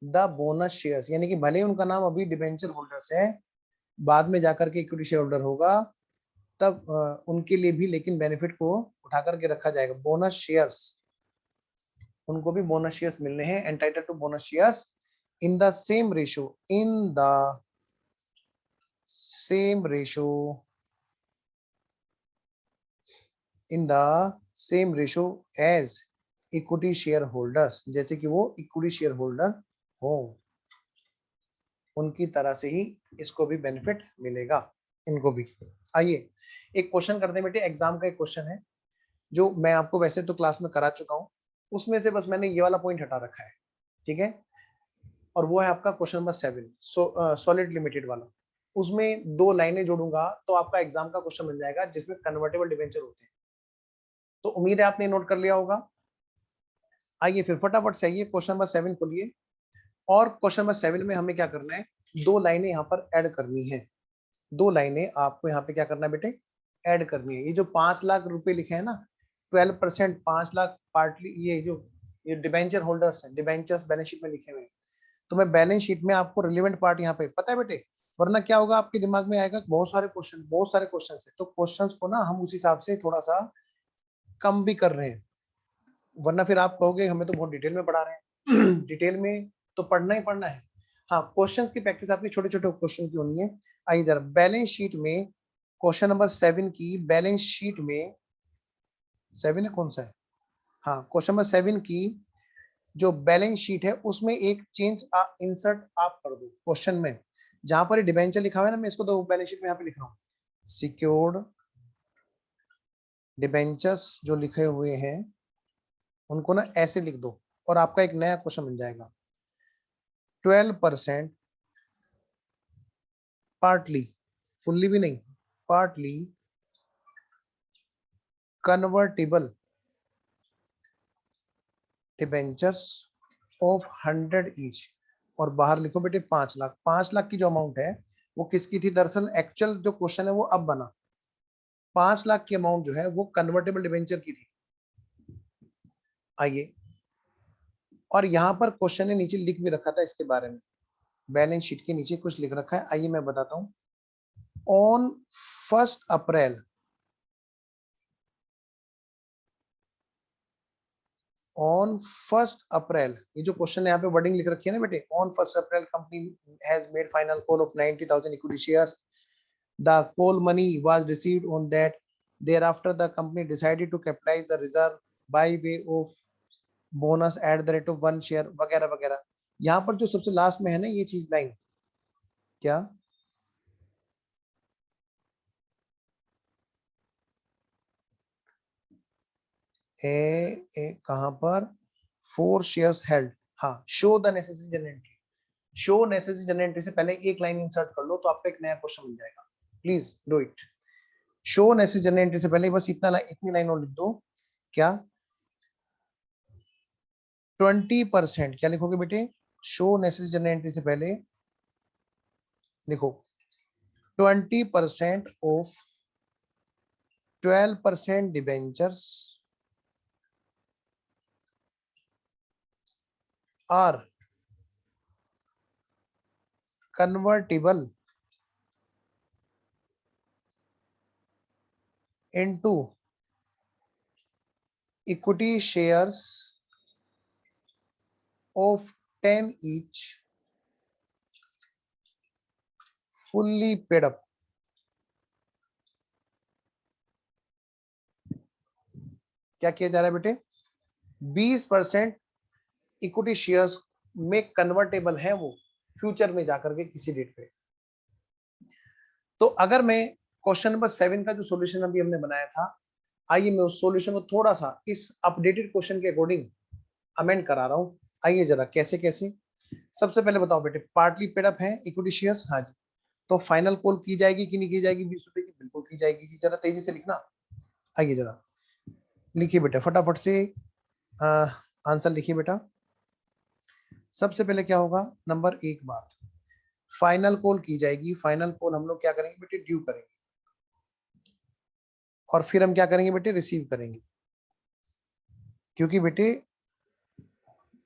the bonus shares। यानी कि भले उनका नाम अभी डिबेंचर होल्डर्स है, बाद में जाकर के इक्विटी शेयर होल्डर होगा, तब उनके लिए भी लेकिन बेनिफिट को उठा करके रखा जाएगा। बोनस शेयर्स, उनको भी बोनस शेयर्स मिलने हैं, entitled to bonus shares in the same ratio, in the same ratio as equity share holders, जैसे कि वो इक्विटी शेयर होल्डर हो, उनकी तरह से ही इसको भी बेनिफिट मिलेगा, इनको भी। आइए एक क्वेश्चन करते हैं बेटे, एग्जाम का एक क्वेश्चन है जो मैं आपको वैसे तो क्लास में करा चुका हूं, उसमें से बस मैंने ये वाला पॉइंट हटा रखा है। ठीक है, और वो है आपका क्वेश्चन नंबर 7, सॉलिड लिमिटेड वाला। उसमें 2 लाइनें जोड़ूंगा तो आपका एग्जाम का क्वेश्चन बन जाएगा जिसमें कन्वर्टेबल डिबेंचर होते हैं। तो उम्मीद है आपने नोट कर लिया होगा। आइए फिर फटाफट से आइए क्वेश्चन नंबर 7 खोलिए, और क्वेश्चन नंबर 7 में हमें क्या करना है, 2 लाइनें यहाँ पर ऐड करनी है। 2 लाइनें आपको यहाँ पे क्या करना है बेटे, ऐड करनी है। ये जो 5 लाख रुपए लिखे हैं ना, 12%, 5 लाख पार्टली, ये डिबेंचर होल्डर्स हैं, डिबेंचर्स बैलेंस शीट में लिखे हुए हैं। तो मैं बैलेंस शीट में आपको रिलेवेंट पार्ट यहाँ पे पता है बेटे, वरना क्या होगा आपके दिमाग में आएगा बहुत सारे क्वेश्चन है, तो क्वेश्चंस को ना हम उस हिसाब से थोड़ा सा कम भी कर रहे हैं, वरना फिर आप कहोगे हमें तो बहुत डिटेल में पढ़ा रहे हैं। डिटेल में तो पढ़ना ही पढ़ना है। हाँ, क्वेश्चंस की प्रैक्टिस आपकी छोटे छोटे क्वेश्चन की होनी है। आइए जरा बैलेंस शीट में क्वेश्चन नंबर 7 की बैलेंस शीट में, 7 है कौन सा है, हाँ क्वेश्चन नंबर 7 की जो बैलेंस शीट है उसमें एक चेंज इंसर्ट आप कर दो क्वेश्चन में। जहां पर डिबेंचर लिखा हुआ है ना, मैं इसको तो बैलेंस शीट में यहाँ पे लिख रहा हूँ, सिक्योर्ड डिबेंचर्स जो लिखे हुए हैं उनको ना ऐसे लिख दो, और आपका एक नया क्वेश्चन बन जाएगा। 12% पार्टली, फुल्ली भी नहीं, partly convertible debentures of 100 each, और बाहर लिखो बेटे 5 लाख। 5 लाख की जो अमाउंट है वो किसकी थी, दरअसल एक्चुअल जो क्वेश्चन है वो अब बना, 5 लाख की अमाउंट जो है वो कन्वर्टेबल डिबेंचर की थी। आइए, और यहाँ पर क्वेश्चन ने नीचे लिख भी रखा था इसके बारे में, बैलेंस शीट के नीचे कुछ लिख रखा है, आइए मैं बताता हूँ। ऑन 1 अप्रैल, ऑन 1 अप्रैल, ये जो क्वेश्चन यहाँ पे वर्डिंग लिख रखी है ना बेटे, on 1 April company has made final call of 90,000 equity shares, the call money was received on that, thereafter the company decided to capitalize the reserve by way of bonus at the rate of 1 share, वगैरह वगैरह। यहाँ पर जो सबसे लास्ट में है ना ये चीज लाइन, क्या कहां पर, 4 शेयर्स हेल्ड, हाँ, show the necessary general entry, show necessary general entry से पहले एक लाइन इंसर्ट कर लो तो आपका एक नया क्वेश्चन मिल जाएगा। Please do it. Show necessary general entry से पहले बस इतनी लाइन और लिख दो, क्या 20%, क्या लिखोगे बेटे, शो नेसेसरी जनरल एंट्री से पहले लिखो 20% of 12% debentures are convertible into equity shares of 10 each fully paid up। क्या किया जा रहा है बेटे, 20% इक्विटी शेयर्स में कन्वर्टेबल है वो फ्यूचर में जाकर के किसी डेट पे। तो अगर मैं क्वेश्चन नंबर 7 का जो सॉल्यूशन अभी हमने बनाया था, आइए मैं उस सॉल्यूशन को थोड़ा सा इस अपडेटेड क्वेश्चन के अकॉर्डिंग अमेंड करा रहा हूं। आइए जरा कैसे कैसे। सबसे पहले बताओ बेटे, पार्टली पेड अप है इक्विटी शेयर्स, हाँ जी, तो फाइनल कॉल की जाएगी कि नहीं की जाएगी 20 रुपए की, बिल्कुल की जाएगी जी, जरा तेजी से लिखना। आइए जरा लिखिए बेटा फटाफट से आंसर लिखिए बेटा। सबसे पहले क्या होगा, नंबर 1 बात, फाइनल कॉल की जाएगी, फाइनल कॉल हम लोग क्या करेंगे बेटे, ड्यू करेंगे, और फिर हम क्या करेंगे बेटे, रिसीव करेंगे, क्योंकि बेटे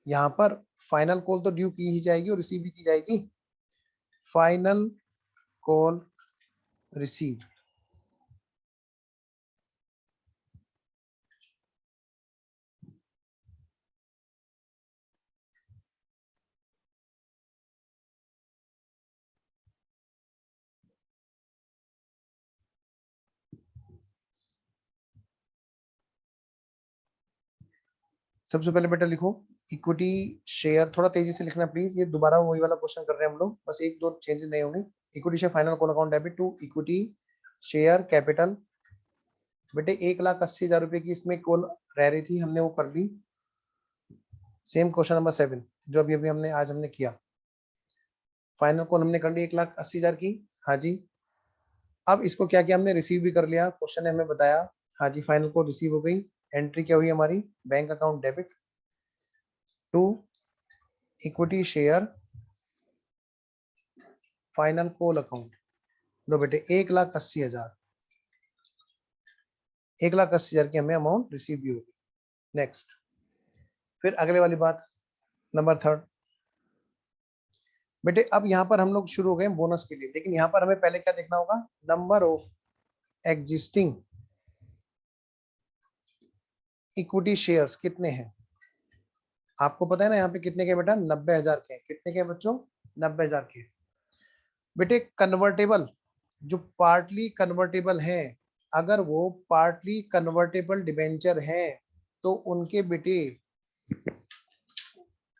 यहाँ पर फाइनल कॉल तो ड्यू की ही जाएगी और रिसीव भी की जाएगी। फाइनल कॉल रिसीव, सबसे पहले बेटा लिखो इक्विटी शेयर, थोड़ा तेजी से लिखना प्लीज, ये दोबारा वही वाला क्वेश्चन कर रहे हैं हम लोग, बस एक दो चेंजेस नहीं होंगे। Equity share final call account debit to equity share capital, बेटे 1,80,000 रुपए की इसमें कॉल रह रही थी, हमने वो कर ली। सेम क्वेश्चन नंबर 7 जो अभी अभी हमने आज हमने किया, फाइनल कॉल हमने कर ली 1,80,000 की, हाँ जी। अब इसको क्या किया हमने, रिसीव भी कर लिया, क्वेश्चन ने हमें बताया, हाँ जी फाइनल कॉल रिसीव हो गई। एंट्री क्या हुई हमारी, bank account debit to equity share final call account. लो बेटे 1,80,000, 1,80,000 की हमें अमाउंट रिसीव भी होगी। नेक्स्ट, फिर अगले वाली बात, नंबर 3 बेटे, अब यहाँ पर हम लोग शुरू हो गए बोनस के लिए, लेकिन यहाँ पर हमें पहले क्या देखना होगा, number of existing equity shares कितने हैं। आपको पता है ना यहाँ पे कितने के बेटा, 90,000 के, कितने के बच्चों, 90,000 के। बेटे कन्वर्टेबल, जो पार्टली कन्वर्टेबल है, अगर वो पार्टली कन्वर्टेबल डिबेंचर हैं तो उनके बेटे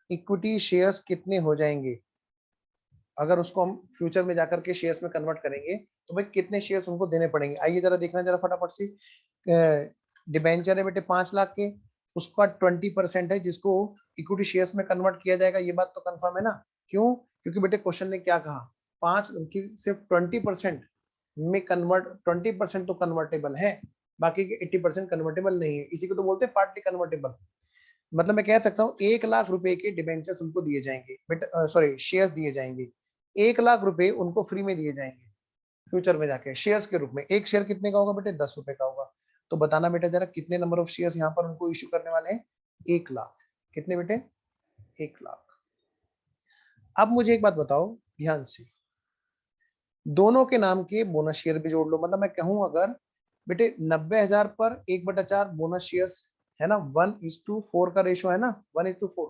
इक्विटी शेयर्स कितने हो जाएंगे, अगर उसको हम फ्यूचर में जाकर के शेयर्स में कन्वर्ट करेंगे तो भाई कितने शेयर्स उनको देने पड़ेंगे। आइए जरा देखना जरा फटाफट से, डिबेंचर है बेटे 5 लाख के, उसका 20% है जिसको इक्विटी शेयर्स में कन्वर्ट किया जाएगा, ये बात तो कंफर्म है ना। क्यों, क्योंकि बेटे क्वेश्चन ने क्या कहा, 5 की सिर्फ 20% में कन्वर्ट, 20% तो कन्वर्टेबल है, बाकी के 80% कन्वर्टेबल नहीं है, इसी को तो बोलते हैं पार्टली कन्वर्टेबल। मतलब मैं कह सकता हूँ 1,00,000 रुपए के डिबेंचर्स उनको दिए जाएंगे, बट सॉरी शेयर्स दिए जाएंगे, 1,00,000 रुपए उनको फ्री में दिए जाएंगे फ्यूचर में जाके शेयर्स के रूप में। एक शेयर कितने का होगा बेटे, 10 रुपए का होगा। तो बताना बेटा जरा कितने नंबर ऑफ शेयर्स यहाँ पर उनको इश्यू करने वाले हैं, 1,00,000। कितने बेटे, 1,00,000। अब मुझे एक बात बताओ ध्यान से, दोनों के नाम के बोनस शेयर भी जोड़ लो, मतलब मैं कहूं अगर बेटे 90,000 पर 1/4 बोनस शेयर्स है ना, 1:4 का रेशो है ना, 1:4।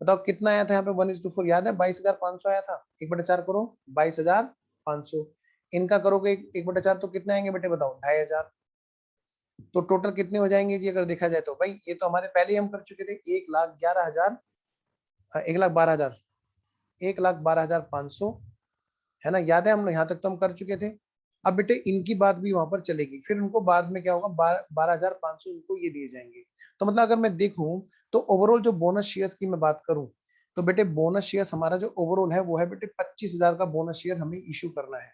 बताओ कितना आया था यहाँ पे, 1:4 याद है, 22,500 आया था, 1/4 करो 22,500, इनका करोगे 1/4 तो कितने आएंगे बेटे बताओ, 2,500। तो टोटल कितने हो जाएंगे जी अगर देखा जाए तो, भाई ये तो हमारे पहले ही हम कर चुके थे, 1,11,000, 1,12,000, 1,12,500 है ना, याद है, हम यहाँ तक तो हम कर चुके थे। अब बेटे इनकी बात भी वहां पर चलेगी, फिर उनको बाद में क्या होगा, 12,500 उनको ये दिए जाएंगे। तो मतलब अगर मैं देखूं तो ओवरऑल जो बोनस शेयर्स की मैं बात करूं, तो बेटे बोनस शेयर्स हमारा जो ओवरऑल है वो है बेटे 25,000 का बोनस शेयर हमें इश्यू करना है।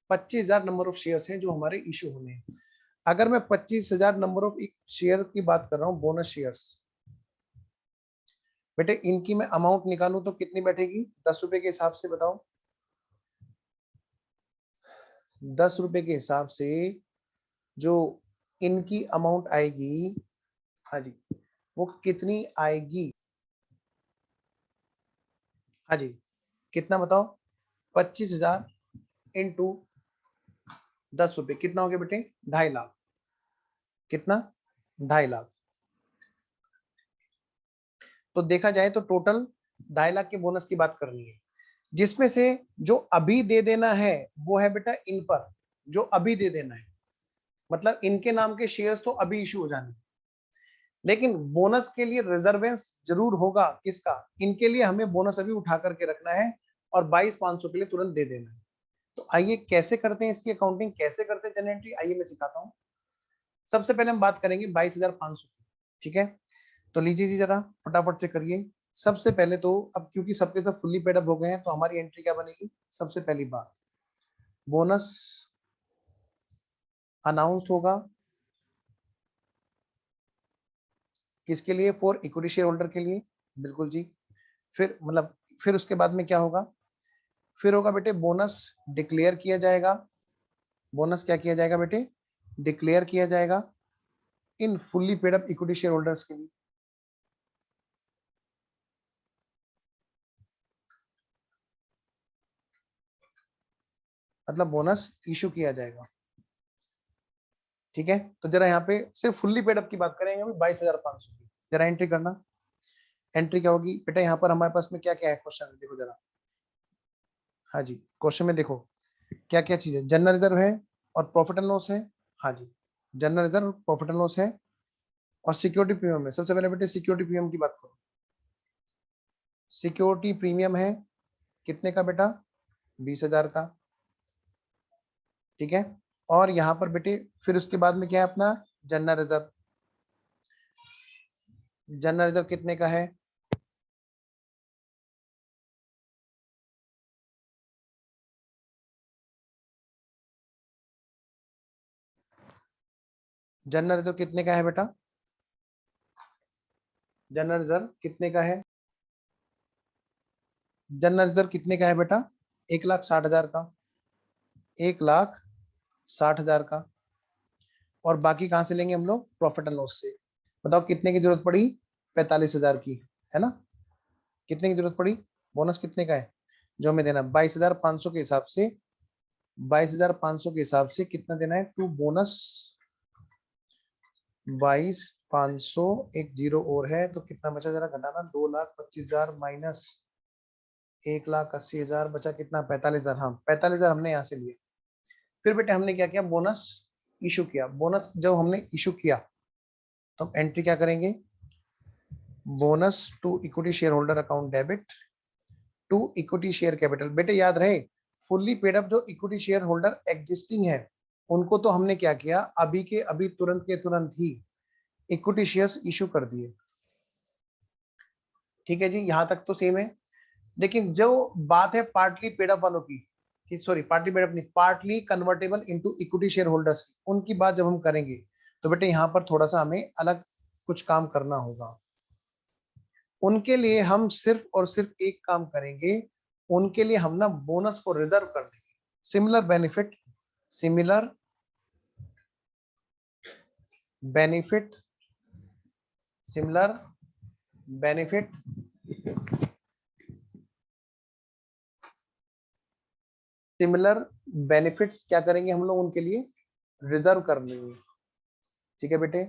25,000 नंबर ऑफ शेयर्स हैं जो हमारे इशू होने हैं। अगर मैं 25,000 नंबर ऑफ शेयर की बात कर रहा हूँ बोनस शेयर्स, बेटे इनकी मैं अमाउंट निकालूं तो कितनी बैठेगी 10 रुपए के हिसाब से, बताओ 10 रुपए के हिसाब से जो इनकी अमाउंट आएगी, हाँ जी, वो कितनी आएगी? हाँ जी, कितना बताओ? 25,000 इंटू 10 रुपए कितना हो गया बेटे? 2.5 लाख। कितना? 2.5 लाख। तो देखा जाए तो टोटल 2.5 लाख के बोनस की बात करनी है, जिसमें से जो अभी दे देना है वो है बेटा इन पर, जो अभी दे देना है, मतलब इनके नाम के शेयर्स तो अभी इशू हो जाने, लेकिन बोनस के लिए रिजर्वेंस जरूर होगा। किसका? इनके लिए हमें बोनस अभी उठा करके रखना है और 22,500 के लिए तुरंत दे देना है। तो आइए कैसे करते हैं इसकी अकाउंटिंग, कैसे करते हैं जनरल एंट्री, आइए मैं सिखाता हूँ। सबसे पहले हम बात करेंगे 22,500 की, ठीक है? तो लीजिए जी जरा फटाफट से करिए। सबसे पहले तो अब क्योंकि सबके सब फुल्ली पेड अप हो गए हैं तो हमारी एंट्री क्या बनेगी? सबसे पहली बात, बोनस अनाउंस्ड होगा किसके लिए? फॉर इक्विटी शेयर होल्डर के लिए, बिल्कुल जी। फिर मतलब फिर उसके बाद में क्या होगा? फिर होगा बेटे बोनस डिक्लेयर किया जाएगा। बोनस क्या किया जाएगा बेटे? डिक्लेयर किया जाएगा इन fully paid up equity share holders के लिए। मतलब बोनस इशू किया जाएगा, ठीक है? तो जरा यहाँ पे सिर्फ फुल्ली पेड अप की बात करेंगे अभी 22,500 की। जरा एंट्री करना। एंट्री क्या होगी बेटा? यहाँ पर हमारे पास में क्या क्या है क्वेश्चन, देखो जरा। हाँ जी, क्वेश्चन में देखो क्या क्या चीज है। जनरल रिजर्व है और प्रॉफिट एंड लॉस है। हाँ जी, general reserve, profit and loss है और सिक्योरिटी प्रीमियम है। सबसे पहले बेटे सिक्योरिटी प्रीमियम की बात करो। सिक्योरिटी प्रीमियम है कितने का बेटा? 20,000 का, ठीक है? और यहाँ पर बेटे फिर उसके बाद में क्या है अपना? General reserve. जनरल रिजर्व कितने का है? जनरल रिजर्व कितने का है बेटा? जनरल रिजर्व कितने का है? जनरल रिजर्व कितने का है बेटा? 1,60,000 का, 1,60,000 का। और बाकी कहाँ से लेंगे हम लोग? प्रॉफिट एंड लॉस से। बताओ कितने की जरूरत पड़ी? 45,000 की, है ना? कितने की जरूरत पड़ी? बोनस कितने का है जो हमें देना? 22,500 के हिसाब से, 22,500 के हिसाब से कितना देना है टू बोनस? 22,500, एक जीरो और है तो कितना बचा जरा घटाना? 2,25,000 माइनस 1,80,000 बचा कितना? 45,000। हाँ 45,000 हमने यहाँ से लिए। फिर बेटे हमने क्या किया? बोनस इशू किया। बोनस जब हमने इशू किया तो हम एंट्री क्या करेंगे? Bonus to equity share holder account debit to equity share capital. बेटे याद रहे फुल्ली पेड अप जो इक्विटी शेयर होल्डर एग्जिस्टिंग है उनको तो हमने क्या किया? अभी के अभी तुरंत के तुरंत ही इक्विटी शेयर्स इशू कर दिए, ठीक है जी? यहां तक तो सेम है। लेकिन जो बात है पार्टली पेड अप वालों की, कि सॉरी पार्टली पेड अप नहीं, partly convertible into equity share holders की, उनकी बात जब हम करेंगे तो बेटे यहाँ पर थोड़ा सा हमें अलग कुछ काम करना होगा। उनके लिए हम सिर्फ और सिर्फ एक काम करेंगे, उनके लिए हम ना बोनस को रिजर्व कर देंगे। Similar benefit, similar benefit, similar benefit, similar benefits क्या करेंगे हम लोग उनके लिए? रिजर्व कर लेंगे, ठीक है बेटे?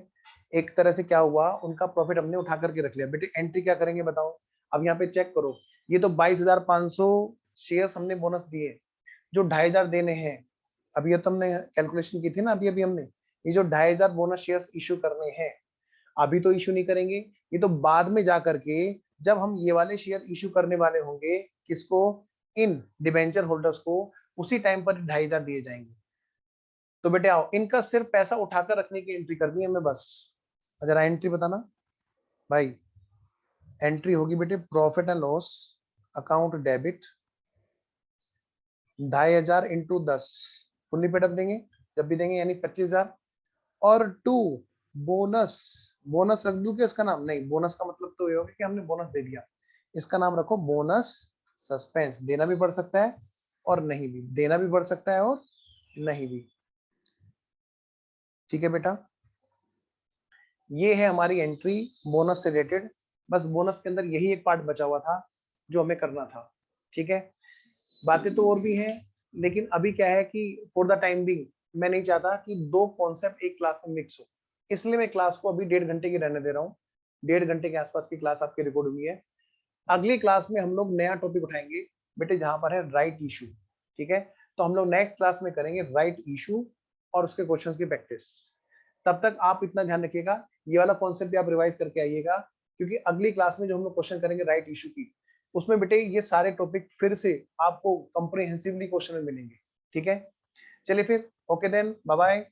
एक तरह से क्या हुआ, उनका प्रॉफिट हमने उठा करके रख लिया। बेटे एंट्री क्या करेंगे बताओ? अब यहाँ पे चेक करो, ये तो 22,500 शेयर्स हमने बोनस दिए, जो 2,500 देने हैं। अभी ये तो हमने कैलकुलेशन की थी ना, अभी अभी हमने ये जो 2,500 बोनस शेयर्स इशू करने हैं, अभी तो इशू नहीं करेंगे, ये तो बाद में जा करके जब हम ये वाले शेयर इशू करने वाले होंगे, किसको? इन डिबेंचर होल्डर्स को, उसी टाइम पर 2,500 दिए जाएंगे। तो बेटे आओ इनका सिर्फ पैसा उठाकर रखने की एंट्री करनी है हमें बस। जरा एंट्री बताना भाई। एंट्री होगी बेटे profit and loss account debit 2,500 into 10, fully paid up देंगे जब भी देंगे, यानी 25,000। और 2 बोनस, बोनस रख दूं क्या इसका नाम? नहीं, बोनस का मतलब तो ये होगा कि हमने बोनस दे दिया। इसका नाम रखो बोनस सस्पेंस। देना भी पड़ सकता है और नहीं भी, देना भी पड़ सकता है और नहीं भी। ठीक है बेटा, ये है हमारी एंट्री बोनस से रिलेटेड। बस बोनस के अंदर यही एक पार्ट बचा हुआ था जो हमें करना था। ठीक है, बातें तो और भी हैं, लेकिन अभी क्या है कि फॉर द टाइम बिंग मैं नहीं चाहता कि दो कॉन्सेप्ट एक क्लास में मिक्स हो, इसलिए मैं क्लास को अभी 1.5 घंटे की रहने दे रहा हूँ। 1.5 घंटे के आसपास की क्लास आपकी रिकॉर्ड हुई है। अगली क्लास में हम लोग नया टॉपिक उठाएंगे बेटे, जहां पर है राइट इशू। ठीक है, तो हम लोग नेक्स्ट क्लास में करेंगे राइट इशू और उसके क्वेश्चंस की प्रैक्टिस। तब तक आप इतना ध्यान रखिएगा, ये वाला कॉन्सेप्ट भी आप रिवाइज करके आइएगा, क्योंकि अगली क्लास में जो हम लोग क्वेश्चन करेंगे राइट इशू की, उसमें बेटे ये सारे टॉपिक फिर से आपको कंप्रिहेंसिवली क्वेश्चन में मिलेंगे। ठीक है, चलिए फिर, ओके देन, बाय बाय।